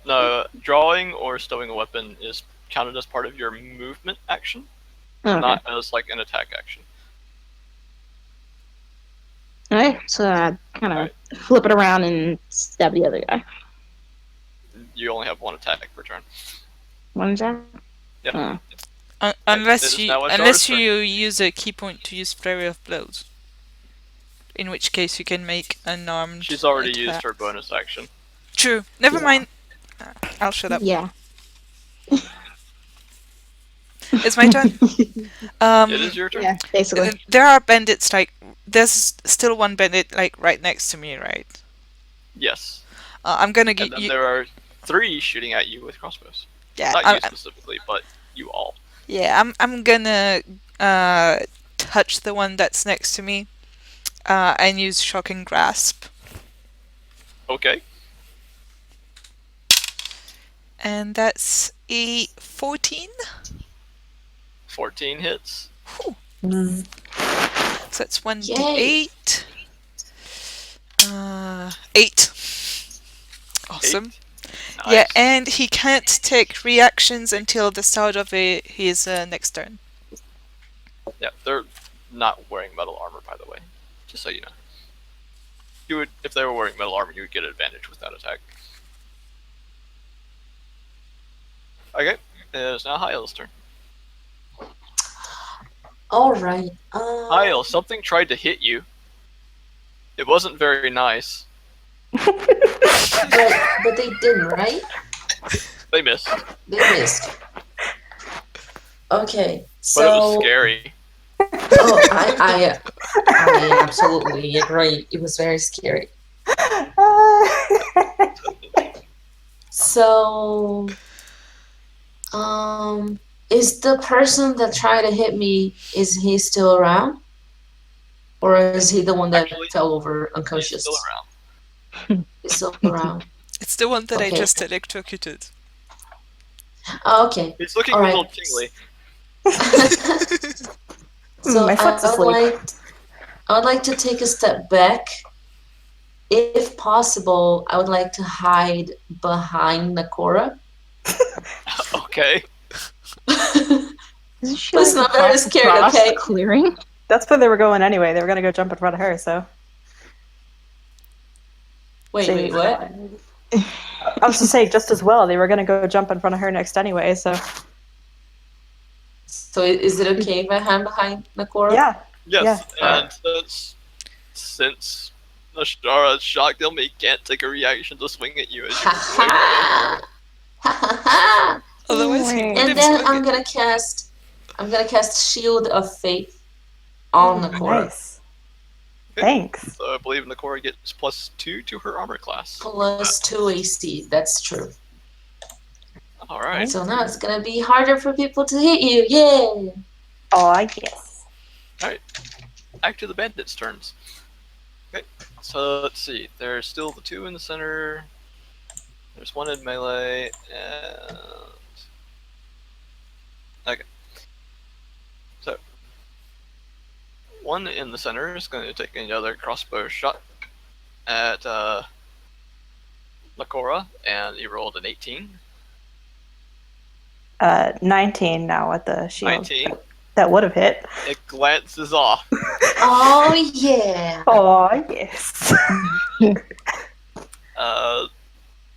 No. Drawing or stowing a weapon is counted as part of your movement action, Okay. not as like an attack action. Alright, so I kind of Alright. flip it around and stab the other guy. You only have 1 attack per turn. One attack? Yeah. Oh. Unless It is you now Ashara's turn. use a key point to use flurry of blows. In which case you can make an armed. She's already attack. used her bonus action. True. Never Yeah. mind. I'll shut up. Yeah. It's my turn. It is your turn. Yeah, basically. There are bandits there's still one bandit right next to me, right? Yes. I'm gonna And get then you. there are 3 shooting at you with crossbows. Yeah, Not you specifically, but you all. yeah. I'm gonna touch the one that's next to me, and use shocking grasp, Okay. and that's a 14. 14 hits. Mm. So that's 1d8. Yay. 8. Awesome. 8. Yeah, Nice. and he can't take reactions until the start of his next turn. Yeah, they're not wearing metal armor, by the way. Just so you know. You would, if they were wearing metal armor, you would get advantage with that attack. Okay, it's now Hyle's turn. Alright. Hyle, something tried to hit you. It wasn't very nice. But they didn't, right? They missed, They missed. Okay, but so it was scary. oh, I absolutely agree. It was very scary. So, is the person that tried to hit me, is he still around? Or is he the one that Actually, fell over He's unconscious? still around. He's still around. It's the one that I Okay. just electrocuted. Oh, okay. He's looking All a right. little tingly. So My foot's asleep. I would like to take a step back. If possible, I would like to hide behind Nakora. Okay. Isn't she Let's like not very half scared, across okay? the clearing? That's where they were going anyway. They were gonna go jump in front of her, so. Wait, what? I was to say, just as well, they were gonna go jump in front of her next anyway, so. So is it okay if I hide behind Nakora? Yeah. Yes, Yeah. and since Nashara shocked him, he can't take a reaction to swing at you as you Ha swing. ha! Ha ha ha! Otherwise, he would And have then swung I'm it. gonna cast Shield of Faith on Nakora. Nice. Thanks. So I believe Nakora gets +2 to her armor class. Plus 2 AC. That's true. Alright. So now it's gonna be harder for people to hit you. Yay! Oh, yes. Back to the bandits' turns. Okay, so let's see. There's still the 2 in the center. There's 1 in melee, and... Okay. So, 1 in the center is going to take another crossbow shot at Nakora, and he rolled an 18. 19 now with the shield. 19. That would have hit. It glances off. Oh yeah! Oh, yes.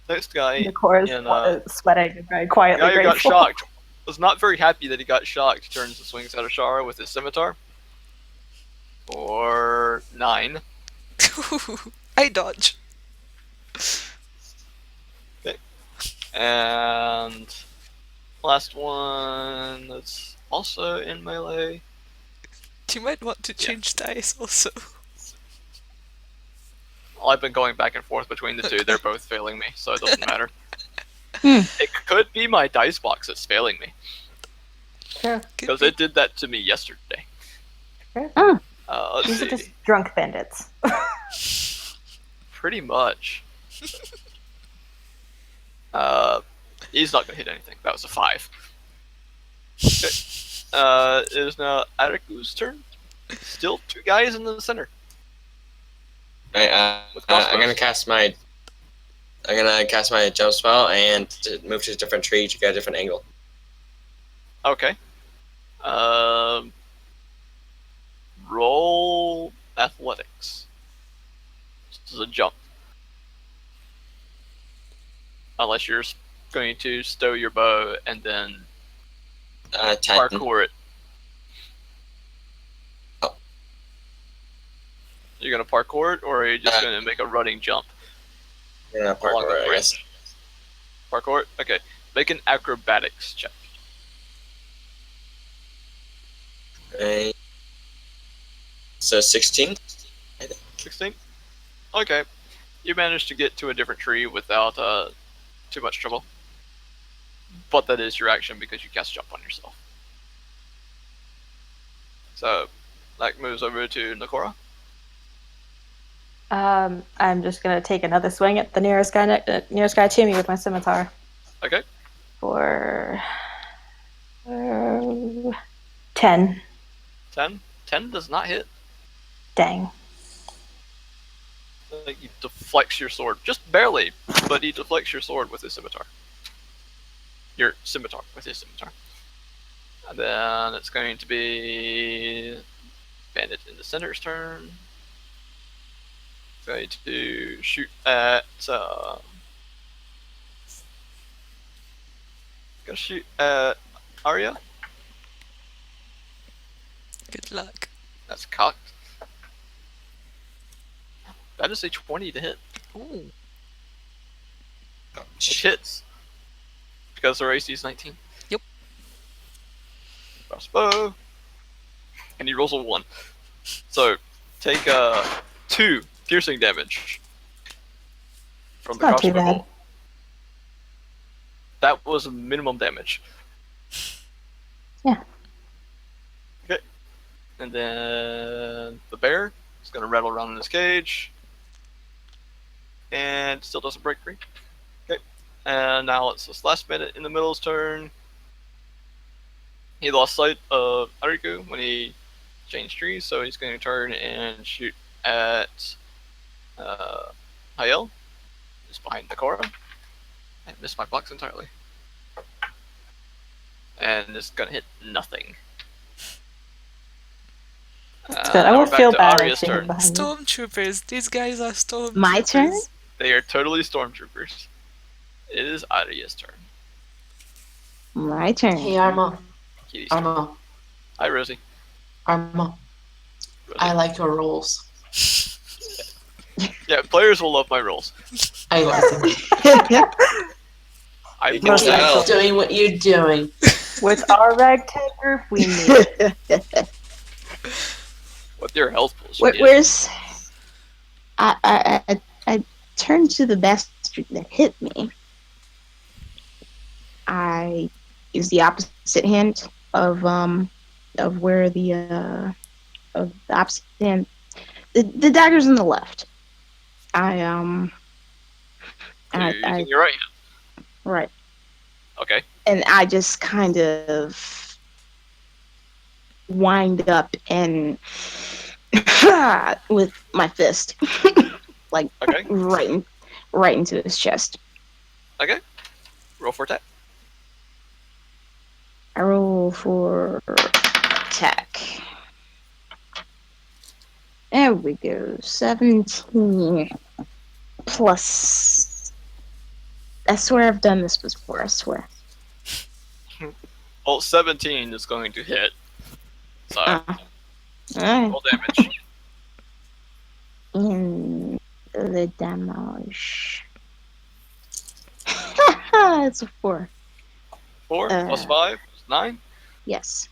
Next guy, Nicora's in, sweating very the quietly guy who got grateful. shocked was not very happy that he got shocked. He turns and swings at Ashara with his scimitar. For 9. I dodge. And last one that's also in melee. You might want to change dice also. Well, I've been going back and forth between the two. They're both failing me, so it doesn't matter. It could be my dice box that's failing me. Sure. Because it did that to me yesterday. Sure. Oh, Let's These are see. just drunk bandits. Pretty much. He's not gonna hit anything. That was a 5. Okay. It is now Ariku's turn. Still 2 guys in the center. Alright, With I'm crossbows. gonna cast my jump spell and to move to a different tree to get a different angle. Okay. Roll athletics. This is a jump. Unless you're going to stow your bow and then 10. parkour it. Oh. You're gonna parkour it, or are you just gonna make a running jump? Yeah, along parkour, the I guess. branch? Parkour it? Okay. Make an acrobatics check. Okay. So 16? 16? Okay. You managed to get to a different tree without too much trouble. But that is your action because you cast jump on yourself. So, that moves over to Nakora. I'm just gonna take another swing at the nearest guy to me with my scimitar. Okay. For 10. 10? 10 does not hit. Dang. He deflects your sword. Just barely, but he deflects your sword with his scimitar. Your scimitar with his scimitar. And then it's going to be Bandit in the center's turn. Going to shoot at gonna shoot at Arya. Good luck. That's cocked. That is a 20 to hit. Ooh. Which hits. Because their AC is 19. Yep. Crossbow. And he rolls a 1. So, take 2 piercing damage from the Not too crossbow bad. bolt. That was minimum damage. Yeah. Okay. And then the bear is going to rattle around in his cage. And still doesn't break free. Okay. And now it's this last bandit in the middle's turn. He lost sight of Ariku when he changed trees, so he's going to turn and shoot at Hayel. Just behind Nakora. I missed my box entirely. And it's going to hit nothing. That's good. I Now would we're back feel to bad Arya's if turn. behind me. Stormtroopers. These guys are stormtroopers. My turn? They are totally stormtroopers. It is Arya's turn. My turn. Hey, Arma. Kitty's turn. Arma. Hi, Rosie. Arma. Rosie. I like your rolls. Yeah, players will love my rolls. I like them. I You can roll tell. Keep doing what you're doing. With our ragtag group, we need it. with your health pools. Where's I turned to the bastard that hit me. I use the opposite hand of where the opposite hand, the dagger's on the left. So you're using your right hand. Right, Okay. and I just kind of wind up and with my fist, like Okay. right into his chest. Okay. Roll for attack. I roll for attack. There we go. 17 plus. I swear I've done this before. I swear. Well, 17 is going to hit. So Alright. roll damage. And the damage. It's a 4. 4 plus 5 is 9. Yes.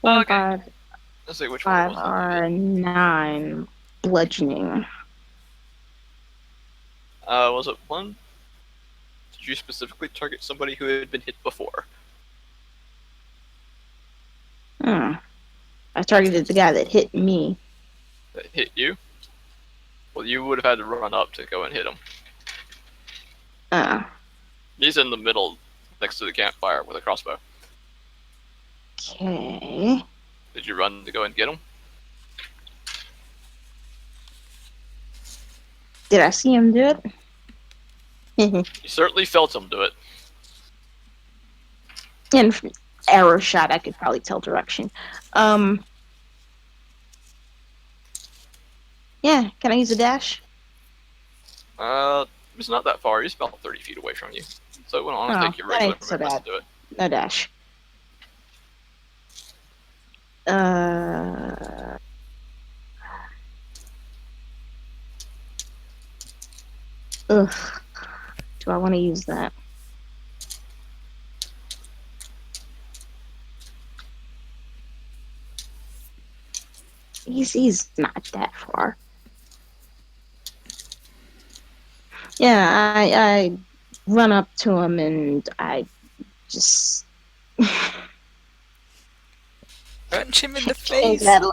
4 and Okay. 5. Let's see which one 5 was it. are 9 bludgeoning. Was it 1, did you specifically target somebody who had been hit before? Hmm. I targeted the guy that hit me. That hit you? Well, you would have had to run up to go and hit him. Uh, He's in the middle, next to the campfire with a crossbow. okay. Did you run to go and get him? Did I see him do it? You certainly felt him do it. And arrow shot, I could probably tell direction. Yeah, can I use a dash? He's not that far. He's about 30 feet away from you. So it wouldn't want to Oh, take your that regular ain't so movement bad. to do it. No dash. Ugh. Do I want to use that? He's not that far. Yeah, I run up to him and I just Punch him in the change face. that.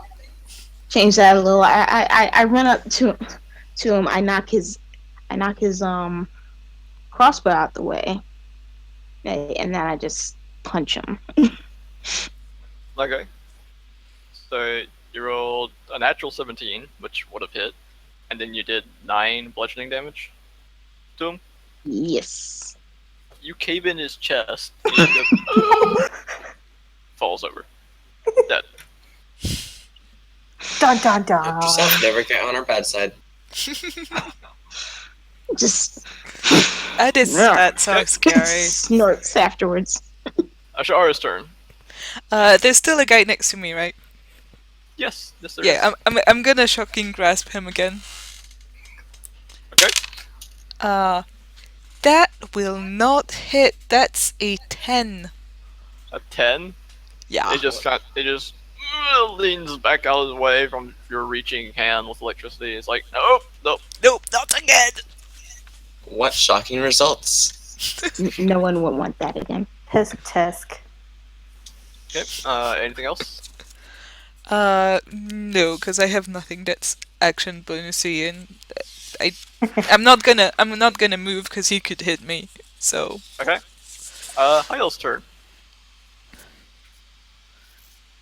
Change that a little. I run up to him. I knock his crossbow out the way, and then I just punch him. Okay. So you rolled a natural 17, which would have hit, and then you did 9 bludgeoning damage to him. Yes. You cave in his chest, and he just falls over. Dead. Dun dun Note dun. to self, never get on our bad side. Just That's so scary. snorts afterwards. Ashara's turn. There's still a guy next to me, right? Yes, this there Yeah, is. I'm gonna shocking grasp him again. Okay. That will not hit. That's a 10. A 10. Yeah. It just leans back out of the way from your reaching hand with electricity. It's like, nope. Nope, not again. What shocking results! No one would want that again. Tisk tisk. Okay. Anything else? No, because I have nothing that's action bonusy, and I'm not gonna move because he could hit me. So. Okay. Hyle's turn.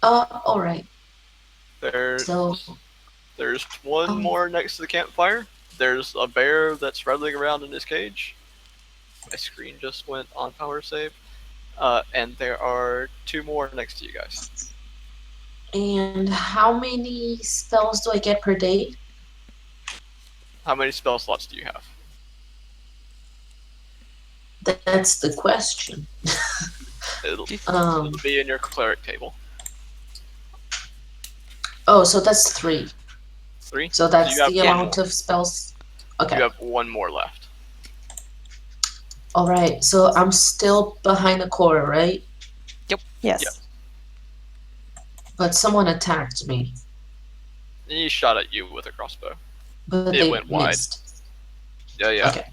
All right. There's So, one more next to the campfire. There's a bear that's rattling around in his cage. My screen just went on power save. And there are 2 more next to you guys. and how many spells do I get per day? How many spell slots do you have? That's the question. It'll Um. be in your cleric table. Oh, so that's 3. 3? So that's you have the one amount more. of spells. Okay. You have 1 more left. All right. So I'm still behind the core, right? Yes. Yeah. But someone attacked me, He shot at you with a crossbow. but It they went wide. missed. Yeah. Okay.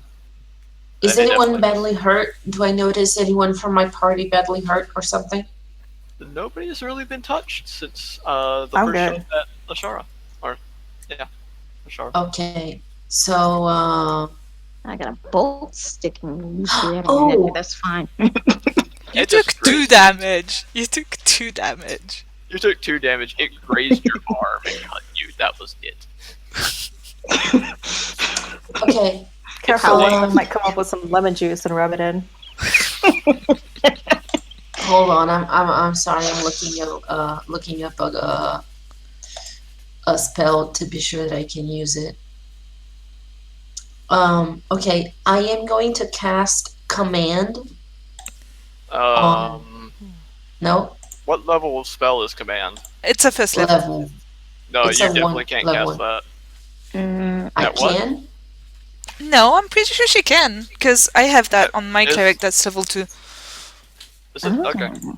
Is They anyone definitely badly hurt? Do I notice anyone from my party badly hurt or something? Nobody's really been touched since the I'm first good. shot at Ashara. Ashara. Okay. So, I got a bolt sticking loosely out of my Oh. head, but that's fine. You It took just 2 grazed- damage. You took 2 damage. You took 2 damage. It grazed your arm and cut you. That was it. okay. Careful, How, one of them might come up with some lemon juice and rub it in. Hold on. I'm sorry. I'm looking up a spell to be sure that I can use it. Okay. I am going to cast command. No, What level of spell is command? It's a first level. level. No, It's you a definitely one- can't level cast that. I At what? can. No, I'm pretty sure she can, because I have that on my Is- cleric that's level 2. Is it? Okay. You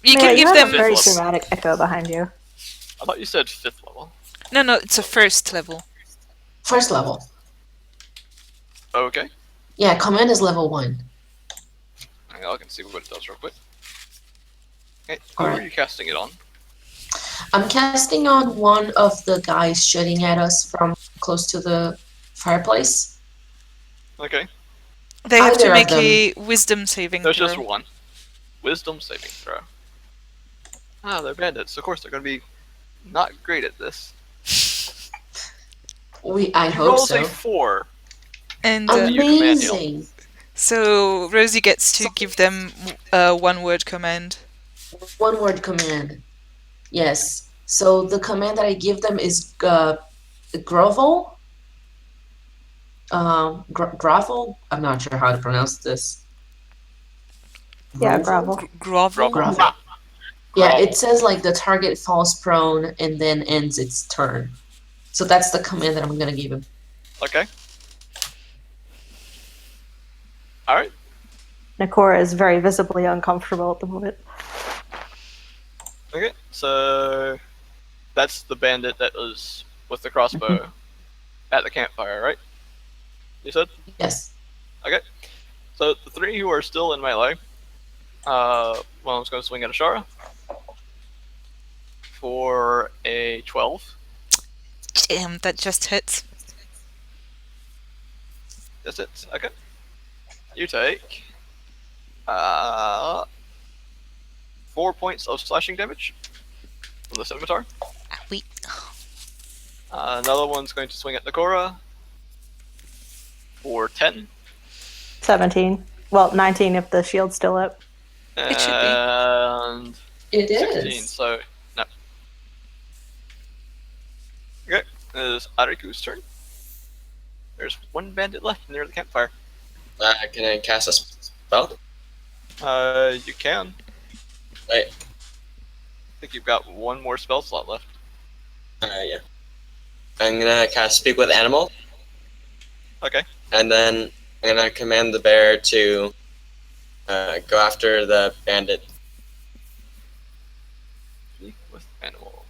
Yeah, can you give have them. a very Fifth level. dramatic echo behind you. I thought you said 5th level. No, it's a first level. First level. Okay. Yeah, command is level 1. I can see what it does real quick. Okay, who Alright. are you casting it on? I'm casting on one of the guys shooting at us from close to the fireplace. Okay, They have to Either of make them. a wisdom saving there's throw. just one. Wisdom saving throw. Ah, they're bandits. Of course, they're going to be not great at this. I He hope rolls so. a 4. And you command yell. Amazing. so Rosie gets to give them a one-word command. One word command. Yes. So the command that I give them is grovel. Grovel. I'm not sure how to pronounce this. Yeah, Grovel? gravel. Grovel. Grovel. Yeah, Grovel. it says like the target falls prone and then ends its turn. So that's the command that I'm gonna give him. Okay. Alright. Nakora is very visibly uncomfortable at the moment. Okay, so that's the bandit that was with the crossbow at the campfire, right? You said? Yes. Okay. So the 3 who are still in melee, one of them's going to swing at Ashara for a 12. Damn, that just hits. That's it. Okay. You take 4 points of slashing damage from the scimitar. Wait. Another one's going to swing at Nakora for 10. 17. Well, 19 if the shield's still up. It should be. And It 16, is. so no. Okay, it is Ariku's turn. There's one bandit left near the campfire. Can I cast a spell? You can. Wait. I think you've got one more spell slot left. Yeah. I'm gonna cast Speak with Animal, Okay. and then I'm gonna command the bear to go after the bandit, Speak with animal.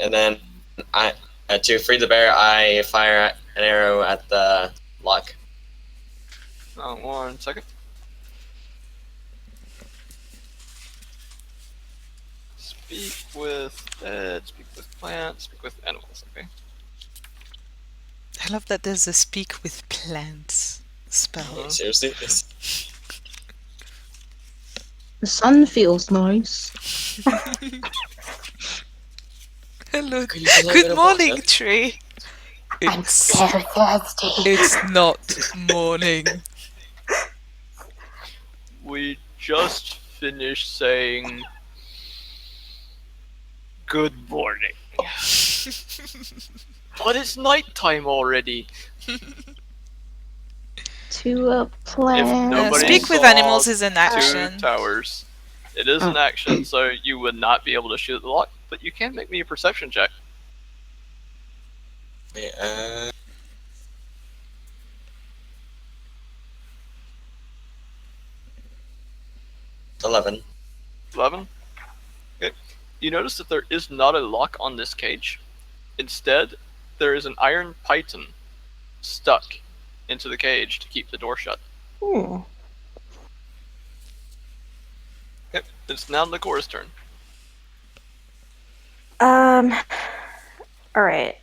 and then to free the bear, I fire an arrow at the lock. 1 second. Speak with dead, speak with plants, speak with animals. Okay. I love that there's a speak with plants spell. Seriously, The sun feels nice. Hello. Could you use a little bit Good of morning, water? tree. I'm It's, so thirsty. it's not morning. We just finished saying good morning. But it's nighttime already. To a plant. nobody Speak with saw animals is an 2 action. towers. It is an action, so you would not be able to shoot the lock, but you can make me a perception check. Wait, 11. 11. Okay. You notice that there is not a lock on this cage. Instead, there is an iron python stuck into the cage to keep the door shut. Hmm. Okay. It's now Nakora's turn. Alright.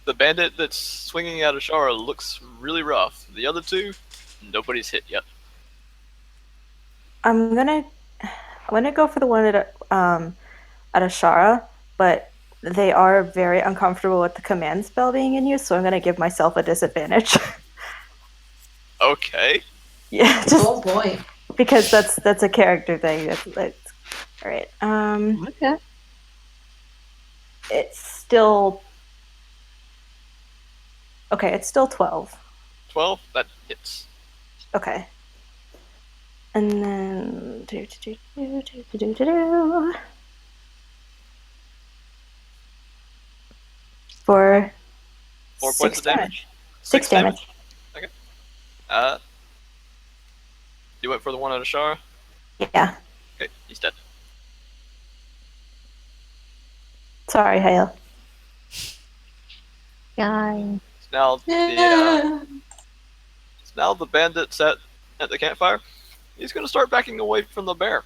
The bandit that's swinging at Ashara looks really rough. The other 2, nobody's hit yet. I'm gonna go for the one at Ashara, but they are very uncomfortable with the command spell being in use, so I'm gonna give myself a disadvantage. Okay. Yeah, just Oh boy. because that's a character thing. That's all right. Okay. It's still okay. It's still 12. 12, that hits. Okay. And then for 4 6 points of damage. 6 damage. You went for the one at Ashara? Yeah. Okay, he's dead. Sorry, Hale. Guy. It's now Yeah. it's now the bandits at the campfire. He's going to start backing away from the bear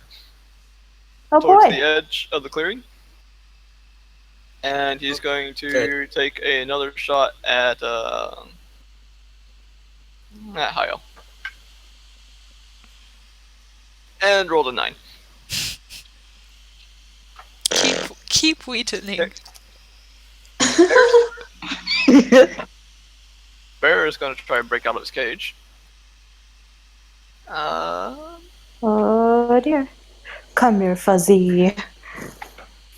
Oh towards boy. the edge of the clearing. And he's going to take another shot at Hayo. And rolled a 9. Keep whittling. Bear is going to try and break out of his cage. Oh dear. Come here, Fuzzy.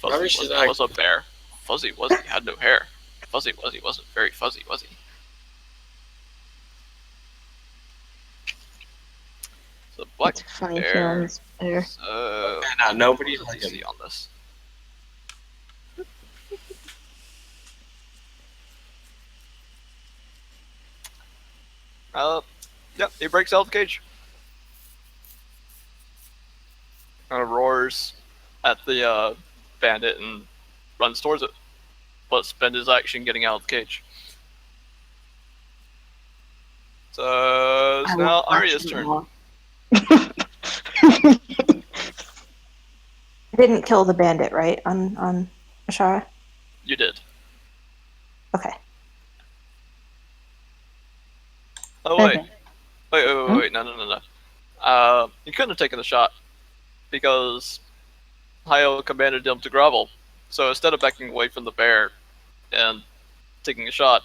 Fuzzy was a bear. Fuzzy was he had no hair. Fuzzy was he wasn't very fuzzy, was he? So black It's funny bear. feelings bear. So Nobody's let's like him. see on this. Yep, he breaks out of the cage. Kind of roars at the bandit and runs towards it, but spends his action getting out of the cage. So it's now Arya's turn. I didn't kill the bandit, right? On Ashara? You did. Okay. Oh wait, Okay. wait, no. You couldn't have taken the shot because Hayo commanded him to grovel. So instead of backing away from the bear and taking a shot,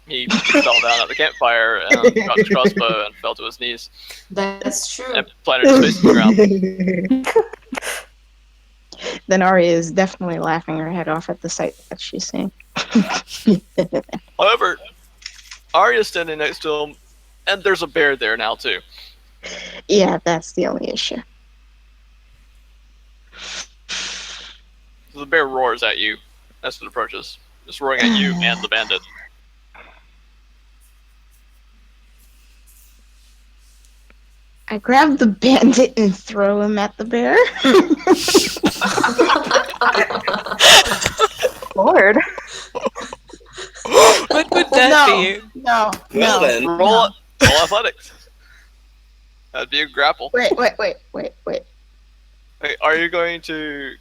he fell down at the campfire and got his crossbow and fell to his knees That's true. and planted his face on the ground. Then Arya is definitely laughing her head off at the sight that she's seeing. However, Arya's standing next to him, and there's a bear there now too. Yeah, that's the only issue. So the bear roars at you as it approaches, just roaring at you and the bandit. I grab the bandit and throw him at the bear. Lord. What would that be? No. Well then. Roll athletics. That'd be a grapple. Wait. Hey, are you going to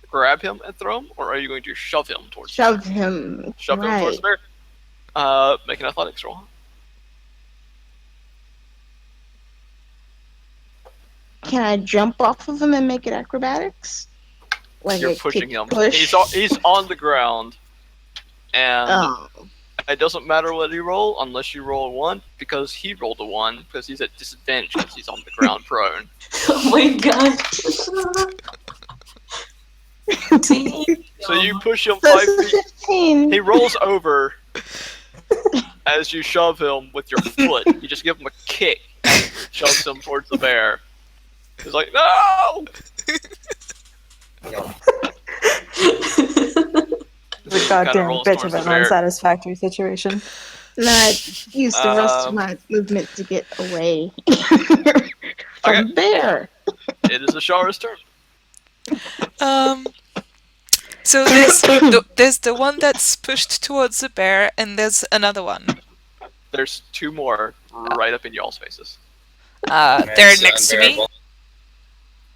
grab him and throw him, or are you going to shove him towards Shove him. him towards Right. the bear? Make an athletics roll. Can I jump off of him and make it acrobatics? Like You're a pushing kick him. push? He's on the ground, and Oh. it doesn't matter what you roll unless you roll a 1, because he rolled a 1 because he's at disadvantage because he's on the ground prone. Oh my god. So you push him 5 That's a feet. 15. He rolls over as you shove him with your foot. You just give him a kick, shoves him towards the bear. He's like, no! The goddamn rolls bitch towards of an the bear. unsatisfactory situation. And I use the rest of my movement to get away from Okay. the bear. It is Ashara's turn. So there's the one that's pushed towards the bear, and there's another one. There's 2 more right up in y'all's faces. They're It's next to me. unbearable.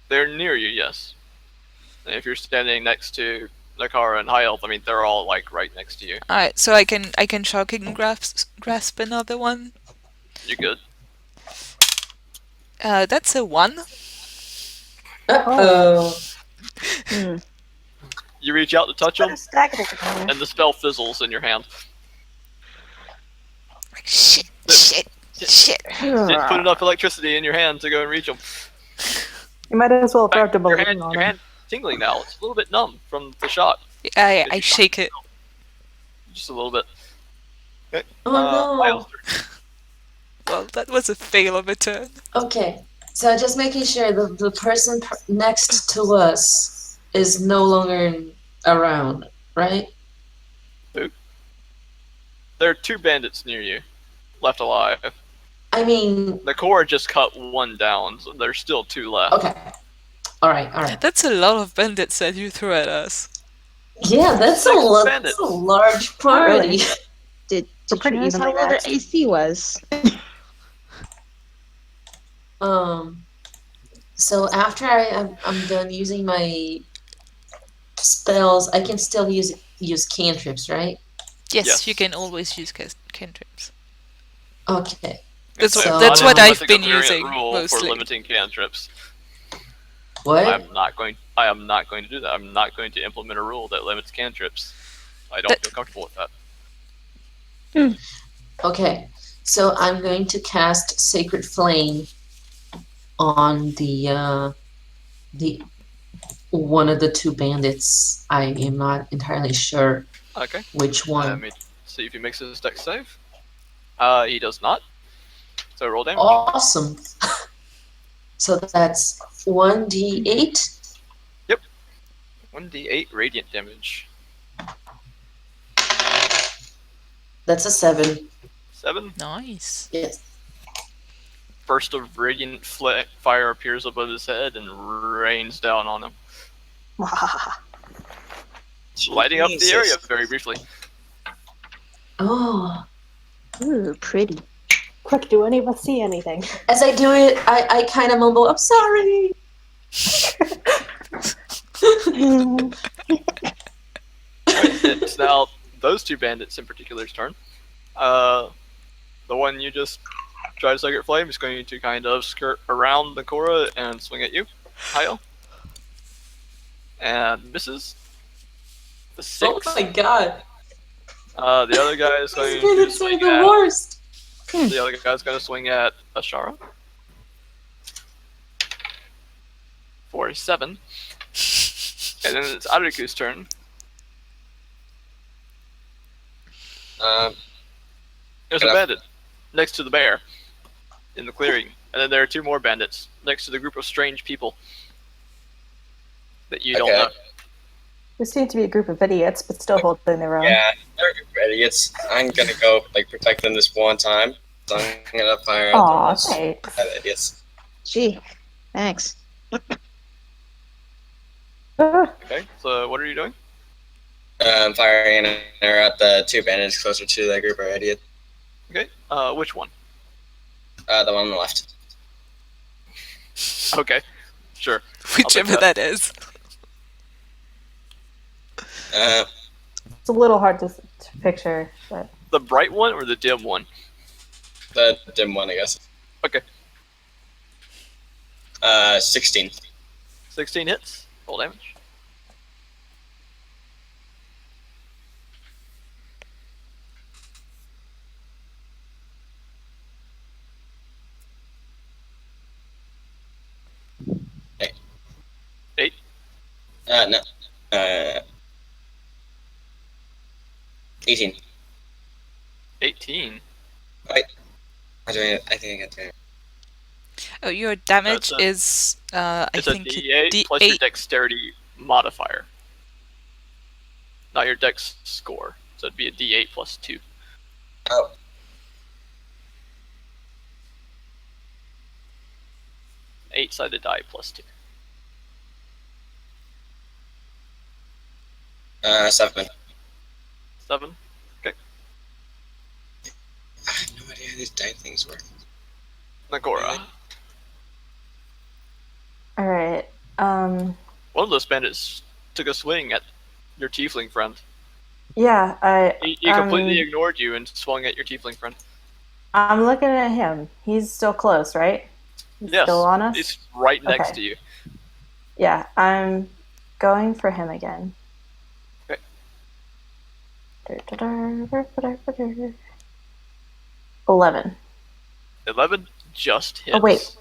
They're near you, yes. And if you're standing next to Nakara and High Elf, I mean, they're all like right next to you. All right, so I can shocking grasp another one. You're good. That's a 1. Uh-oh. You reach out to touch him, Stack it together. and the spell fizzles in your hand. Like shit. Didn't put enough electricity in your hand to go and reach him. You might as well throw out the Your balloon hand, on your him. hand tingling now. It's a little bit numb from the shot. I shake it. Just a little bit. Okay. Oh no. Miles' turn. Well, that was a fail of a turn. Okay, so just making sure the person next to us is no longer around, right? There are 2 bandits near you, left alive. I mean, The core just cut 1 down, so there's still 2 left. okay. Alright. That's a lot of bandits that you threw at us. Yeah, that's a, Six that's bandits. a large party. Really? Did pretty you notice how evenly low their matched. AC was? So after I'm done using my spells, I can still use cantrips, right? Yes, you Yes. can always use cantrips. Okay. Yes, I am So- That's not what I've implementing a been variant using rule for mostly. limiting cantrips. What? I am not going to do that. I'm not going to implement a rule that limits cantrips. I don't feel comfortable with that. Okay. So I'm going to cast Sacred Flame on the one of the two bandits. I am not entirely sure Okay. which Let one. me see if he makes his dex save. He does not. So roll damage. Awesome. So that's 1d8. 1d8 radiant damage. That's a 7. 7. Nice. Yes. Burst of radiant fire appears above his head and rains down on him, lighting up the area Jesus. very briefly. Oh. Ooh, pretty. Quick, do any of us see anything? As I do it, I kind of mumble, I'm sorry. It's now those two bandits in particular's turn. The one you just tried to Sacred Flame is going to kind of skirt around Nakora and swing at you, Kyle. And misses. The 6. Oh my god. The other guy is going These to bandits are swing the at. worst. The other guy's going to swing at Ashara for a 7. And then it's Ariku's turn. There's a Get up. bandit next to the bear in the clearing, and then there are 2 more bandits next to the group of strange people that you don't Okay. know. We seem to be a group of idiots, but still holding their own. Yeah, they're good idiots. I'm gonna go protect them this one time. So I'm gonna fire at Aw, those thanks. idiots. Gee, thanks. Okay, so what are you doing? I'm firing an arrow at the 2 bandits closer to that group of idiots. Okay, which one? The one on the left. Okay, sure. Whichever that is. It's a little hard to picture, but The bright one or the dim one? The dim one, I guess. Okay, 16. 16 hits. Roll damage. Hey. 8. No. 18. 18. I think I got that. Oh, your damage That's a- is, I It's a think, D8 plus your dexterity modifier. Not your dex score. So it'd be a D8 plus 2. Oh. Eight-sided die plus 2. 7. 7. I have no idea how these die things work. Nakora. alright. One of those bandits took a swing at your tiefling friend. Yeah, He completely ignored you and swung at your tiefling friend. I'm looking at him. He's still close, right? He's Yes, still on us? he's right next Okay. to you. Yeah, I'm going for him again. Okay. 11. 11 just hits. Oh, wait.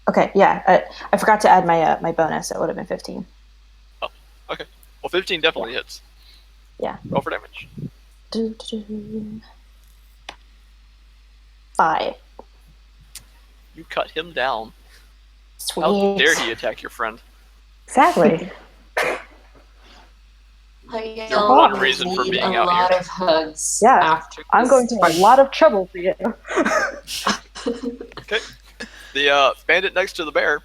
Okay, yeah. I forgot to add my my bonus. It would have been 15. Okay. Well, 15 definitely hits. Yeah. Roll for damage. 5. You cut him down. Sweet. How dare he attack your friend? Exactly. I Your one reason for need being a out lot here. of hugs. Yeah, after I'm this going to fight. a lot of trouble for you. Okay. The bandit next to the bear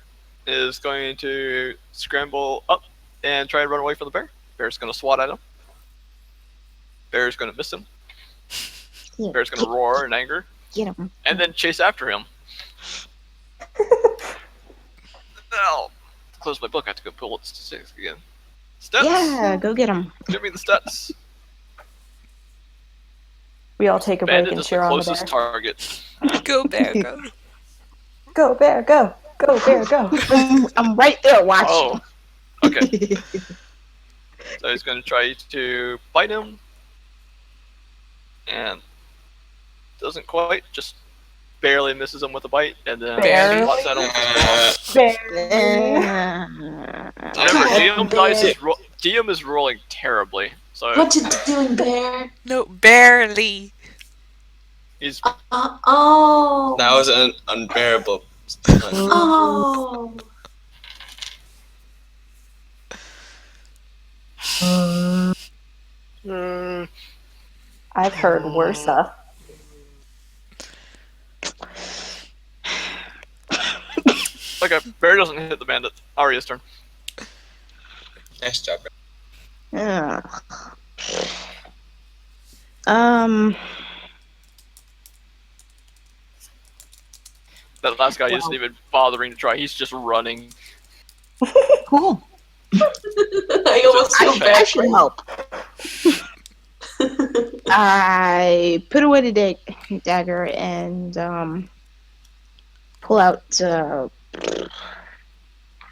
is going to scramble up and try and run away from the bear. Bear's going to swat at him. Bear's going to miss him. Yeah, Bear's going to roar in anger get him. and then chase after him. close my book. I have to go pull up statistics again. Stats. Yeah, go get him. Give me the stats. We all take a break Bandit and is the cheer on the closest bear. target. Go bear, go. Go bear, go! Go bear, go! I'm right there watching. Oh, okay. So he's going to try to bite him, and doesn't quite. Just barely misses him with a bite, and then Barely? swats at him with his Bear. Remember, DM is rolling terribly, so What you doing, bear? No, barely. he's Oh. That was an unbearable. Oh. I've heard worse. okay. Bear doesn't hit the bandit. Arya's turn. Nice job. Ugh. Um. That last guy isn't even bothering to try. He's just running. Cool. I almost feel I bad. should help. I put away the dagger and pull out. How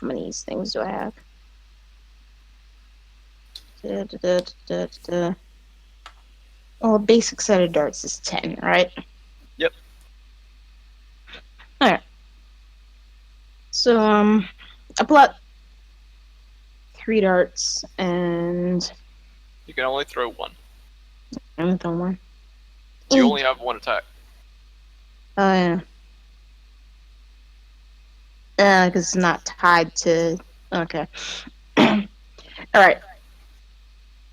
many things do I have? Well, a basic set of darts is 10, right? Yep. Alright. So, I pull out 3 darts and You can only throw one. I'm throw one. You only have one attack. Oh, yeah. Because it's not tied to... Okay. Alright.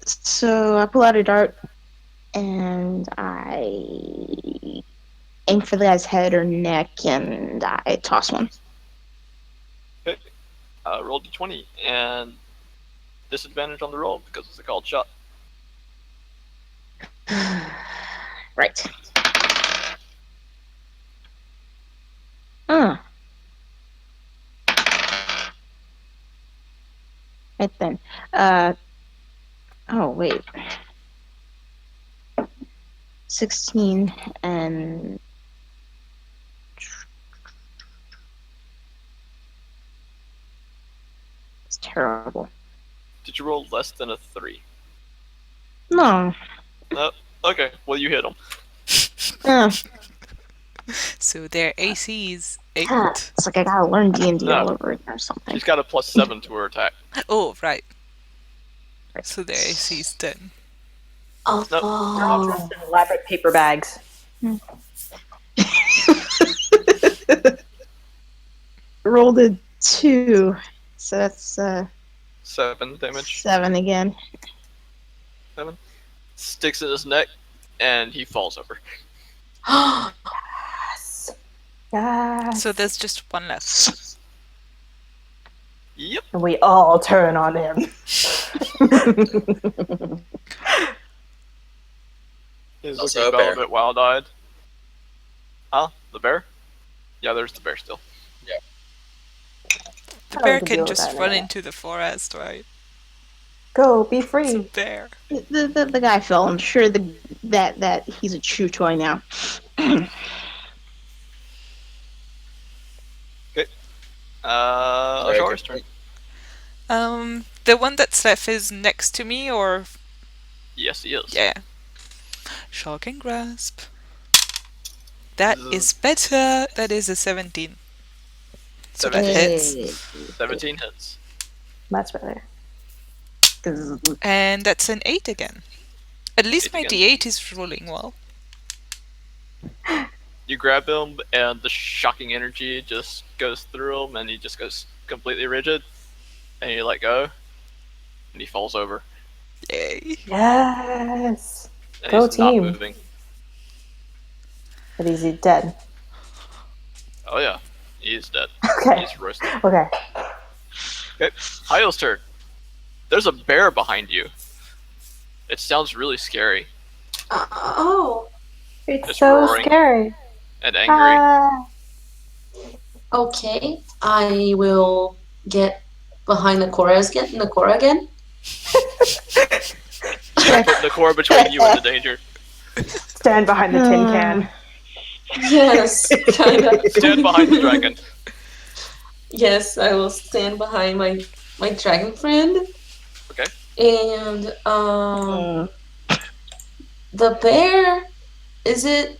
So, I pull out a dart, and I aim for the guy's head or neck, and I toss one. Roll d20, and disadvantage on the roll because it's a called shot. Right. Right then. Oh, wait. 16 and... It's terrible. Did you roll less than a 3? No. No. Okay. Well, you hit him. So their AC is 8. It's like I gotta learn D&D No. all over again or something. She's got a +7 to her attack. Oh, right. So their AC is 10. Oh. Nope. They're all dressed in elaborate paper bags. Rolled a 2, so that's 7 damage. 7 again. 7. Sticks in his neck, and he falls over. Yes. So there's just one left. Yep. And we all turn on him. He's Also looking a bear. a bit wild-eyed. Huh? The bear? Yeah, there's the bear still. The I bear like to deal can with just that run anyway. into the forest, right? Go, be It's a free. bear. The guy fell. I'm sure that he's a chew toy now. Very Ashar's good. turn. The one that's left is next to me, or Yes, he is. yeah. Shock and grasp. That Ugh. is better. That is a 17. So that 17. hits. 17 hits. Much better. And that's an 8 again. At least 8 my again. D8 is rolling well. You grab him, and the shocking energy just goes through him, and he just goes completely rigid. And you let go, and he falls over. Yay. Yes. And Go he's not team. moving. But is he dead? Oh yeah, he's dead. Okay. He's roasted. Okay. Okay, Hayo's turn. There's a bear behind you. It sounds really scary Oh. It's Just so roaring. scary. and angry. Ah. Okay. I will get behind Nakora again. Put the core between you and the danger. Stand behind the tin can. Yes, kind of. Stand behind the dragon. Yes, I will stand behind my dragon friend. Okay. And the bear, is it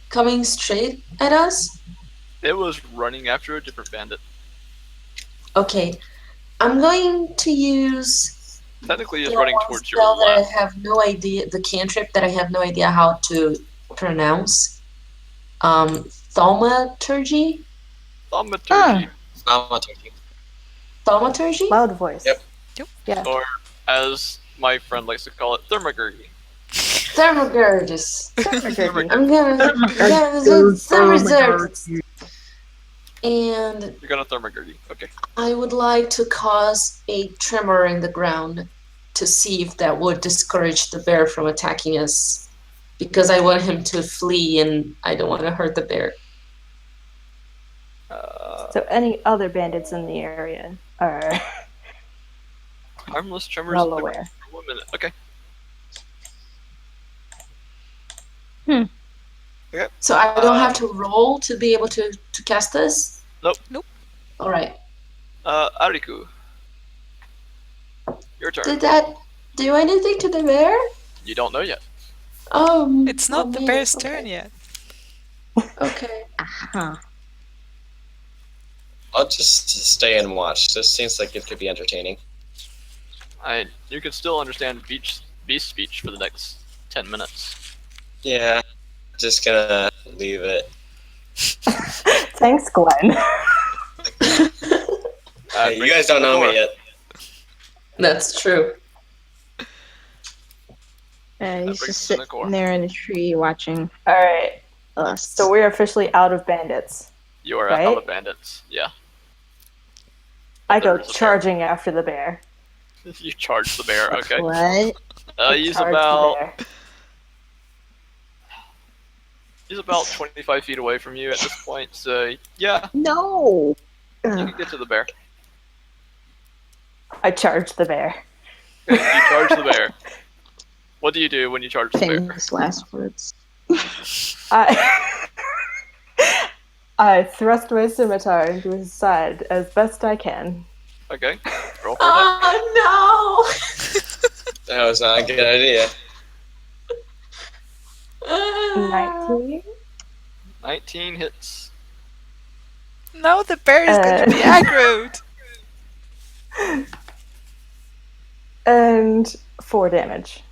coming straight at us? It was running after a different bandit. Okay, I'm going to use Technically, it's the running one towards your spell that I left. have no idea, the cantrip that I have no idea how to pronounce. Thaumaturgy? Thaumaturgy. Thaumaturgy? Loud voice. Yep. Yeah. Or, as my friend likes to call it, thermagurgy. Thermogurgus. Thermogurgy. I'm gonna do thermogurgus. And You're gonna thermagurgy. Okay. I would like to cause a tremor in the ground to see if that would discourage the bear from attacking us. Because I want him to flee and I don't want to hurt the bear. So any other bandits in the area are Harmless tremors well in the aware. ground for 1 minute. Okay. So I don't have to roll to be able to cast this? Nope. Alright. Ariku. Your turn. Did that do anything to the bear? You don't know yet. It's not the bear's turn yet. Okay. Huh. I'll just stay and watch. This seems like it could be entertaining. You can still understand beast speech for the next 10 minutes. Yeah, just gonna leave it. Thanks, Glenn. Hey, you guys don't know me yet. That's true. He's brings just us to sitting Nakora. there in a tree watching Alright. us. So we're officially out of bandits. You are Right? out of bandits. Yeah. I go There's a bear. charging after the bear. You charge the bear. Okay. What? He's Charge about the bear. he's about 25 feet away from you at this point. So yeah, No. you can get to the bear. I charge the bear. Okay, you charge the bear. What do you do when you charge the bear? Famous last words. I I thrust my scimitar into his side as best I can. Okay. Roll for that. Oh That was not a good idea. no! 19. 19 hits. No, the bear is going to be aggroed. And 4 damage.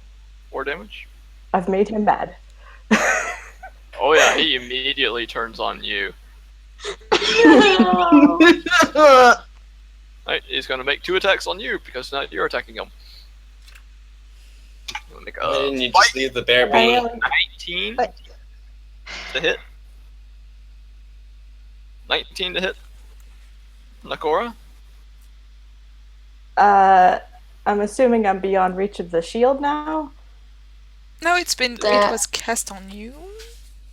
4 damage. I've made him mad. Oh yeah, he immediately turns on you. Right, he's gonna make 2 attacks on you because now you're attacking him. Make Why a didn't you just leave the bear be? 19 to hit. 19 to hit. Nakora. I'm assuming I'm beyond reach of the shield now. No, it was cast on you.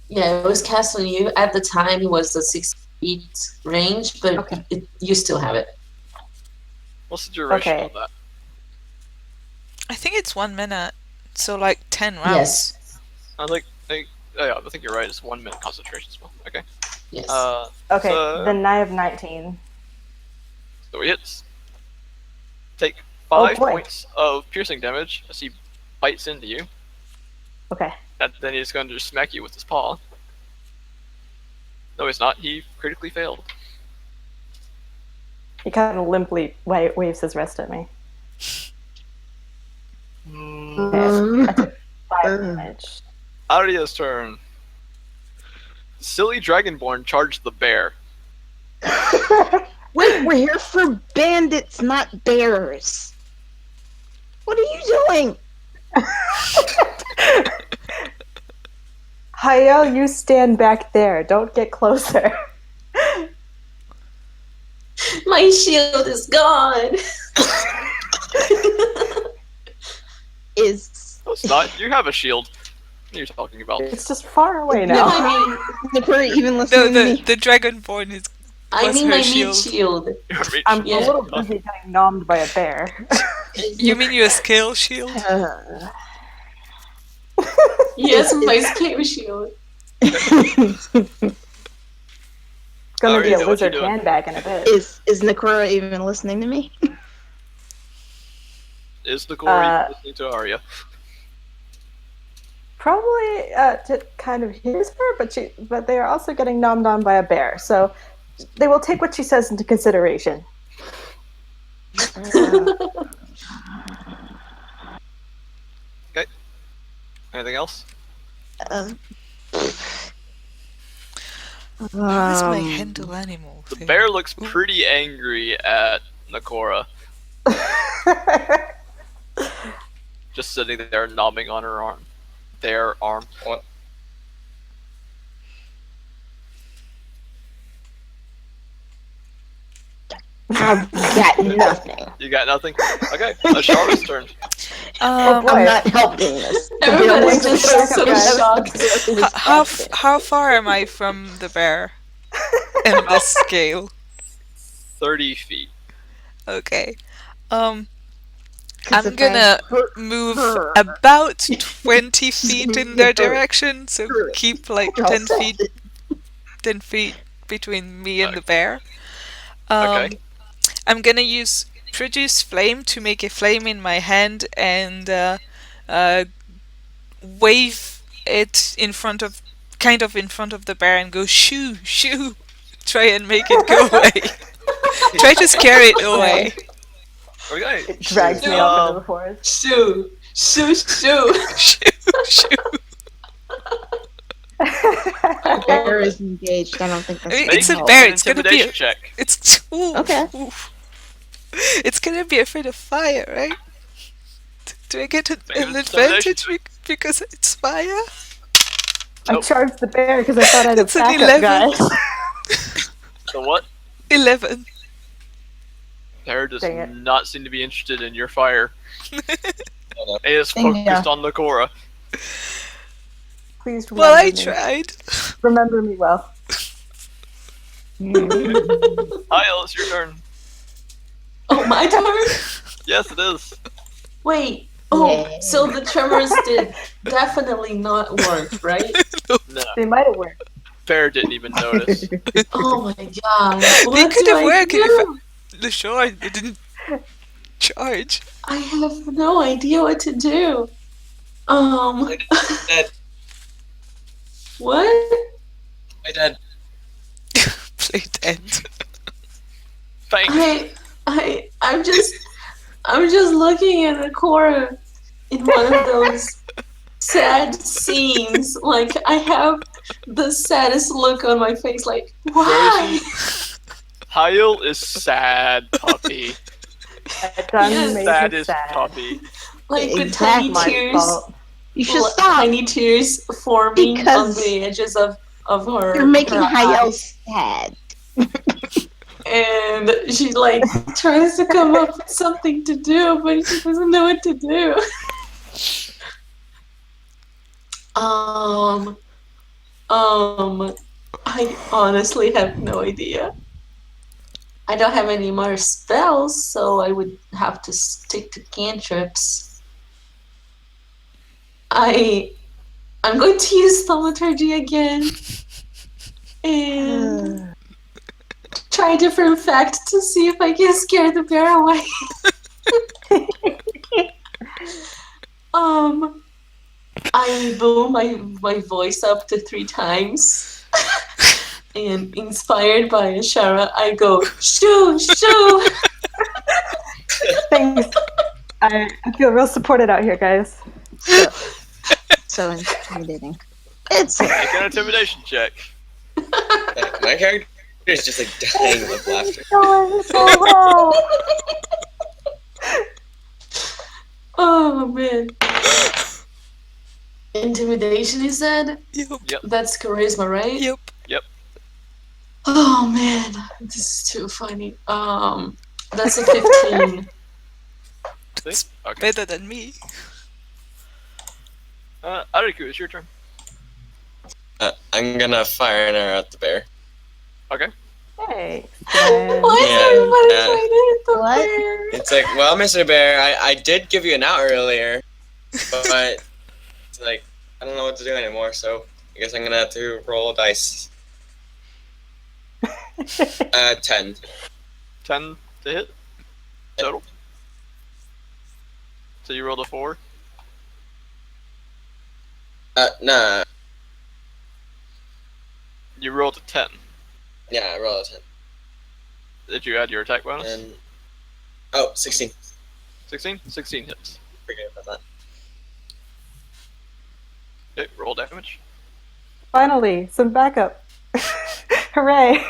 Yeah, it was cast on you. At the time, it was a 6 feet range, but Okay. you still have it. What's the duration Okay. on that? I think it's 1 minute, so like 10 rounds. Yes. I think you're right. It's 1 minute concentration spell. Okay. Yes. Okay, So- then I have 19. So he hits. Take Oh, 5 boy. points of piercing damage as he bites into you. Okay. And then he's going to just smack you with his paw. No, he's not. He critically failed. He kind of limply waves his wrist at me. Okay, I took 5 damage. Aria's turn. Silly Dragonborn charged the bear. Wait, we're here for bandits, not bears. What are you doing? Hayel, you stand back there. Don't get closer. My shield is gone. Is No, it's not. You have a shield. What are you talking about? It's just far away now. I mean, Nipper even No, listening to me? the Dragonborn is I What's mean her my shield? meat shield. Your meat I'm Yeah. a little busy getting nommed by a bear. You mean your scale shield? Yes, Is- my scale shield. It's gonna Alright, be a what you wizard doing? handbag in a bit. is Nakura even listening to me? Is the Corey Uh, listening to Arya? Probably to kind of hears her, but they are also getting nommed on by a bear, so they will take what she says into consideration. Anything else? Uh, How is my handle animal The thing? bear looks pretty angry at Nakora, just sitting there nobbing on her arm. Their arm. What? I've got nothing. You got nothing? Okay, Ashara's turn. I'm not helping this. Everybody's just so guys. shocked. How far am I from the bear? In this scale. 30 feet. Okay. Because I'm if I gonna hurt move her, about 20 feet in their Hurt. direction, so Hurt. keep like I'll 10 say feet it. 10 feet between me and the Okay. bear. Okay. I'm gonna use produce flame to make a flame in my hand and wave it in front of the bear and go shoo shoo. Try and make it go away. Try to scare it away. Okay. It drags me off into the forest. Shoo, shoo, shoo. Shoo shoo. the bear is engaged. I don't think that's I mean, gonna it's a help. bear. An It's gonna be intimidation check. it's ooh, Okay. ooh. It's gonna be afraid of fire, right? Do I get an Make an advantage because it's fire? I Nope. charged the bear because I thought I'd It's an attack 11. up, guys. So what? 11. Bear does Dang it. not seem to be interested in your fire. It is Yeah. focused on Nakora. Please remember Well, I me. tried. Remember me well. Kyle, it's your turn. Oh, my turn? Yes, it is. Wait. Oh, Yay. so the tremors did definitely not work, right? No, They might have worked. Bear didn't even notice. Oh my god. They What could do have I worked if do? Sure, I didn't charge. I have no idea what to do. Dead. What? I dead. Play dead. Thanks. I'm just looking at the Cora in one of those sad scenes. Like I have the saddest look on my face. Like why? Kyle is sad, puppy. Done Yes. made That me is sad. puppy. Like the Exactly. tiny My tears. fault. You should stop. Tiny tears forming Because on the edges of her. You're making her Hayel eyes. sad. And she like tries to come up with something to do, but she doesn't know what to do. I honestly have no idea. I don't have any more spells, so I would have to stick to cantrips. I'm going to use thaumaturgy again and try a different fact to see if I can scare the bear away. I boom my voice up to 3 times, and inspired by Ashara, I go shoo shoo. Thanks. I feel real supported out here, guys. So intimidating. It's Make an intimidation check. My character is just like dying of laughter. Going so well. Oh man. Intimidation, you said? Yep. That's charisma, right? Yep. Oh man, this is too funny. That's a 15. See? Okay. Better than me. Ariku, it's your turn. I'm gonna fire an arrow at the bear. Okay. Thanks. Then. Why is Yeah, everybody yeah. trying to hit the What? bear? It's like, well, Mr. Bear, I did give you an out earlier, but it's like I don't know what to do anymore. So I guess I'm gonna have to roll dice. 10. 10 to hit total. So you rolled a 4. Nah. You rolled a 10. Yeah, I rolled a 10. Did you add your attack bonus? And 16. 16? 16 hits. Forget about that. Okay, roll damage. Finally, some backup. Hooray!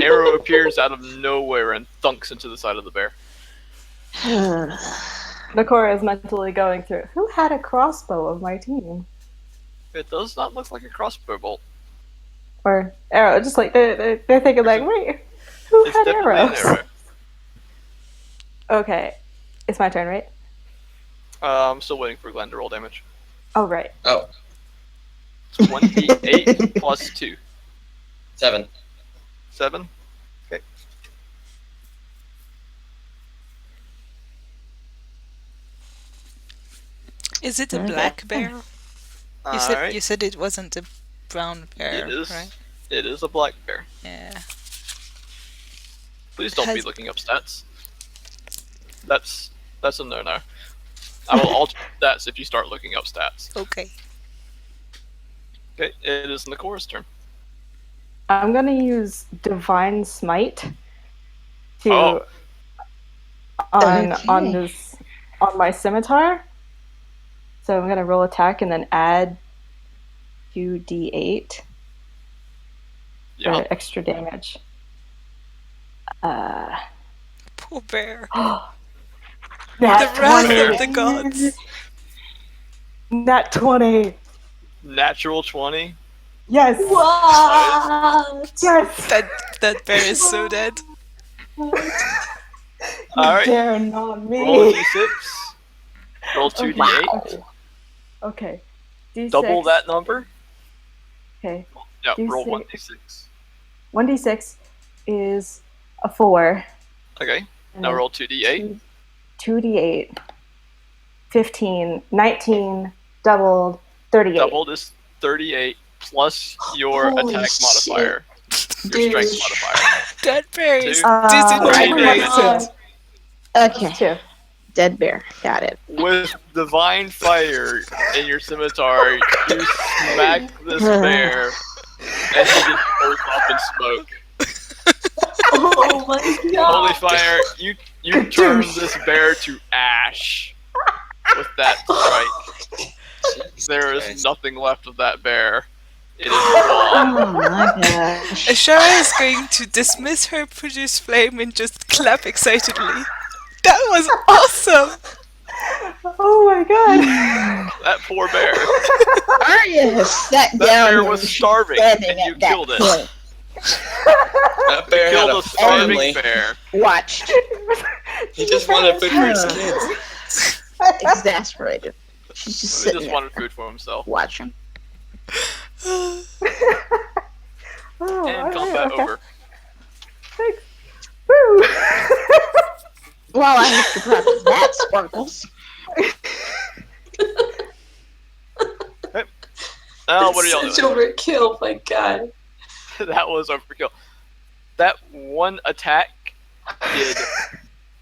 Arrow appears out of nowhere and thunks into the side of the bear. Nakora is mentally going through. Who had a crossbow of my team? It does not look like a crossbow bolt. Or arrow? Just like they're thinking like, wait, who It's had definitely arrows? an arrow. Okay, it's my turn, right? I'm still waiting for Glenn to roll damage. Oh right. Oh, 28 plus 2. 7. 7? Okay. Is it a Okay. black bear? You Alright. said it wasn't a brown bear, It is. right? It is a black bear. Yeah. Please don't be Has- looking up stats. That's a no-no. I will alter stats if you start looking up stats. Okay. Okay, it is Nakora's turn. I'm gonna use Divine Smite to Oh. on Okay. this on my scimitar. So I'm gonna roll attack and then add 2d8 Yeah. for extra damage. Poor bear. Nat The wrath 20. of the gods. Nat 20. Natural 20. Yes. What? Yes. That bear is so dead. Alright. Dare not me. Roll a d6. Roll 2d8. Wow. Okay. D6. Double that number. Okay. Yeah, D6. roll 1d6. 1d6 is a 4. Okay, and now then roll 2d8. 2d8. 15. 19. Doubled. 38. Doubled is 38 plus your Holy attack shit. modifier. Your Dude. strength modifier. That bear is Two. disintegrated. Right. Okay. 2. Dead bear. Got it. With divine fire in your scimitar, you smack this bear, and he just goes up in smoke. Oh my Holy god. fire, you turn this bear to ash with that strike. There is Christ. nothing left of that bear. It is gone. Oh my gosh. Ashara is going to dismiss her produce flame and just clap excitedly. That was awesome! Oh my god. That poor bear. Arya has sat That down bear and was she's starving, standing and you at that killed it. point. That bear had Killed a a starving family. bear. Watched. He just wanted food for his kids. Exasperated. She's just He sitting just there wanted food for himself. watching. Oh, And okay, combat okay. over. Thanks. Woo. Well, I have to practice that, Sparkles. Now, what are y'all Such doing? overkill, my god. That was overkill. That one attack did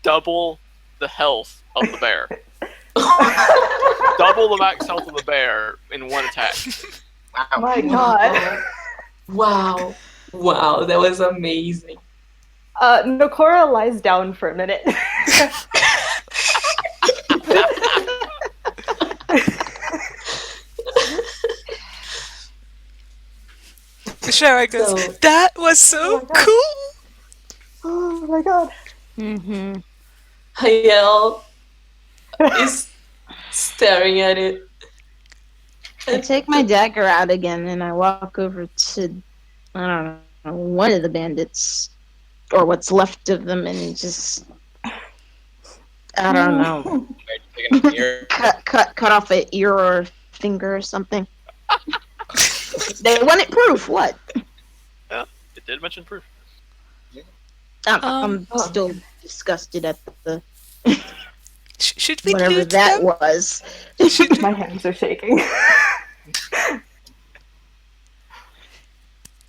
double the health of the bear. Double the max health of the bear in one attack. My god. Wow. Wow, that was amazing. Nakora lies down for a minute. Ashara goes, So- that was so Oh my God. cool! Oh my god. Mm-hmm. Hayel is staring at it. I take my dagger out again and I walk over to, I don't know, one of the bandits, or what's left of them, and just, I don't know, Taking a ear. cut off an ear or a finger or something. They want it proof, what? did mention proof. I'm still disgusted at the Should we whatever loot that them? was. Should, My hands are shaking.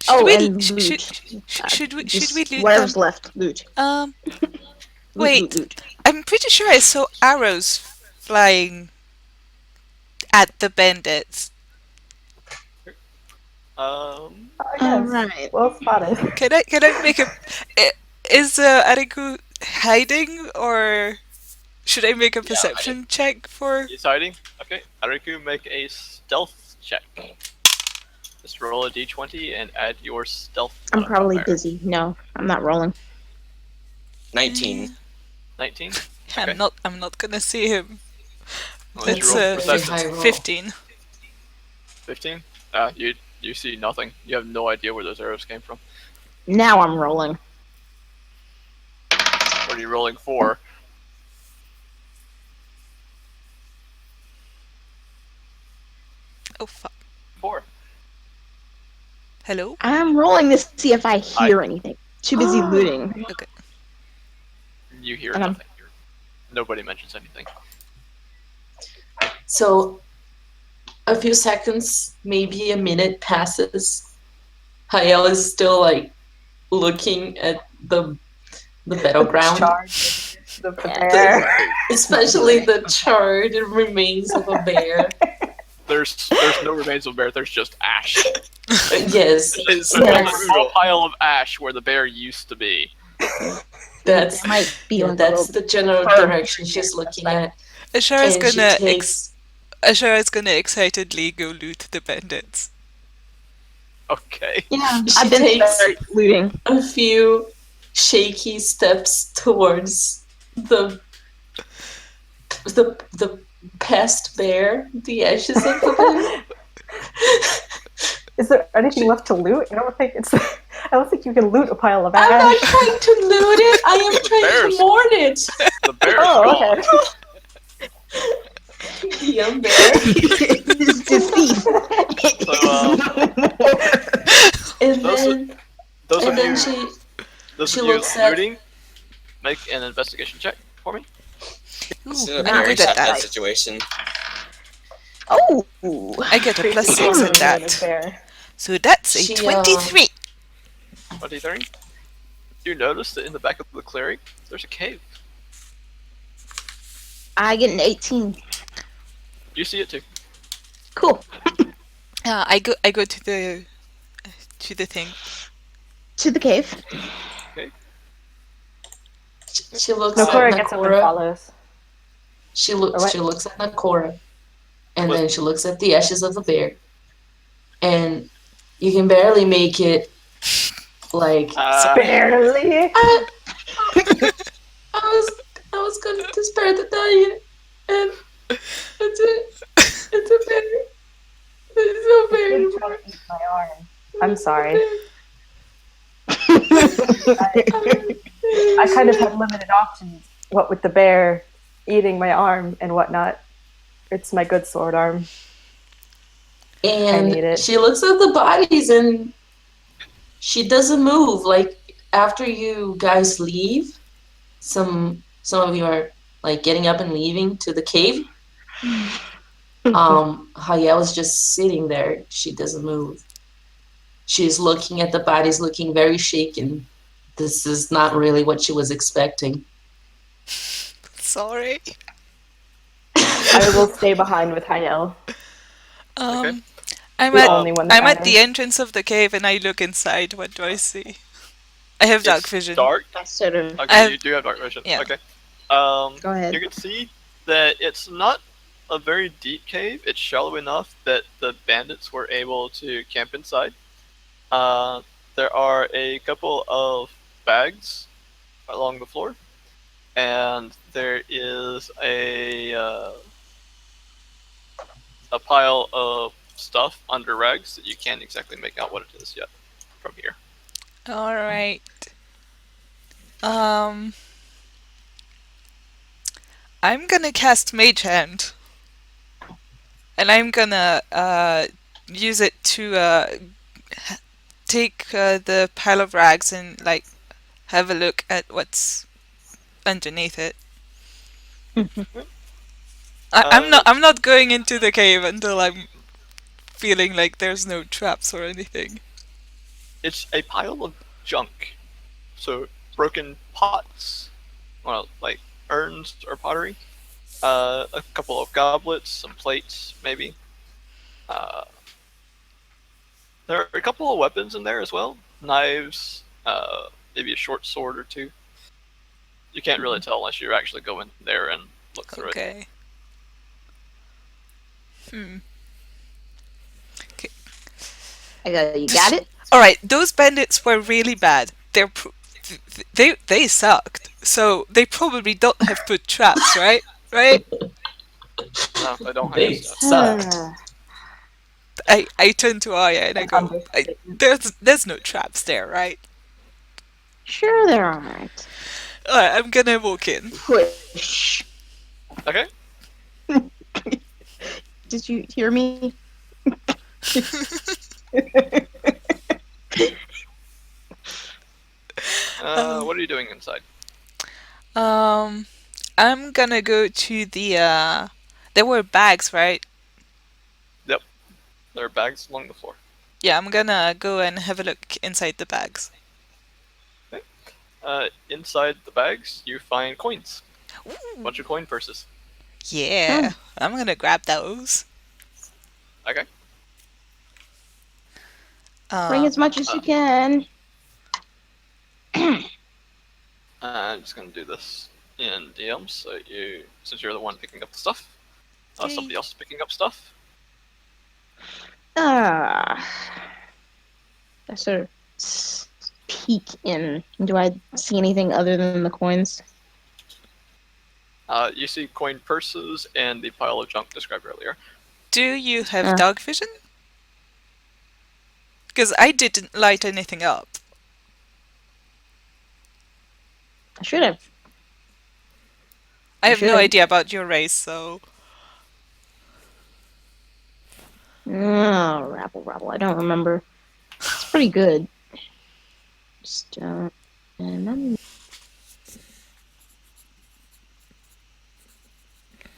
Oh, we and sh- loot. should we Just loot them? whatever's left, loot. Um, Loot, wait. loot. I'm pretty sure I saw arrows flying at the bandits. Yes. Alright. Well spotted. Can I make a? Is Ariku hiding, or should I make a perception check for? He's hiding. Okay, Ariku, make a stealth check. Just roll a d20 and add your stealth. I'm probably modifier. busy. No, I'm not rolling. 19. 19. I'm not gonna see him. Well, did It's you roll Very perception? high roll. 15. 15. You see nothing. You have no idea where those arrows came from. Now I'm rolling. What are you rolling for? Oh fuck. 4. Hello. I'm rolling to see if I hear anything. Too busy looting. Okay. You hear And I'm- nothing. Nobody mentions anything. So, a few seconds, maybe a minute passes. Hayel is still like looking at the battleground, Charge the bear. especially the charred remains of a bear. There's no remains of a bear. There's just ash. Yes, There's Yes. a small pile of ash where the bear used to be. that's There might be like a that's little the general fur. direction she's looking at. Ashara's And she gonna takes Ashara's gonna excitedly go loot the bandits. Okay. Yeah, She I've been takes- start looting. a few shaky steps towards the past bear, the ashes of the bear. Is there anything left to loot? I don't think you can loot a pile of I'm not ash. trying to loot it. I am trying bears. to mourn it. The bear's Oh, gone. okay. The young bear. It's deceased. And Those then, Those and of then you, those she of you looks at- looting, make an investigation check for me. This is Ooh, a I'm very good at sad that. situation. Oh, I get a plus 6 at that. Bear. So that's a She, 23. 23. You notice that in the back of the clearing, there's a cave. I get an 18. You see it too. Cool. I go to the thing. To the cave. she looks Nokora at gets up and Nakora. follows. She Or looks. what? She looks at Nakora, and What? then she looks at the ashes of the bear, and you can barely make it. Like Barely. I was going to spare the diet, and it's a bear. It's a bear. You're trying to eat my arm. I'm sorry. I kind of have limited options. What with the bear eating my arm and whatnot. It's my good sword arm. I need And it. she looks at the bodies and she doesn't move. Like after you guys leave, some of you are like getting up and leaving to the cave. Hayel is just sitting there. She doesn't move. She's looking at the bodies, looking very shaken. This is not really what she was expecting. Sorry. I will stay behind with Hayel. Okay. I'm The at only one that I'm at matters. the entrance of the cave and I look inside. What do I see? I have dark It's vision. Dark. That's sort of. Okay, you do have dark vision. yeah. Okay. Go ahead. You can see that it's not a very deep cave. It's shallow enough that the bandits were able to camp inside. There are a couple of bags along the floor, and there is a pile of stuff under rags that you can't exactly make out what it is yet from here. All right. I'm gonna cast Mage Hand, and I'm gonna use it to take the pile of rags and like have a look at what's underneath it. I'm not going into the cave until I'm feeling like there's no traps or anything. It's a pile of junk. So broken pots, well, like urns or pottery, a couple of goblets, some plates, maybe. Uh, there are a couple of weapons in there as well, knives, maybe a short sword or two. You can't really tell unless you actually go in there and look through it. Okay. Hmm. You got it? All right, those bandits were really bad. They sucked. So they probably don't have put traps, right? Right? No, I don't have They this stuff. sucked. I turn to Aya and I An go, understatement. there's no traps there, right? Sure there aren't. Alright, I'm gonna walk in. Push. Okay. Did you hear me? What are you doing inside? Um, I'm gonna go to the. There were bags, right? Yep. There are bags along the floor. Yeah, I'm gonna go and have a look inside the bags. Inside the bags, you find coins. A Ooh, bunch of coin purses. yeah, I'm gonna grab those. Okay. Bring as much as you can. I'm just gonna do this in DM, so since you're the one picking up the stuff, somebody else is picking up stuff. I sort of peek in. Do I see anything other than the coins? You see coin purses and the pile of junk described earlier. Do you have dog vision? Because I didn't light anything up. I should have. I have no should. idea about your race, so. Oh, rabble. I don't remember. It's pretty good. Just don't remember.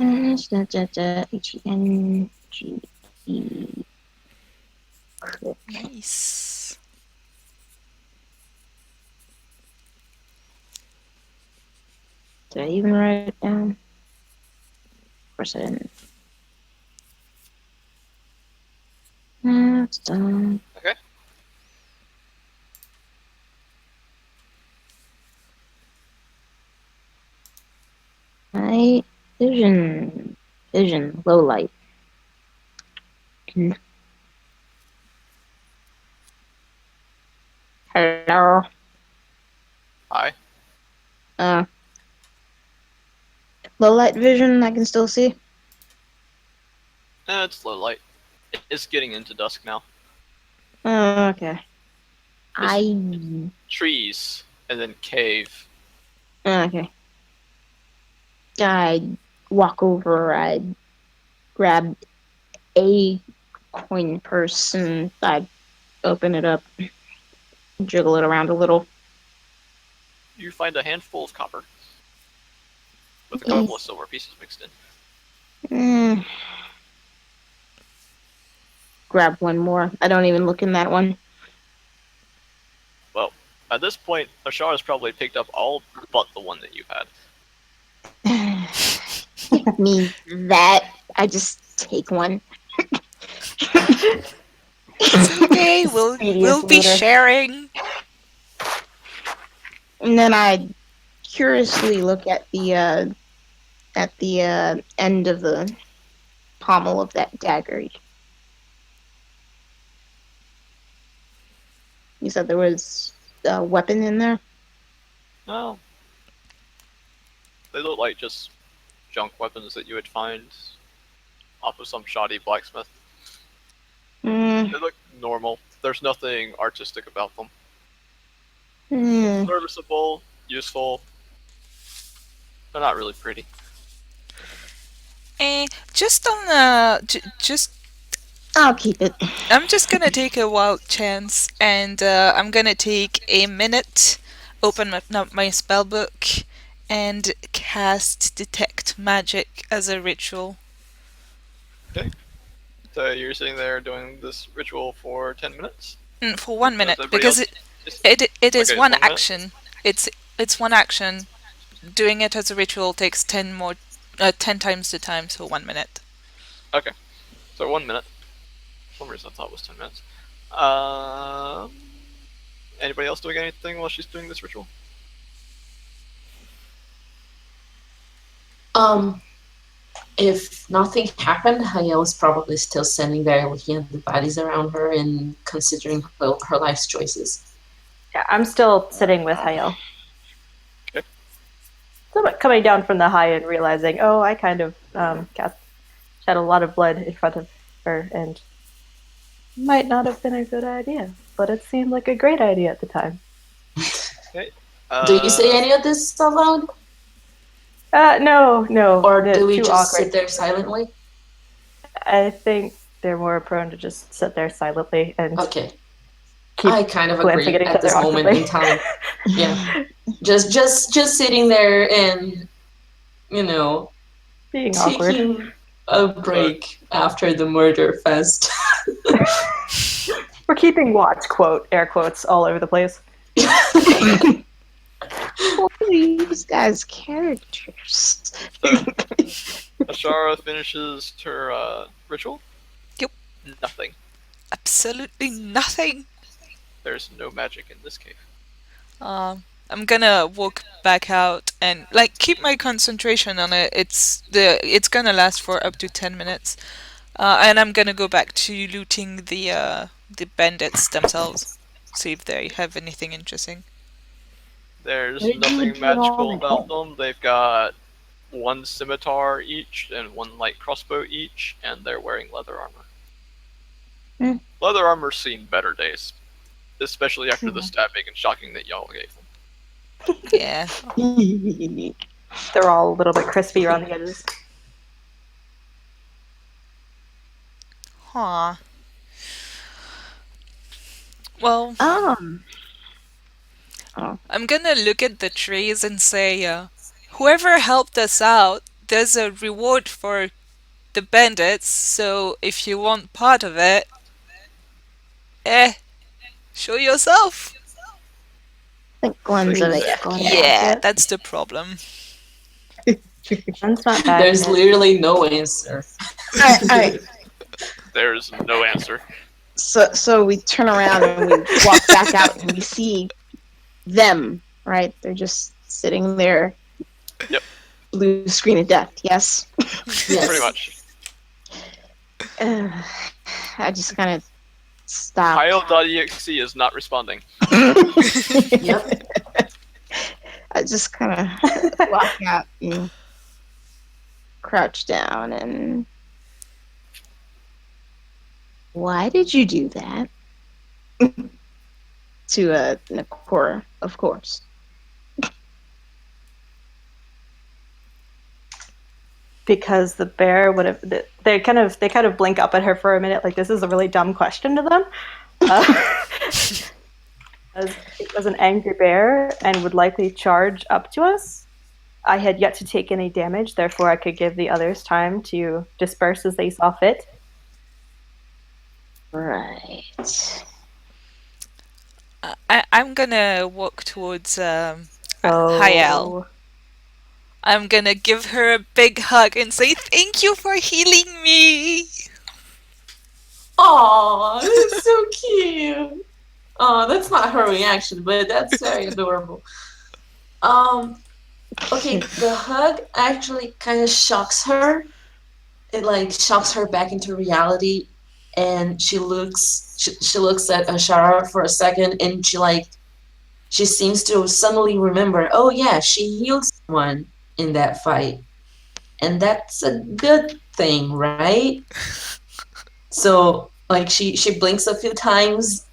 H-E-N-G-E. Nice. Did I even write it down? Of course I didn't. That's done. Okay. Night vision. Low light. Hello. Hi. Low light vision, I can still see. It's low light. It's getting into dusk now. Okay. Trees and then cave. Okay. I walk over, I grab a coin purse and I open it up, jiggle it around a little. You find a handful of copper with a couple of silver pieces mixed in. Grab one more. I don't even look in that one. Well, at this point, Ashar has probably picked up all but the one that you had. Me that. I just take one. It's okay. We'll be sharing. And then I curiously look at the end of the pommel of that dagger. You said there was a weapon in there? No. They look like just junk weapons that you would find off of some shoddy blacksmith. They look normal. There's nothing artistic about them. Serviceable, useful. They're not really pretty. Just on just I'll keep it. I'm just gonna take a wild chance, and I'm gonna take a minute, open my spell book, and cast Detect Magic as a ritual. So you're sitting there doing this ritual for 10 minutes? For 1 minute, Everybody because else it is Okay, one 1 minute? action. It's one action. Doing it as a ritual takes 10 times the time, so 1 minute. Okay. So 1 minute. For some reason I thought it was 10 minutes. Um, Anybody else doing anything while she's doing this ritual? If nothing happened, Hayel was probably still standing there looking at the bodies around her and considering her life's choices. Yeah, I'm still sitting with Hayel. Okay. Somewhat coming down from the high and realizing, oh, I kind of shed a lot of blood in front of her, and might not have been a good idea, but it seemed like a great idea at the time. Okay. Do you say any of this aloud? No. Or do we too just awkward. sit there silently? I think they're more prone to just sit there silently and Okay. keep I kind of glancing agree at each at this other moment awkwardly. in time. Yeah. Just sitting there and, Being awkward. taking a break after the murder fest. We're keeping watch, air quotes, all over the place. Well, these guys' characters. So, Ashara finishes her ritual? Yep. Nothing. Absolutely nothing. There's no magic in this cave. I'm gonna walk back out and keep my concentration on it. It's gonna last for up to 10 minutes, and I'm gonna go back to looting the bandits themselves, see if they have anything interesting. There's Where did you nothing do all magical that? about them. They've got one scimitar each and one light crossbow each, and they're wearing leather armor. Hmm. Leather armor's seen better days, especially after the stabbing and shocking that y'all gave them. Yeah. They're all a little bit crispy around the edges. Huh. Well, I'm gonna look at the trees and say, whoever helped us out, there's a reward for the bandits, so if you want part of it, show yourself. I think Glenn's a bit Yeah, that's the problem. Glenn's not bad. There's literally no answer. Alright. There's no answer. So we turn around and we walk back out and we see them, right? They're just sitting there. Yep. Blue screen of death, yes? Yes. Pretty much. I just kind of stop. Pile.exe is not responding. Yep. I just kind of walk out and crouch down and... Why did you do that? To Nakora, of course. Because the bear would have. They kind of blink up at her for a minute, like this is a really dumb question to them. As it was an angry bear and would likely charge up to us. I had yet to take any damage, therefore I could give the others time to disperse as they saw fit. Right. I'm gonna walk towards Hayel. I'm gonna give her a big hug and say thank you for healing me. Aw, that's so cute. Oh, that's not her reaction, but that's very adorable. Okay, the hug actually kind of shocks her. It shocks her back into reality, and she looks at Ashara for a second, and she seems to suddenly remember. Oh yeah, she healed someone in that fight, and that's a good thing, right? So she blinks a few times,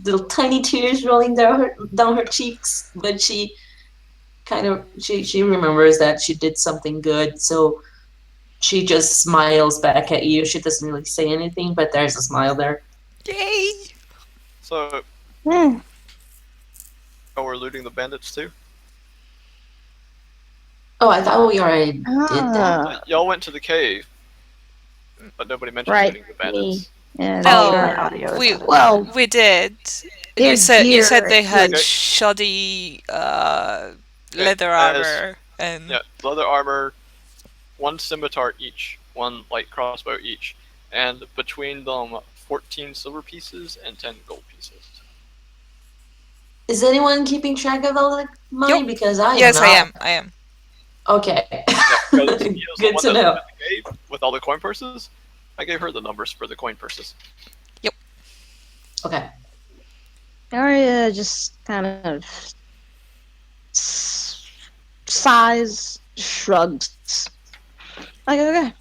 little tiny tears rolling down her cheeks, but she remembers that she did something good. So she just smiles back at you. She doesn't really say anything, but there's a smile there. Yay! So, Hmm. oh, we're looting the bandits too? Oh, I thought we already did that. Y'all went to the cave, but nobody mentioned Right. looting the bandits. Yeah, No, My audio is we on. Well, we did. their You said gear they had was- shoddy leather as- armor and Yeah, leather armor, one scimitar each, one light crossbow each, and between them 14 silver pieces and 10 gold pieces. Is anyone keeping track of all the money? Yup. Because I yes, am not. I am. Okay. Yeah, because he was the Good one to that know. was in the cave with all the coin purses. I gave her the numbers for the coin purses. Okay. Arya just kind of sighs, shrugs. Like, okay.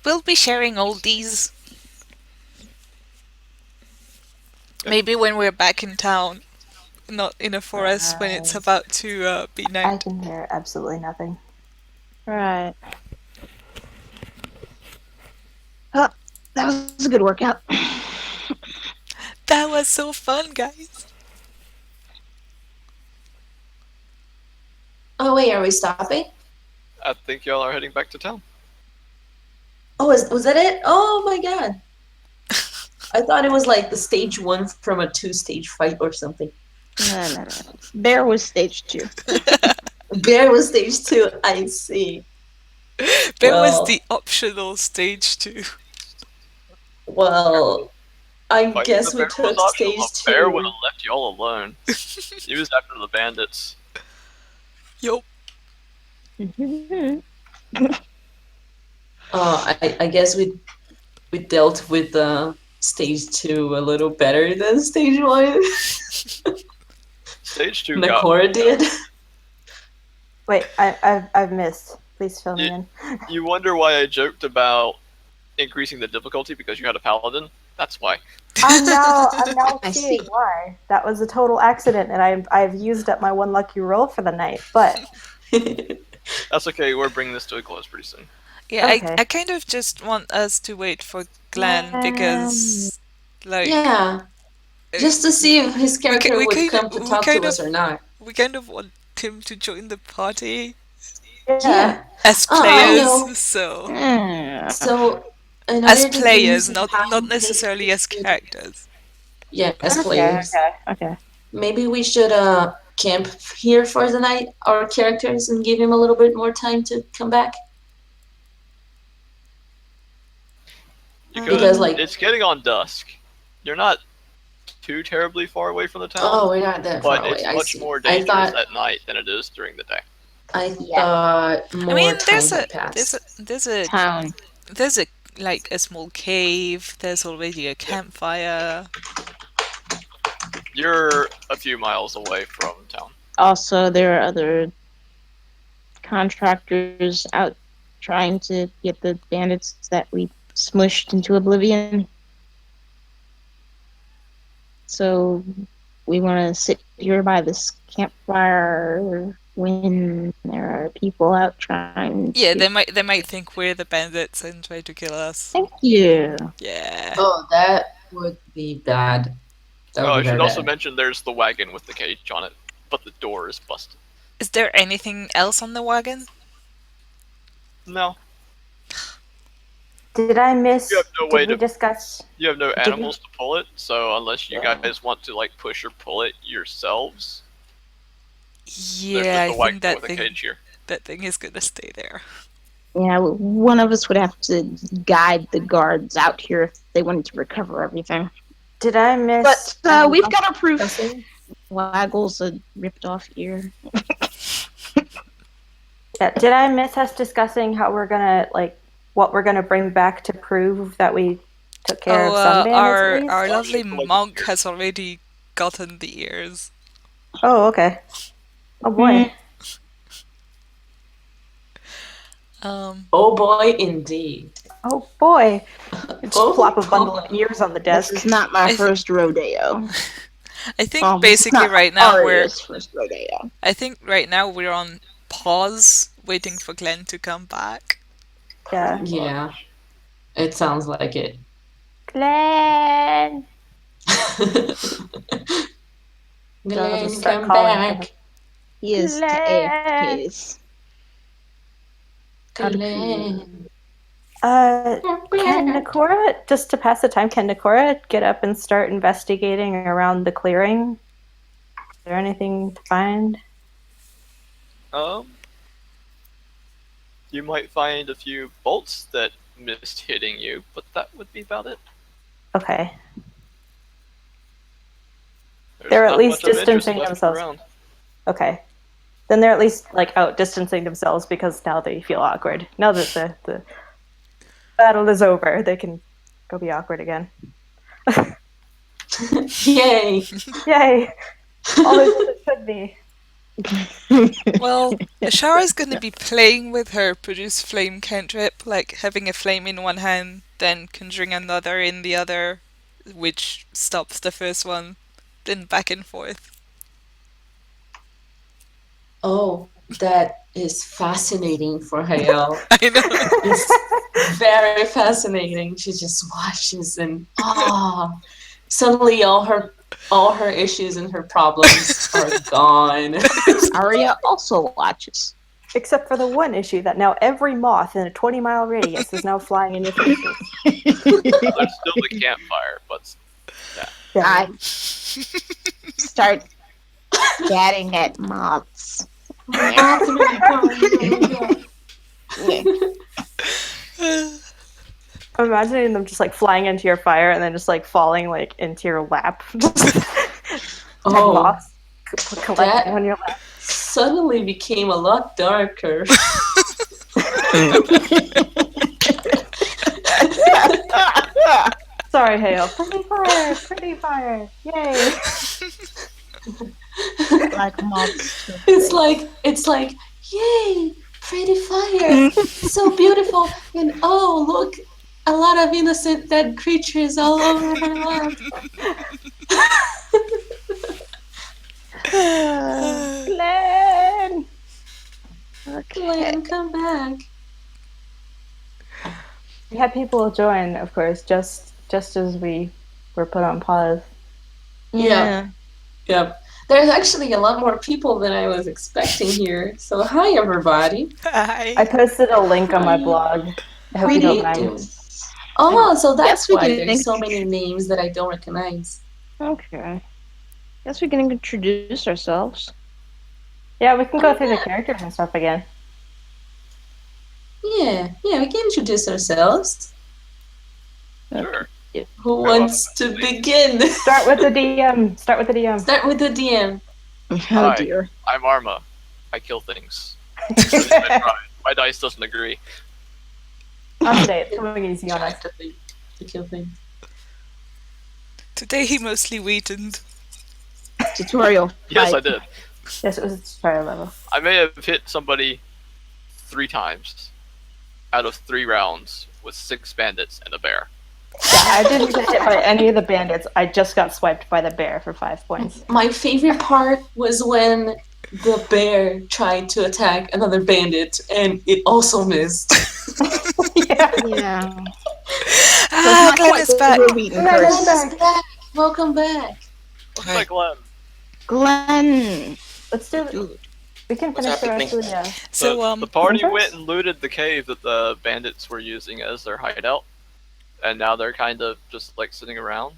We'll be sharing all these. Maybe when we're back in town, not in a forest when it's Right. about to be I night. can hear absolutely nothing. Right. Oh, that was a good workout. That was so fun, guys. Oh wait, are we stopping? I think y'all are heading back to town. Oh, was that it? Oh my god. I thought it was like the stage 1 from a 2-stage fight or something. No. Bear was stage 2. Bear was stage 2. I see. There Well- was the optional stage 2. Well, I Fighting guess the we bear was took optional. stage The bear 2. would have left y'all alone. He was after the bandits. Yup. I guess we dealt with stage 2 a little better than stage 1. Stage 2 got... Nakora did. Wait, I've missed. Please fill me in. You wonder why I joked about increasing the difficulty because you had a paladin? That's why. I'm now I seeing see. why. That was a total accident, and I've used up my one lucky roll for the night. But That's okay, we're bringing this to a close pretty soon. Yeah, Okay. I kind of just want us to wait for Glenn because, like, Yeah, just to see if his character we would kind come of- to we talk kind to us of- or not. we kind of want him to join the party Yeah. as I know. players. So So, in as order to players, gain some not time, necessarily maybe as we should- characters. Yeah, as players. Okay. Maybe we should camp here for the night, our characters, and give him a little bit more time to come back. You Because, could. like- It's getting on dusk. You're not too terribly far away from the town, Oh, we're not that far but away. it's I much see. more I dangerous thought at night than it is during the day. more I mean, time had passed. there's a like a small cave. There's already a campfire. You're a few miles away from town. Also, there are other contractors out trying to get the bandits that we smushed into oblivion. So we want to sit here by this campfire when there are people out trying. Yeah, to... they might think we're the bandits and try to kill us. Thank you. Yeah. Oh, that would be bad. That would Oh, be I should very also bad. mention there's the wagon with the cage on it, but the door is busted. Is there anything else on the wagon? No, did I miss? You have no way Did we to- discuss? you have no we- animals to pull it, so unless you Yeah. guys want to like push or pull it yourselves, Yeah, there's I just a wagon think that with a thing cage here. that thing is gonna stay there. Yeah, one of us would have to guide the guards out here if they wanted to recover everything. Did I miss? But we've got our proof. discussing? Waggles a ripped off ear. Yeah, did I miss us discussing how we're gonna what we're gonna bring back to prove that we took care of some bandits? at least? our lovely Collect the monk ears. has already gotten the ears. Oh, okay. Oh boy. Oh boy, indeed. Oh boy. Just Oh, plop a bundle of ears on the This desk. is not my I thi- first rodeo. I think Well, this is basically not right now Arya's first rodeo. we're on pause waiting for Glenn to come back. Yeah. Yeah, it sounds like it. Glenn! I'll Glenn, just start come calling for him. back. He is the Glenn! AFKs. Glenn. Can Nakora, just to pass the time, can Nakora get up and start investigating around the clearing? Is there anything to find? You might find a few bolts that missed hitting you, but that would be about it. Okay. There's They're at not least much of interest distancing left themselves. around. Okay. Then they're at least like out distancing themselves because now they feel awkward. Now that the battle is over, they can go be awkward again. Yay! Yay! All is as it should be. Well, Ashara's going to be playing with her produce flame cantrip, like having a flame in one hand, then conjuring another in the other, which stops the first one, then back and forth. Oh, that is fascinating for Hayel. I know. It's very fascinating. She just watches and suddenly all her issues and her problems are gone. Arya also watches. Except for the one issue that now every moth in a 20-mile radius is now flying in your faces. There's still the campfire, but Yeah. I start getting at moths. I'm imagining them just like flying into your fire and then just like falling like into your lap. Oh, Moths collecting on your lap. suddenly became a lot darker. Sorry, Hale. Pretty fire! Pretty fire! Yay! Like moths too. It's like, yay, pretty fire, so beautiful, and oh look, a lot of innocent dead creatures all over her lap. Glenn! Glenn, come back. We had people join, of course, just as we were put on pause. Yeah. Yep. There's actually a lot more people than I was expecting here. So hi everybody. Hi. I posted a link on my blog. I hope you don't mind. Greetings. Oh, so that's Yes, we why can there's think- so many names that I don't recognize. Okay. Guess we can introduce ourselves. Yeah, we can go through the characters and stuff again. Yeah, we can introduce ourselves. sure. Who wants to begin? Start with the DM. Start with the DM. Start with the DM. Oh Hi. dear. I'm Arma. I kill things. I try. My dice doesn't agree. Not today. It's coming easy on Try us. to kill things. Today he mostly weakened. Tutorial. Yes, Fight. I did. Yes, it was a tutorial level. I may have hit somebody 3 times out of 3 rounds with 6 bandits and a bear. Yeah, I didn't get hit by any of the bandits. I just got swiped by the bear for 5 points. My favorite part was when the bear tried to attack another bandit and it also missed. Yeah. Yeah. Ah, Glenn is back. Glenn is back. Welcome back. Looks Hi. like Glenn. Glenn. Let's do it. Dude. We can What's finish the rest of the So, The party Princes? went and looted the cave that the bandits were using as their hideout, and now they're kind of just like sitting around.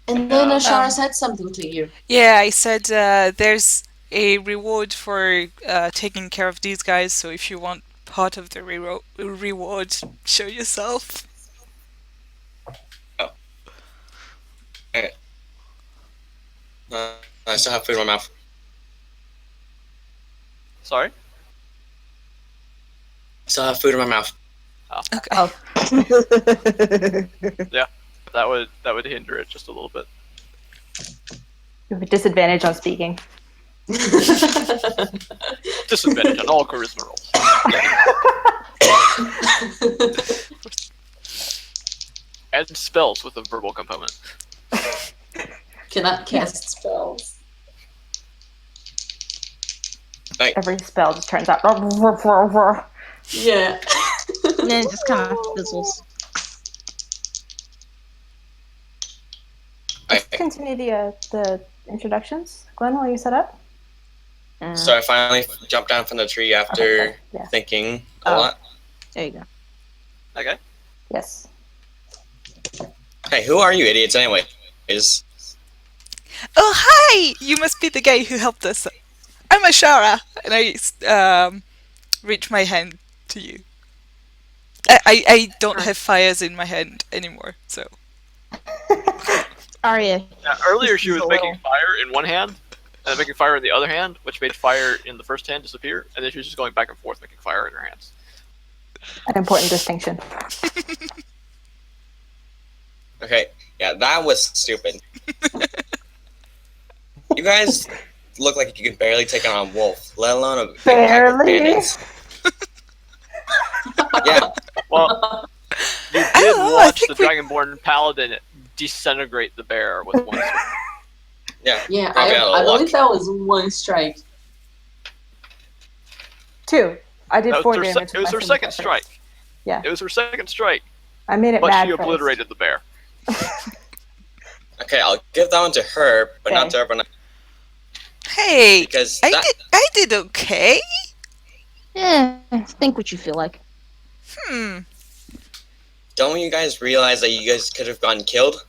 And then Ashara said something to you. yeah, I said there's a reward for taking care of these guys, so if you want part of the reward, show yourself. I still have food in my mouth. Sorry? I still have food in my mouth. Okay. Oh. That would hinder it just a little bit. You have a disadvantage on speaking. Disadvantage on all charisma rolls. And spells with a verbal component. Cannot cast spells. Every spell just turns out. Yeah. And then it just kind of fizzles. Let's continue the introductions. Glenn, will you set up? So I finally jumped down from the tree after Yeah. thinking a lot. There you go. Okay. Yes. Hey, who are you idiots anyway? Oh, hi! You must be the guy who helped us. I'm Ashara, and I reach my hand to you. I don't have fires in my hand anymore, so. Arya. Yeah, earlier This she is was a making little- fire in one hand, and then making fire in the other hand, which made fire in the first hand disappear, and then she was just going back and forth making fire in her hands. An important distinction. Okay, yeah, that was stupid. You guys look like you can barely take on a wolf, let alone a big pack of Barely? bandits. Yeah, Well, you I did don't know, I watch the think we- Dragonborn Paladin disintegrate the bear with one swing. yeah. Yeah, Probably out of I luck. believe that was one strike. 2. I did That 4 was her, damage. it was her second strike. Yeah. It was her second strike, I made it but mad she first. obliterated the bear. Okay, I'll give that one to her, but not to everyone else, Hey, because I that, did okay. Think what you feel like. don't you guys realize that you guys could have gotten killed?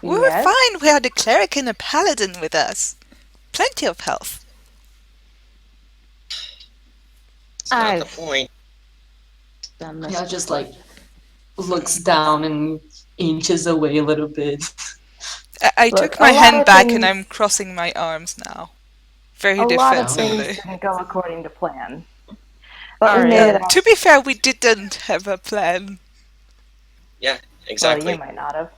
We were Yes. fine. We had a cleric and a paladin with us. Plenty of health. It's not the I've- point. Done this Yeah, just before. like looks down and inches away a little bit. I Look, took a my lot hand of back things- and I'm crossing my arms now. Very A lot of defensively. things didn't go according to plan. But we Alright. made it out. To be fair, we didn't have a plan. Exactly. Well, you might not have.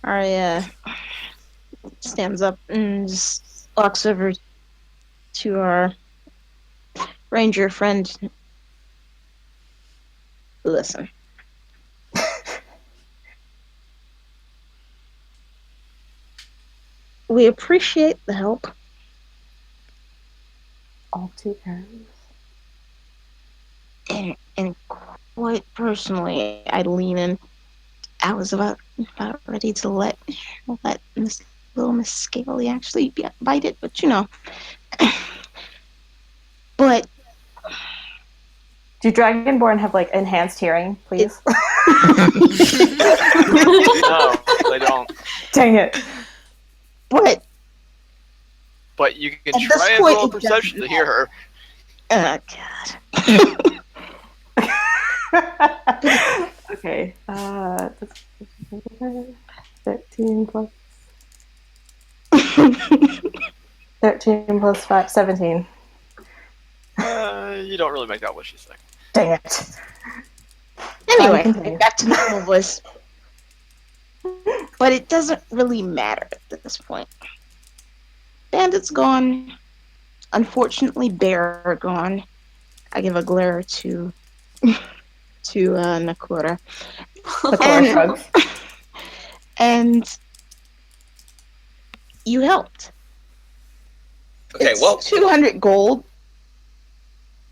Arya stands up and just walks over to our ranger friend. Listen. We appreciate the help. All 2 arrows. And quite personally, I lean in. I was about ready to let Miss Scaly actually bite it, but you know. But Do Dragonborn have like enhanced hearing, please? No, they don't. Dang it. but But you can At this try and point, roll a it perception to doesn't hear her. God. Okay. 13 plus 13 plus 5, 17. You don't really make out what she's saying. Dang it. Anyway, continue. back to normal voice. But it doesn't really matter at this point. Bandit's gone. Unfortunately, bear gone. I give a glare to Nakura. Nakura shrugs. And you helped. Okay, It's well, 200 gold.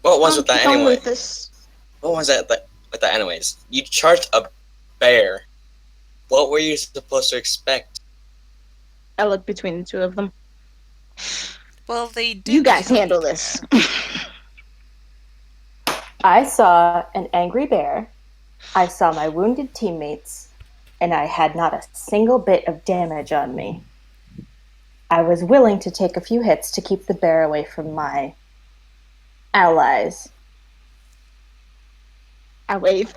what was with that Come anyway? with us. What was that with that anyways? You charged a bear. What were you supposed to expect? I look between the two of them. Well, they did. You guys handle this. I saw an angry bear. I saw my wounded teammates, and I had not a single bit of damage on me. I was willing to take a few hits to keep the bear away from my allies. I wave.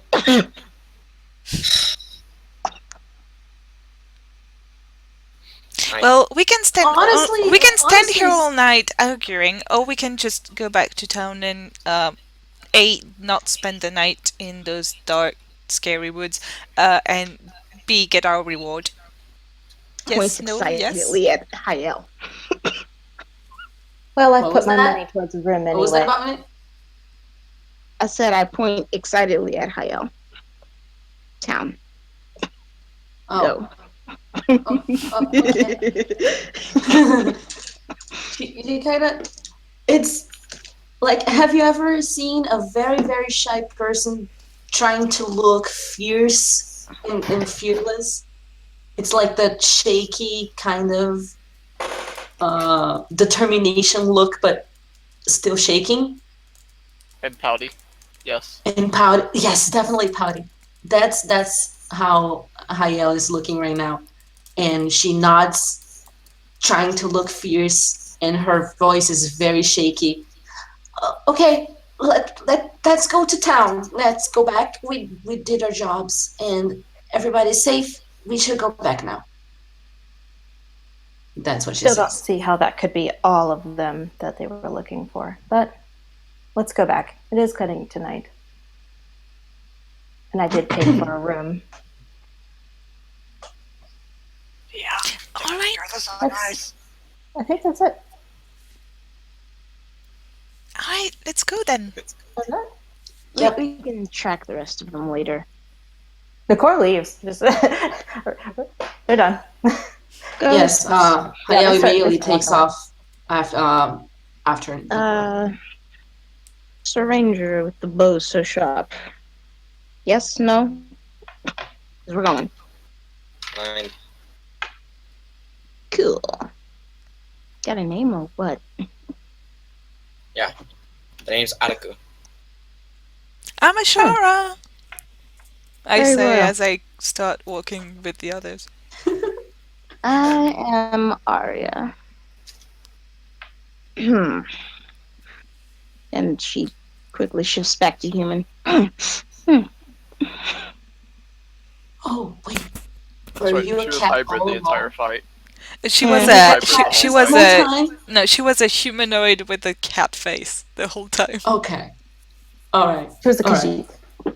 Well, we can stand. Honestly- we can stand honestly- here all night arguing, or we can just go back to town and A, not spend the night in those dark, scary woods, and B, get our reward. Points Yes. No. Yes. excitedly at Hayel. Well, I What put was my that? money towards the room What was that anyway. comment? I said I point excitedly at Hayel. Town. Oh. Go. Okay. You kind of, it's Like, have you ever seen a very, very shy person trying to look fierce and fearless? It's like that shaky kind of determination look, but still shaking And pouty. Yes. and pouty. Yes, definitely pouty. That's how Hayel is looking right now, and she nods, trying to look fierce, and her voice is very shaky. Okay, let's go to town. Let's go back. We did our jobs, and everybody's safe. We should go back now. That's what she Still don't says. see how that could be all of them that they were looking for. But let's go back. It is cutting tonight. And I did pay for a room. Yeah. All right. This is nice. I think that's it. All right, let's go then. Yep. We can track the rest of them later. Nicole leaves. Just they're done. Go. Yes. Yeah, Hayel it's immediately fine. takes off after. Sir Ranger with the bow so sharp. Yes? No? 'Cause we're going. Fine. Cool. Got a name or what? The name's Ataku. I'm Ashara. I Very say well. as I start walking with the others. I am Arya. And she quickly shifts back to human. Oh wait, That's were right. you She a was cat hybrid all the along? entire fight. She Yeah. was She was a hybrid she, the she whole was The time. whole a time? no, she was a humanoid with a cat face the whole time. Okay. All right. She was a All Khajiit. right.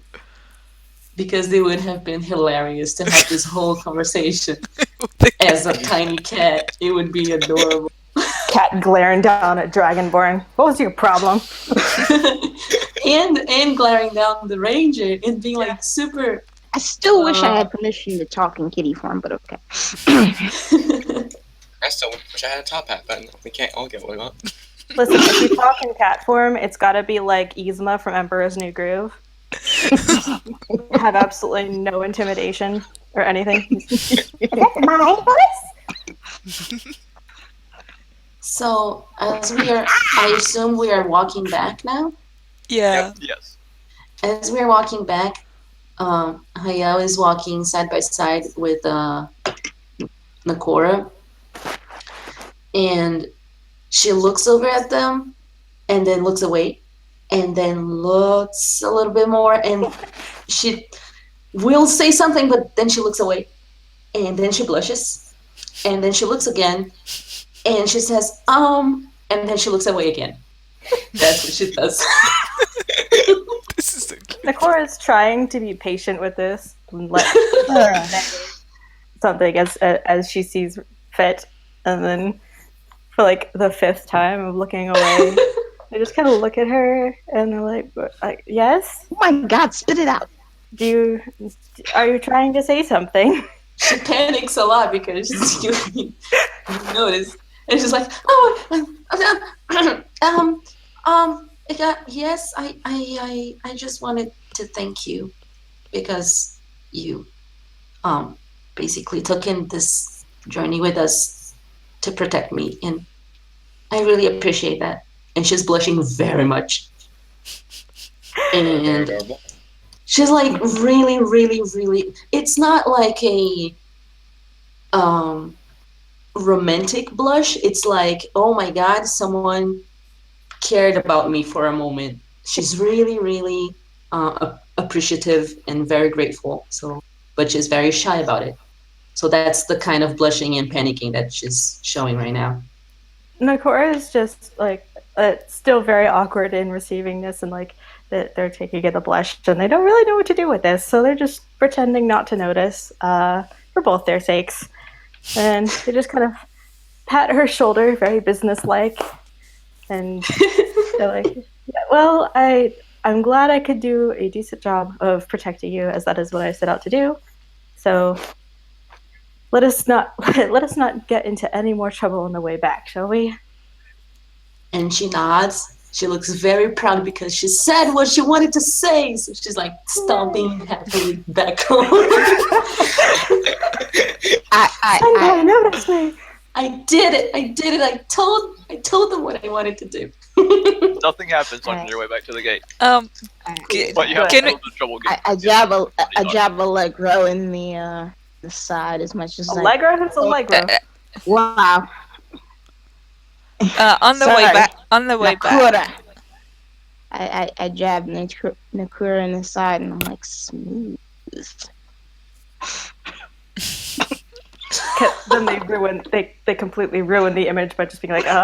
Because it would have been hilarious to have this whole conversation The as a tiny cat. It would be adorable. Cat glaring down at Dragonborn. What was your problem? and glaring down the ranger and being like super. I still wish I had permission to talk in kitty form, but okay. I still wish I had a top hat, but no, we can't all get what we want. Listen, if you talk in cat form, it's got to be like Yzma from Emperor's New Groove. Have absolutely no intimidation or anything. My voice? So as we are, I assume we are walking back now. Yeah. Yes. As we are walking back, Hayao is walking side by side with Nakora, and she looks over at them, and then looks away, and then looks a little bit more, and she will say something, but then she looks away, and then she blushes, and then she looks again, and she says, and then she looks away again. That's what she does. This is so cute. Nakora is trying to be patient with this and let something as she sees fit, and then for like the fifth time of looking away, I just kind of look at her and I'm like, yes? Oh my god, spit it out. Are you trying to say something? She panics a lot because you notice, and she's like, yes, I just wanted to thank you because you, basically took in this journey with us to protect me, and I really appreciate that. And she's blushing very much, Very and adorable. she's like really, really, really. It's not like a romantic blush. It's like, oh my god, someone cared about me for a moment. She's really, really appreciative and very grateful. So, but she's very shy about it. So that's the kind of blushing and panicking that she's showing right now. Nakora is just like still very awkward in receiving this, and like that they're taking it a blush, and they don't really know what to do with this, so they're just pretending not to notice for both their sakes, and they just kind of pat her shoulder, very businesslike, and they're like, yeah, "Well, I'm glad I could do a decent job of protecting you, as that is what I set out to do. So let us not get into any more trouble on the way back, shall we?" And she nods, She looks very proud because she said what she wanted to say. So she's like stomping happily back home. Senpai, notice me. I did it. I told them what I wanted to do. Nothing happens on your way back to the gate, G- but you have a can little bit of trouble getting. I jab Allegro in the side as much as Allegro? Who's Allegro? Wow. on the way back. On the way back. Nakura. I jab Nakura in the side and I'm like, smooth. Then they completely ruin the image by just being like, Sorry.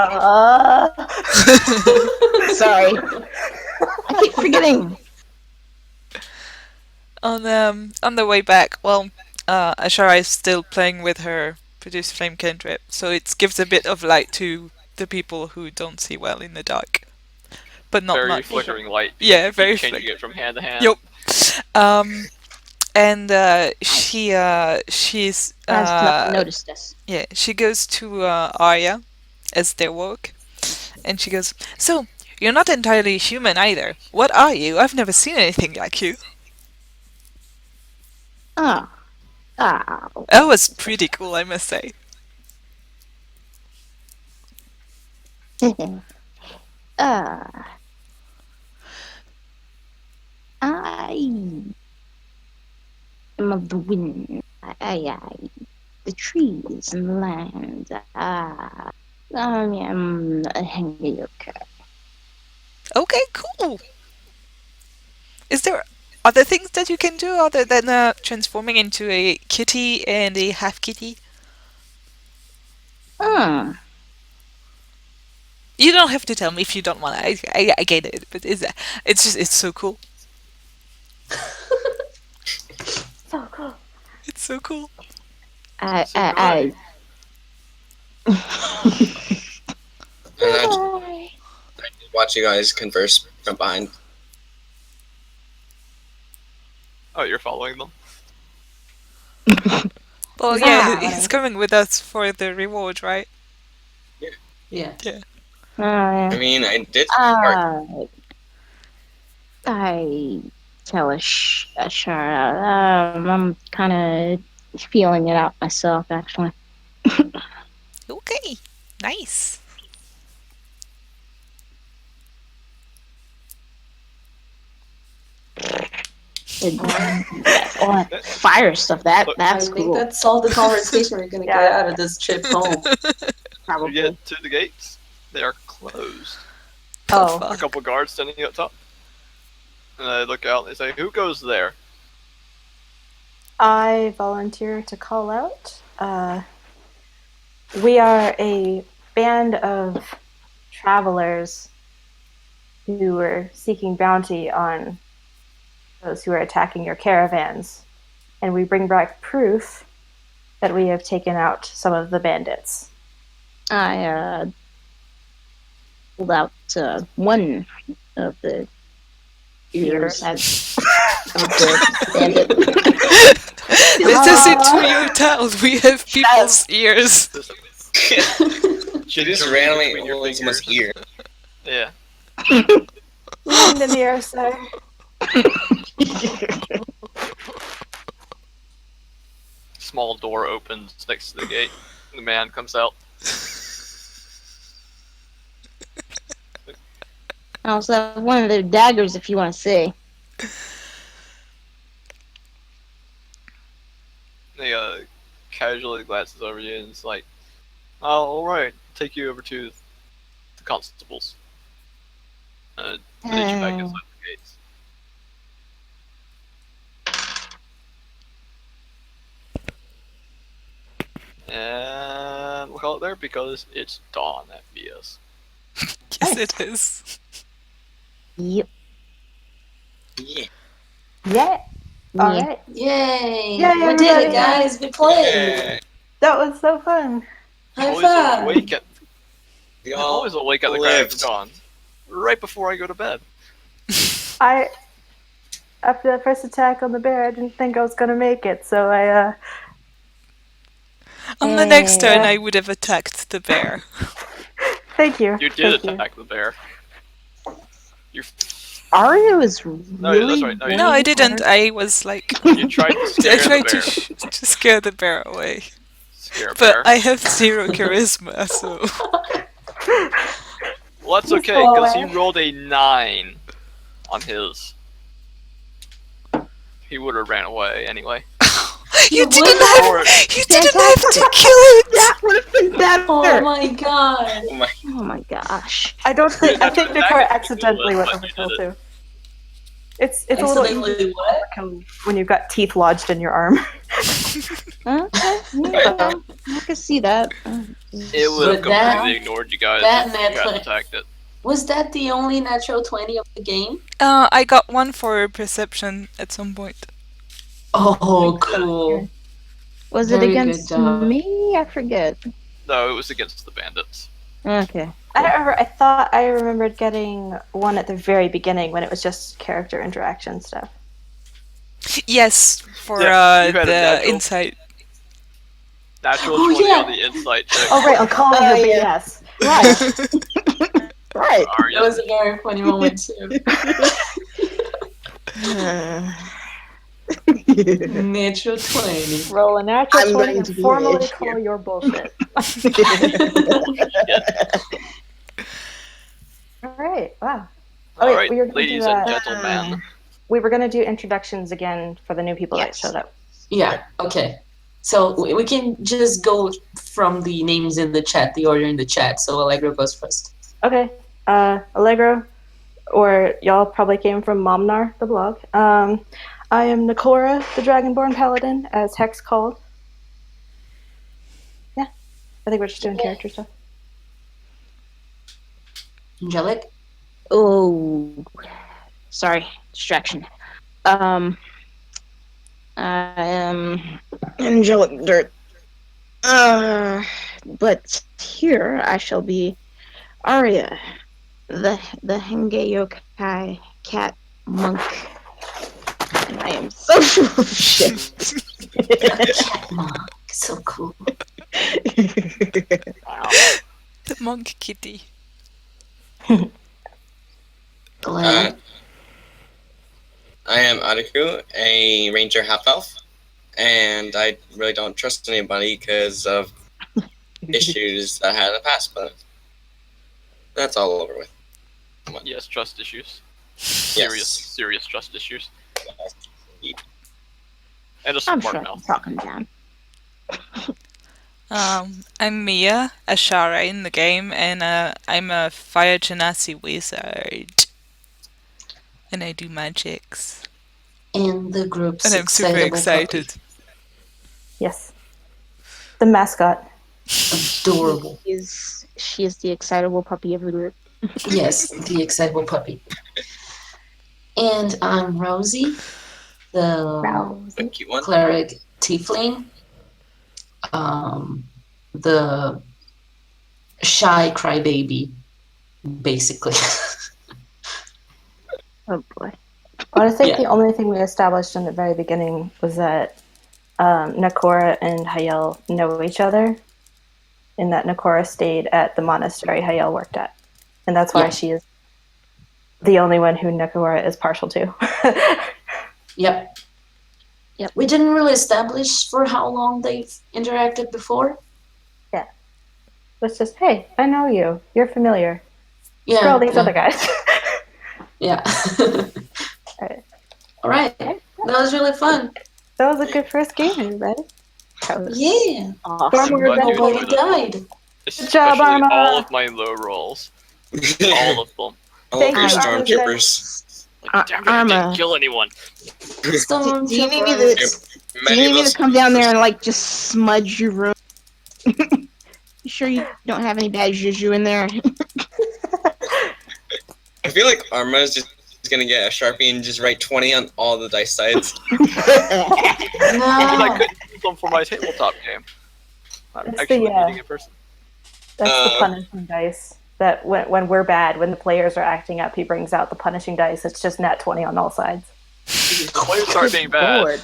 I keep forgetting. On the way back, well, Ashara is still playing with her produce flame cantrip, so it gives a bit of light to the people who don't see well in the dark, but not Very much. flickering light. Yeah, You very keep changing flick- it from hand to hand. Yup. And she's I've noticed this. yeah, she goes to Arya as they walk, and she goes, "So you're not entirely human either. What are you? I've never seen anything like you." Oh. That was pretty cool, I must say. I am of the wind. The trees and the land. I am a Hengyoka. Okay, cool. Is there other things that you can do other than transforming into a kitty and a half kitty? You don't have to tell me if you don't want to. I get it, but it's so cool. so cool. It's so cool. I And I watch you guys converse from behind. Oh, you're following them? Well, yeah, he's coming with us for the reward, right? Yeah. I mean, I did start. I tell Ashara, I'm kind of feeling it out myself, actually. Okay, nice. Fire stuff. That's I think cool. that's all the conversation we're gonna get out of this trip home. You Probably. get to the gates, they are closed. Oh. A couple guards standing up top. And I look out and they say, "Who goes there?" I volunteer to call out. We are a band of travelers who were seeking bounty on those who are attacking your caravans, and we bring back proof that we have taken out some of the bandits. I pulled out one of the ears of the bandit. This is into your town. We have people's ears. She just randomly holds someone's ear. Yeah. Land in the air, sir. Small door opens next to the gate. The man comes out. I also have one of their daggers if you want to see. He casually glances over you and is like, "Oh, all right, take you over to the constables. Lead you back inside the gates." And we'll call it there because it's dawn at BS. Yes, it is. Yep. Yeah. Yeah. All right. Yay! Yay, We did it, everybody. guys. We played. Yeah. That was so fun. High Always five. awake at We I'm all always awake at the crack of lived. dawn, right before I go to bed. After the first attack on the bear, I didn't think I was gonna make it, so I On the next turn, I would have attacked the bear. thank you. You did Thank attack the bear. You Aria is really No, that's right. going No, I hard. didn't. I was like, you tried to I scare the tried bear. to scare the bear away. Scare a But bear. I have 0 charisma, so. Well, that's Please okay, go because he away. rolled a 9 on his. He would have ran away anyway. You would didn't have? have. You didn't have to kill it. That would have been better. Oh my god. Oh my. Oh my gosh. I don't think. didn't I have to think attack Nakora it to accidentally kill it, went but you overkill did too. It's a little easier Accidentally what? to kill when you've got teeth lodged in your arm. Okay, yeah, I can see that. It would have But that- completely ignored you guys that if you net hadn't went- attacked it. Was that the only natural 20 of the game? I got 1 for perception at some point. Oh, cool. Was it Very good against job. me? I forget. No, it was against the bandits. Okay. I don't remember. I thought I remembered getting one at the very beginning when it was just character interaction stuff. Yes, for Yeah, you had a the natural- insight. Natural Oh, 20 yeah. on the insight check. Oh right, I'm calling Oh, her yeah. BS. Right. Right. Sorry. That was a very funny moment too. Natural 20. Roll a natural I'm 20 going and to be formally rich call here. your bullshit. All right. Wow. Oh, wait, Alright, we were gonna ladies do, and uh, gentlemen. We were going to do introductions again for the new people that Yes. showed up. Yeah, okay. So we can just go from the names in the chat, the order in the chat. So Allegra goes first. Okay. Allegro, or y'all probably came from Momnar, the blog. I am Nakora, the Dragonborn Paladin, as Hex called. Yeah. I think we're just doing character stuff. Angelic? Oh, sorry, distraction. I am angelic dirt. But here I shall be Arya, the Henge Yokai cat monk. And I am so full of shit. Cat monk. So cool. The monk kitty. Glenn? I am Adaku, a ranger half-elf, and I really don't trust anybody because of issues I had in the past, but that's all over with. Yes, trust issues. Yes. Serious trust issues. And a I'm smart sure I'm mouth. talking down. I'm Mia, a Shara in the game, and I'm a fire genasi wizard. And I do magics. And the group's And I'm super excitable excited. Yes. The mascot. puppy. Adorable. She is the excitable puppy of the group. Yes, the excitable puppy. And I'm Rosie, the Cute one. cleric tiefling. The shy crybaby, basically. Oh boy. Well, I think Yeah. the only thing we established in the very beginning was that Nakora and Hayel know each other, and that Nakora stayed at the monastery Hayel worked at. And that's why Yeah. she is the only one who Nakora is partial to. Yep. Yep. We didn't really establish for how long they've interacted before. It's just, hey, I know you. You're familiar. Yeah. Screw all these yeah, other guys. Yeah. Alright. All right. That was really fun. That was a good first game, everybody. That was Yeah. awesome. Storm Glad you Nobody enjoyed it. died. Especially job, Arma. all of my low rolls. All of them. All Thank of your you, Arma. stormtroopers. Damn it, I Arma. didn't kill anyone. Stormtroopers. Do you need me to- Do Many you of need me those to come down there and like just smudge your room? You sure you don't have any bad juju in there? I feel like Arma is just gonna get a Sharpie and just write 20 on all the dice sides. Because I No. couldn't use them for my tabletop game. I'm That's actually the, reading in person. That's the Uh, punishing dice. That when we're bad, when the players are acting up, he brings out the punishing dice. It's just nat 20 on all sides. The players start being bad. Lord.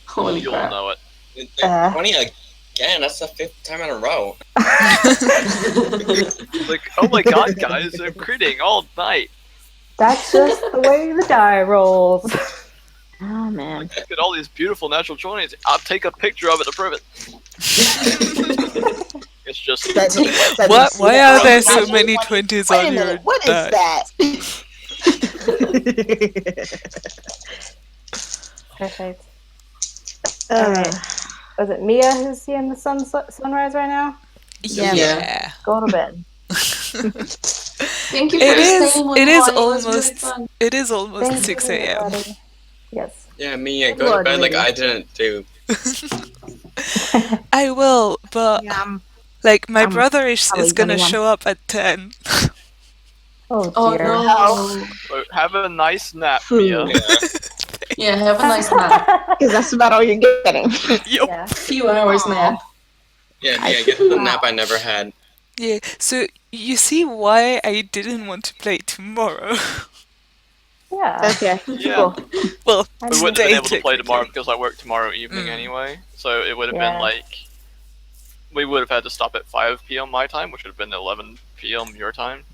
Holy You'll crap. know it. 20 again, that's the 5th time in a row. Like, oh my god, guys, I'm critting all night. That's just the way the die rolls. Oh man. Look at all these beautiful natural 20s. I'll take a picture of it to prove it. It's just Why are there so many 20s Wait a on your minute, what die? is that? Perfect. Uh, Alright. Was it Mia who's seeing the sunrise right now? Yeah. Go to bed. Thank you for It is. staying with It is one. It was really almost. fun. It is almost Thank 6 you, a.m. everybody. Yes. Yeah, me, Good go to lord, bed like lady. I didn't do. I will, but yeah, like my I'm brother is probably gonna gonna want- show up at 10. Oh Oh dear. no. so have a nice nap, Food. Mia. Yeah. Yeah, have a nice nap. because that's about all you're getting. Yup. Yeah. Few hours nap. Yeah, Mia, get the nap I never had. Yeah. So you see why I didn't want to play tomorrow. Yeah. Okay, Yeah. cool. Well, I We wouldn't have today been able to play tomorrow technically. because I work tomorrow evening Mm. anyway. So it would have Yeah. been like we would have had to stop at 5 p.m. my time, which would have been 11 p.m. your time,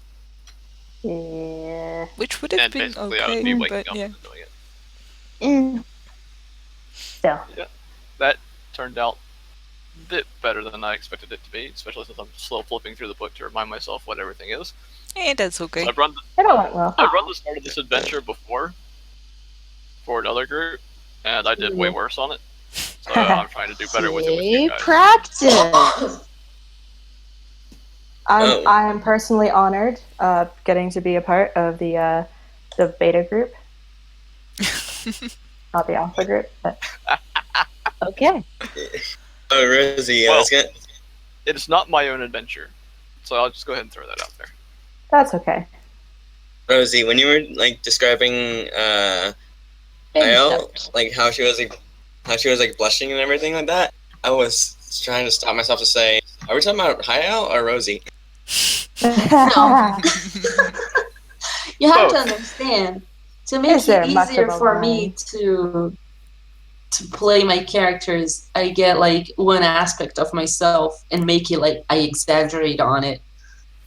Yeah. Which would have and been basically I would be okay, waking but up yeah. and doing it. Mm, Still. That turned out a bit better than I expected it to be, especially since I'm still flipping through the book to remind myself what everything is. That's okay. So I've run It all went well. the start of this adventure before for another group, and I did way worse on it. So I'm trying to do better with it with you see, guys. practice. Oh. I am personally honored getting to be a part of the beta group, not the alpha group, but Okay. Oh, Rosie, I was gonna. It's not my own adventure, so I'll just go ahead and throw that out there. that's okay. Rosie, when you were like describing Kyle, like how she was like blushing and everything like that, I was trying to stop myself to say, are we talking about Hayao or Rosie? No. You have to Both. understand. To make Is there it much easier of a for line? me to play my characters, I get like one aspect of myself and make it like I exaggerate on it.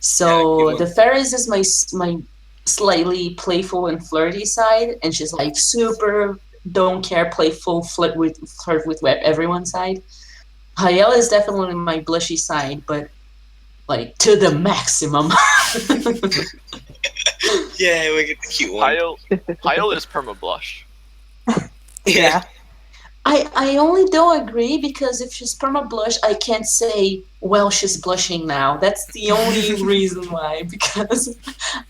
So Yeah, the Ferris is my slightly playful and flirty side, and she's like super don't care, playful, flirt with everyone's side. Hayel is definitely my blushy side, but like to the maximum. Yeah, we get the cute one. Kyle is perma blush. Yeah. I only don't agree because if she's perma blush, I can't say, well, she's blushing now. That's the only reason why, because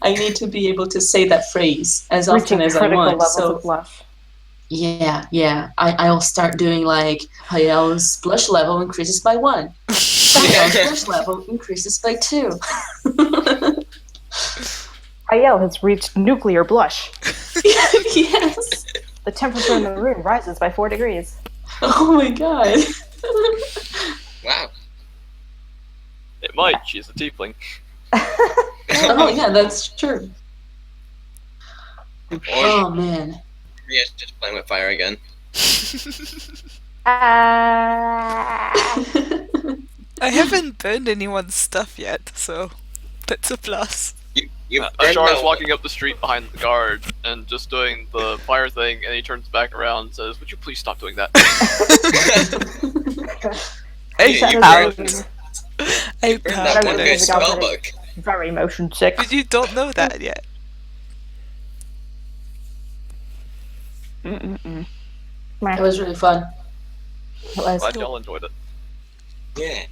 I need to be able to say that phrase as often Reaching as I critical want. levels So of blush. yeah. I'll start doing like Hayel's blush level increases by 1. Hayel's blush level increases by 2. Hayel has reached nuclear blush. Yes. The temperature in the room rises by 4 degrees. Oh my god. Wow. It might. She's a tiefling. Oh yeah, that's true. Or Oh man. Maria's just playing with fire again. I haven't burned anyone's stuff yet, so that's a plus. You burned Ashara's that walking up the street behind the guard and just doing the fire thing, and he turns back around and says, "Would you please stop doing that?" I Yeah, you pout. burned- I burned that pout one at good it. spell book. Very motion sick. But you don't know that yet. Mm-mm-mm. It was really fun. It was. Glad y'all enjoyed it. Yeah.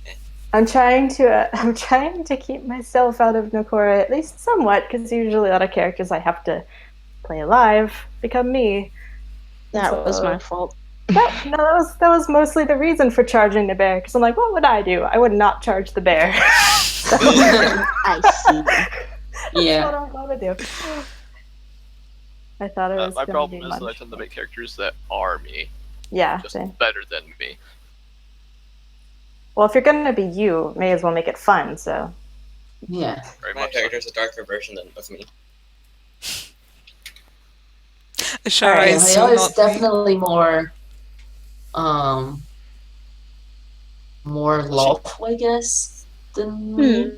I'm trying to keep myself out of Nakora at least somewhat, because usually a lot of characters I have to play alive become me. That was my fault. No, that was mostly the reason for charging the bear. Because I'm like, what would I do? I would not charge the bear. I see. That's Yeah. what I want to do. I thought it was. My gonna problem be is that I much- tend to make characters that are me, Yeah. just Same. better than me. Well, if you're gonna be you, may as well make it fun. So. Yeah. Very My much. So. character's a darker version of me. Ashara Alright, is so Hayel is not me. definitely more lawful, I guess, than me.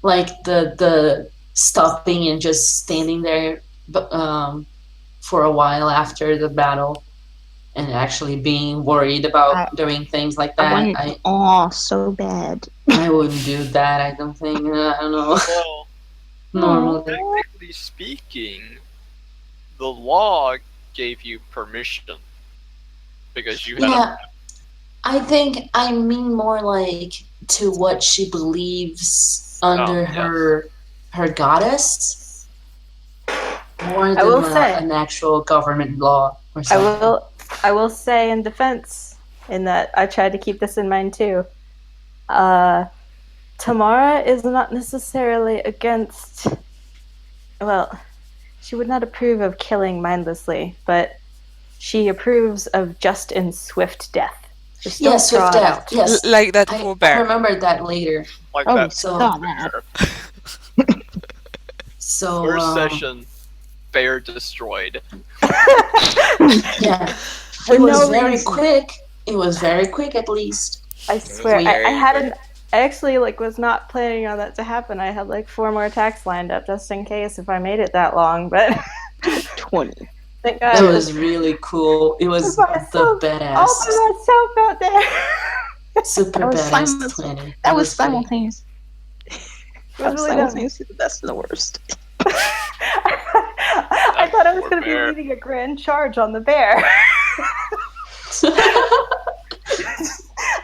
Like the stopping and just standing there for a while after the battle and actually being worried about doing things like I that. want awe so bad. I wouldn't do that, I don't think. I don't know. Well, Normally. technically speaking, the law gave you permission because you had Yeah, I think I mean more like to what she believes under yes. her goddess, more I than will say. an actual government law or something. I will say in defense, in that I tried to keep this in mind too. Tamara is not necessarily against. Well, she would not approve of killing mindlessly, but she approves of just and swift death. Just don't Yes, swift draw it death. out. Yes, Like that I poor bear. remembered that later. like Oh, that. So- saw that. So First session, bear destroyed. yeah, For it was no very reason. quick. It was very quick, at least. I swear, very I had quick. I actually was not planning on that to happen. I had 4 more attacks lined up just in case if I made it that long, but 20. thank That God. was really cool. It was By the myself, badass, all by myself out there. super That was badass 20. That was great. simultaneous. That was really dumb. simultaneously the best and the worst. I thought I was going to be bear. leading a grand charge on the bear.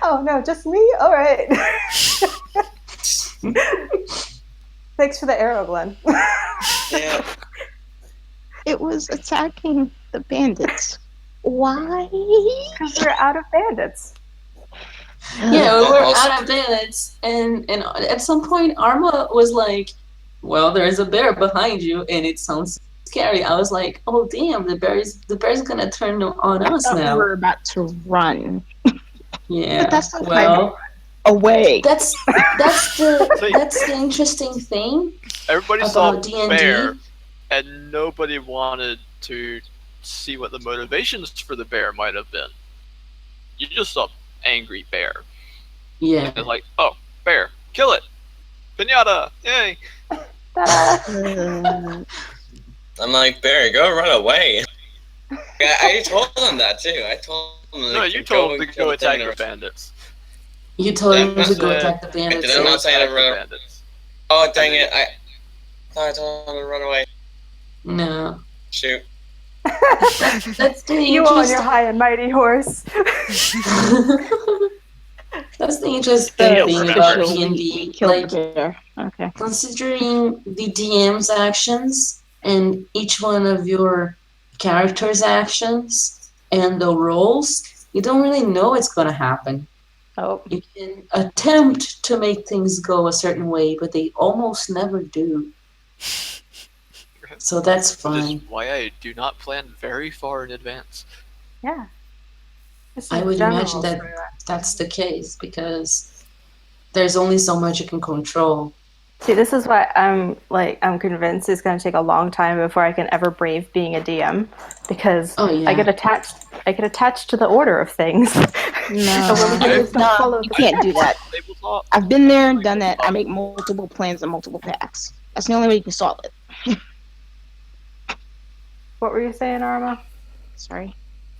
Oh no, just me? All right. Thanks for the arrow, Glenn. Yeah. It was attacking the bandits. Why? Because we're out of bandits. Yeah, we were Also- out of bandits, and at some point, Arma was like, "Well, there's a bear behind you, and it sounds scary." I was like, "Oh damn, the bear's gonna turn on I us thought we now." were about to run Yeah, But that's not well, away. that's the interesting thing Everybody saw about D&D. bear, and nobody wanted to see what the motivations for the bear might have been. You just saw angry bear. Yeah, It's like, oh, bear, kill it, pinata, yay! Uh, I'm like, Barry, go run away. I told him that too. I told him. No, you told him to go attack the bandits. you told him Yeah, to go yeah. attack the bandits. I did not say to Attack run. the bandits. Oh dang it! I thought I told him to run away. No, Shoot. that's the You on your interesting. high and mighty horse. That's the interesting Yeah, thing remember. about we D&D. killed Like, the bear. Okay. considering the DM's actions and each one of your characters' actions and the roles, you don't really know what's going to happen. Oh, You can attempt to make things go a certain way, but they almost never do. So that's Which is fine. why I do not plan very far in advance. yeah. Just I in would general imagine that for- that's the case because there's only so much you can control. See, this is why I'm convinced it's going to take a long time before I can ever brave being a DM, because Oh, yeah. I get attached to the order of things. No, So when it's not follow you can't do that. Tabletop. I've been there and done that. I make multiple plans and multiple packs. That's the only way you can solve it. What were you saying, Arma? Sorry.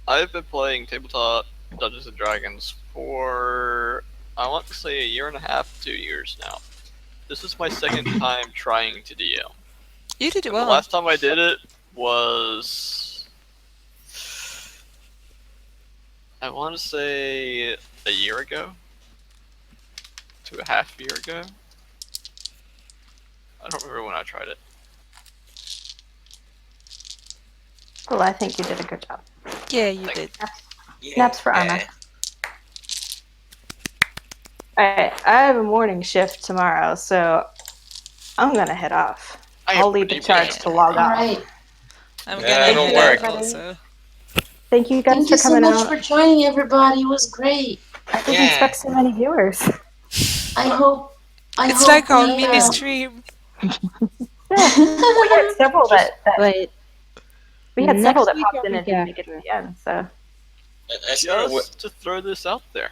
I've been playing tabletop Dungeons and Dragons for I want to say 1.5 to 2 years now. This is my second time trying to DM. You did The well. last time I did it was I want to say a year ago to a half year ago. I don't remember when I tried it. Well, I think you did a good job. Yeah, you did. Yeah. Snaps for Anna. Alright, I have a morning shift tomorrow, so I'm gonna head off. I'll lead the charge to log All off. right. I'm Yeah, gonna don't head worry. out also. Thank you guys Thank for you so coming much out. for joining, everybody. It was great. I didn't Yeah. expect so many viewers. I hope. It's like our we, mini stream. We had several that But we had next several that week popped or in and week didn't make it after? to the end. So I swear, Just to throw this out there,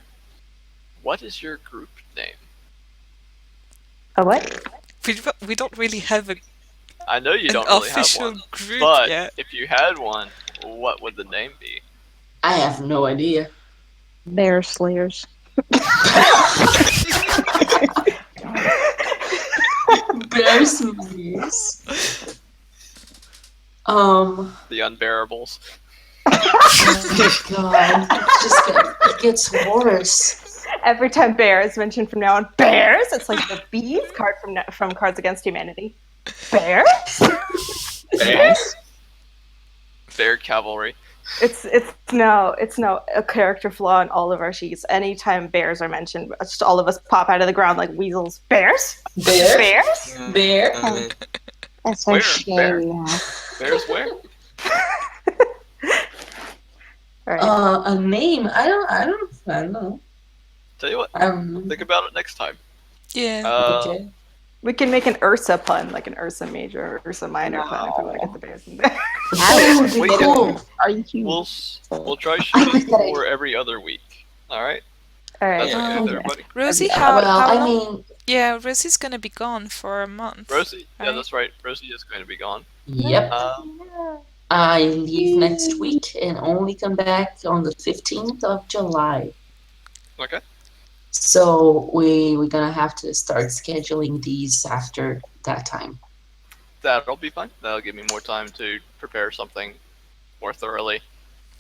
what is your group name? a what? we don't really have I know you an don't really have official one, group but yet. if you had one, what would the name be? I have no idea. Bear Slayers. Bear Slayers. The Unbearables. Oh God, it gets worse. Every time bear is mentioned from now on, bears. It's like the bees card from Cards Against Humanity. Bears. Bears? Bear Cavalry. It's now a character flaw in all of our sheets. Anytime bears are mentioned, just all of us pop out of the ground like weasels. Bears. Bear. Bears. Bear. That's Where? a shame Bear? now. Bears where? All right. A name? I don't know. Tell you what, I don't know. think about it next time. Yeah. Okay. We can make an Ursa pun, like an Ursa Major or Ursa Minor pun if we want to get the bears in there. That would be Wait, cool. Are you cute? We'll try shooting that idea. for every other week. All right. All That's right. okay with everybody. Rosie, Well, how I long? mean, Yeah, Rosie's gonna be gone for a month. Rosie. Yeah, Right. that's right. Rosie is going to be gone. yep. I leave next week and only come back on the 15th of July. Okay. So we're gonna have to start scheduling these after that time. That'll be fine. That'll give me more time to prepare something more thoroughly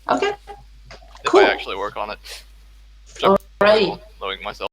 Okay. if Cool. I actually work on it. Alrighty. Knowing myself.